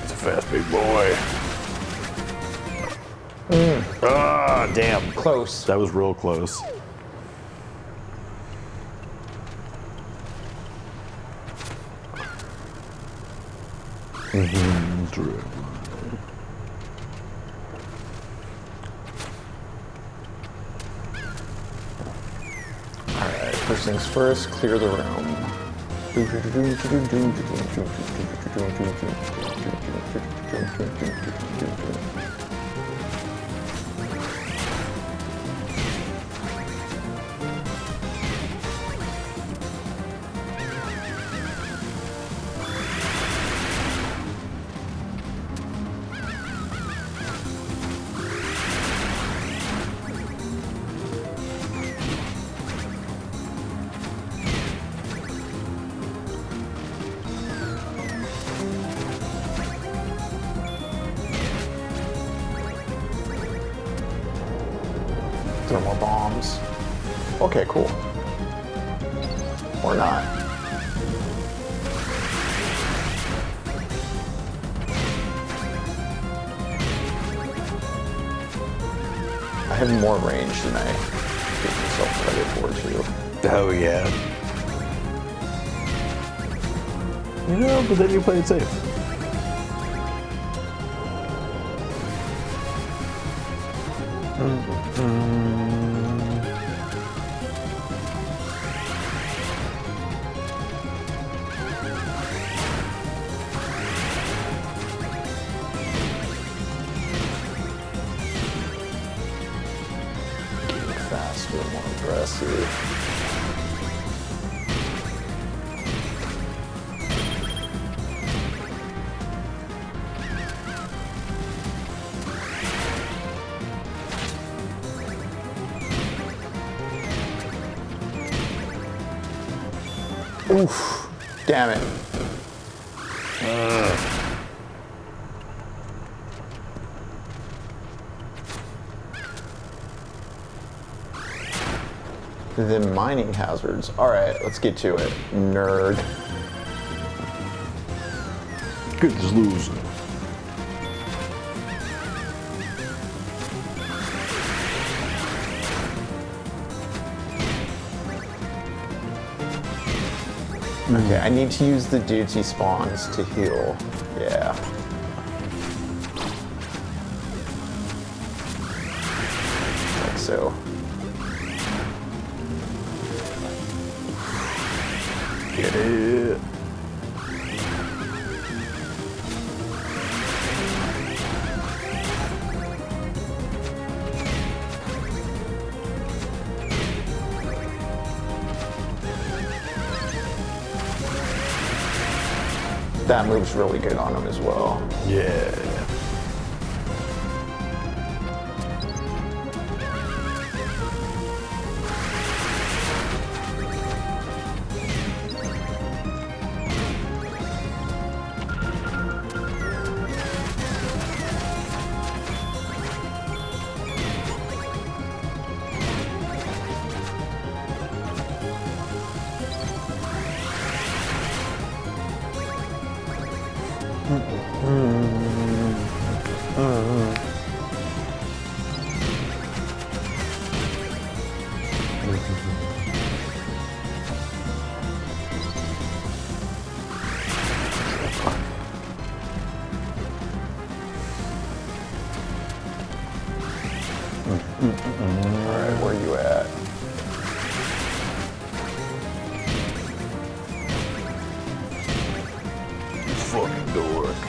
It's a fast big boy. Ah, damn. Close. That was real close. Alright, first things first, clear the room. Throw more bombs. Okay, cool. Or not. I have more range than I give myself credit for, too. Oh, yeah. You know, but then you play it safe. Faster, more aggressive. Oof. Damn it. The mining hazards. Alright, let's get to it. Nerd. Good as losing. Okay, I need to use the dudes he spawns to heal. Yeah. Like so. Get it. That move's really good on him as well. Yeah. Alright, where you at? Fucking dork.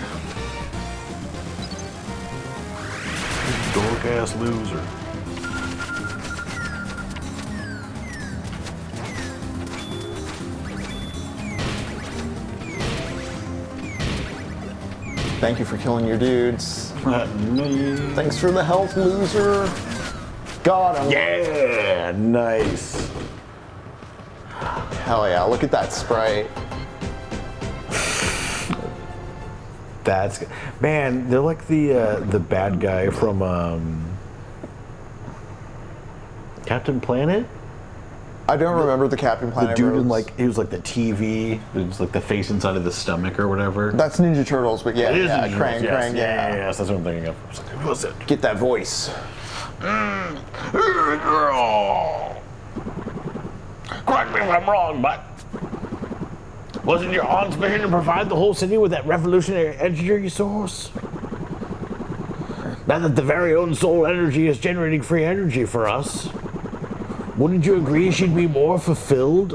Dork ass loser. Thank you for killing your dudes. Me. Thanks for the health, loser. Got him. Yeah, nice. Hell yeah, look at that sprite. That's man. They're like the bad guy from Captain Planet. I don't remember the Captain The Planet dude in robes. like he was like the TV. It was like the face inside of the stomach or whatever. That's Ninja Turtles, but yeah, It is yeah, Ninja Krang, Turtles, yes, Krang, yeah. Yes, that's what I'm thinking of. I was like, who was it? Get that voice. Girl. Correct me if I'm wrong, but wasn't your aunt's mission to provide the whole city with that revolutionary energy source? Now that the very own soul energy is generating free energy for us, wouldn't you agree she'd be more fulfilled?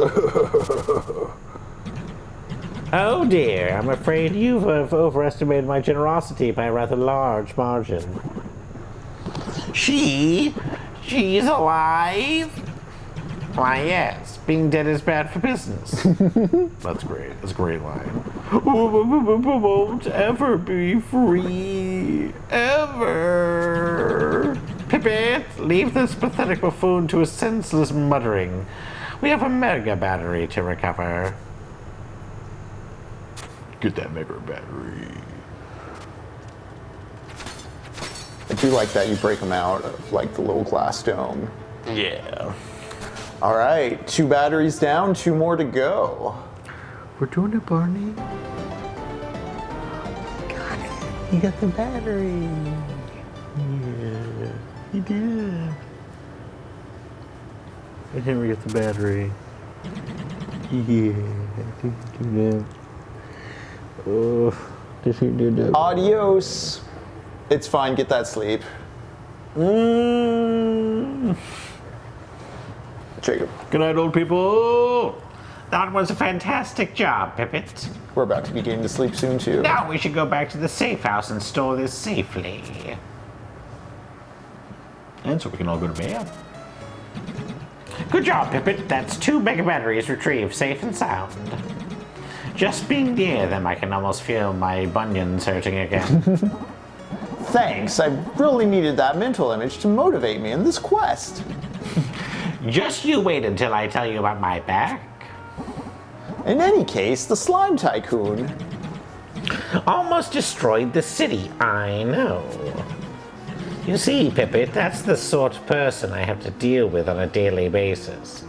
Oh dear, I'm afraid you've overestimated my generosity by a rather large margin. She's alive? Why, yes. Being dead is bad for business. That's great. That's a great line. Won't ever be free. Ever. Pippet, leave this pathetic buffoon to his senseless muttering. We have a mega battery to recover. Get that mega battery. I do like that you break them out of like the little glass dome. Yeah. All right, 2 batteries down, 2 more to go. We're doing it, Barney. You got the battery. Yeah, he did. I never get the battery. Yeah, did he do that? Oh, did he do that? Adios. It's fine, get that sleep. Jacob, Good night, old people. That was a fantastic job, Pippet. we're about to be getting to sleep soon too. Now we should go back to the safe house and store this safely. And so we can all go to bed. Good job, Pippet. That's 2 mega batteries retrieved safe and sound. Just being near them, I can almost feel my bunions hurting again. Thanks, I really needed that mental image to motivate me in this quest. Just you wait until I tell you about my back. In any case, the slime tycoon. Almost destroyed the city, I know. You see, Pippet, that's the sort of person I have to deal with on a daily basis.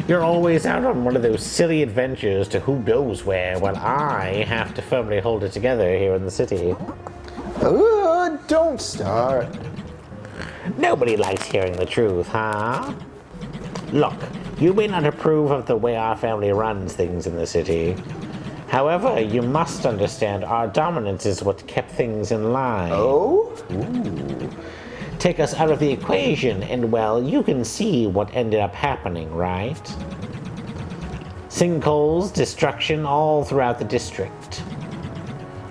You're always out on one of those silly adventures to who knows where, while I have to firmly hold it together here in the city. Don't start. Nobody likes hearing the truth, huh? Look, you may not approve of the way our family runs things in the city. However, you must understand our dominance is what kept things in line. Oh? Take us out of the equation, and well, you can see what ended up happening, right? Sinkholes, destruction all throughout the district.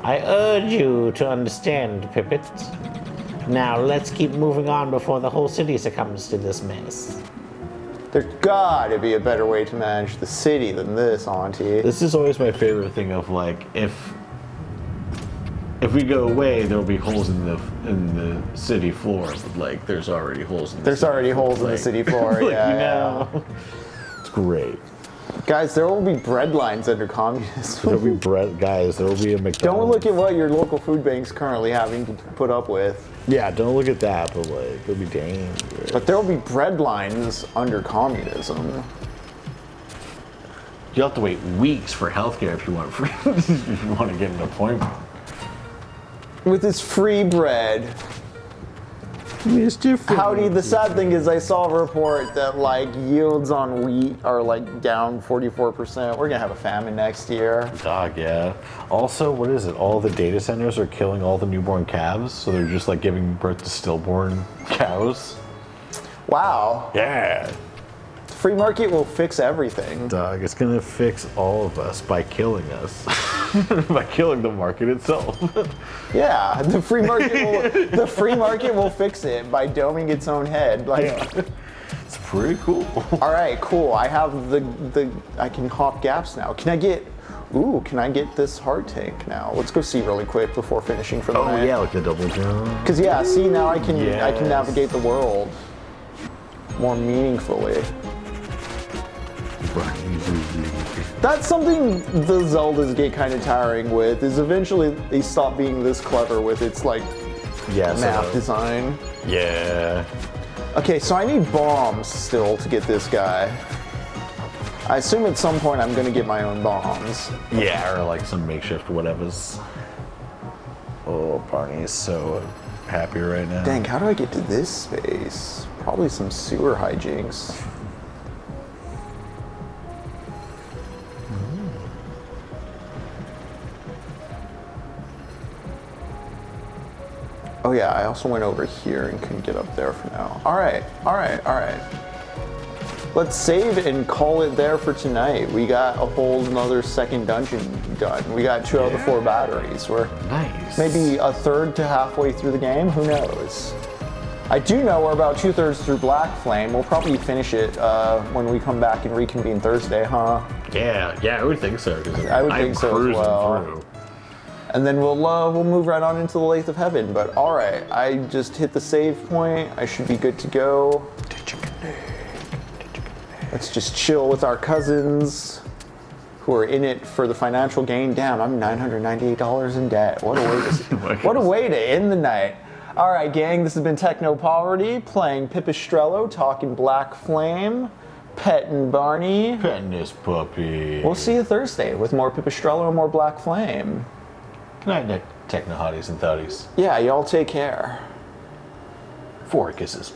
I urge you to understand, Pippet. Now let's keep moving on before the whole city succumbs to this mess. There's gotta be a better way to manage the city than this, Auntie. This is always my favorite thing of like, if we go away, there'll be holes in the city floor. But like, there's already holes in the There's city already floor. holes in the Like- city floor, like, yeah. you know, it's great. Guys, there will be bread lines under communism. There'll be bread, guys. There'll be a McDonald's. Don't look at what your local food bank's currently having to put up with. Yeah, don't look at that, but like, it'll be dangerous. But there will be bread lines under communism. You'll have to wait weeks for healthcare if you want if you want to get an appointment. With this free bread. Mr. Howdy, the sad thing is I saw a report that like yields on wheat are like down 44%. We're gonna have a famine next year. Dog, yeah. Also, what is it? All the data centers are killing all the newborn calves, so they're just like giving birth to stillborn cows. Wow. Yeah. The free market will fix everything. Dog, it's gonna fix all of us by killing us. By killing the market itself. Yeah, the free market will fix it by doming its own head. Like, It's pretty cool. all right, cool. I have I can hop gaps now. Can I get this heart tank now? Let's go see really quick before finishing for the night. Oh yeah, like the double jump. Because yeah, see now I can Yes. navigate the world more meaningfully. That's something the Zeldas get kind of tiring with, is eventually they stop being this clever with its like map design. Yeah. Okay, so I need bombs still to get this guy. I assume at some point I'm gonna get my own bombs. Yeah, or like some makeshift whatevers. Oh, Barney's so happy right now. Dang, how do I get to this space? Probably some sewer hijinks. Oh yeah, I also went over here and couldn't get up there for now. All right. Let's save and call it there for tonight. We got a whole another second dungeon done. We got 2 out of the 4 batteries. We're Nice. maybe a third to halfway through the game. Who knows? I do know we're about 2/3 through Black Flame. We'll probably finish it when we come back and reconvene Thursday, huh? Yeah, I would think so. 'Cause I would I'm think so as cruising well. through. And then we'll move right on into the Lathe of Heaven. But all right, I just hit the save point. I should be good to go. Let's just chill with our cousins who are in it for the financial gain. Damn, I'm $998 in debt. What a way what a way to end the night. All right, gang, this has been TECHNOPOVERTY playing Pipistrello, talking Black Flame, petting Barney. Petting this puppy. We'll see you Thursday with more Pipistrello and more Black Flame. Good night, techno hotties and thotties. Yeah, y'all take care. 4 kisses.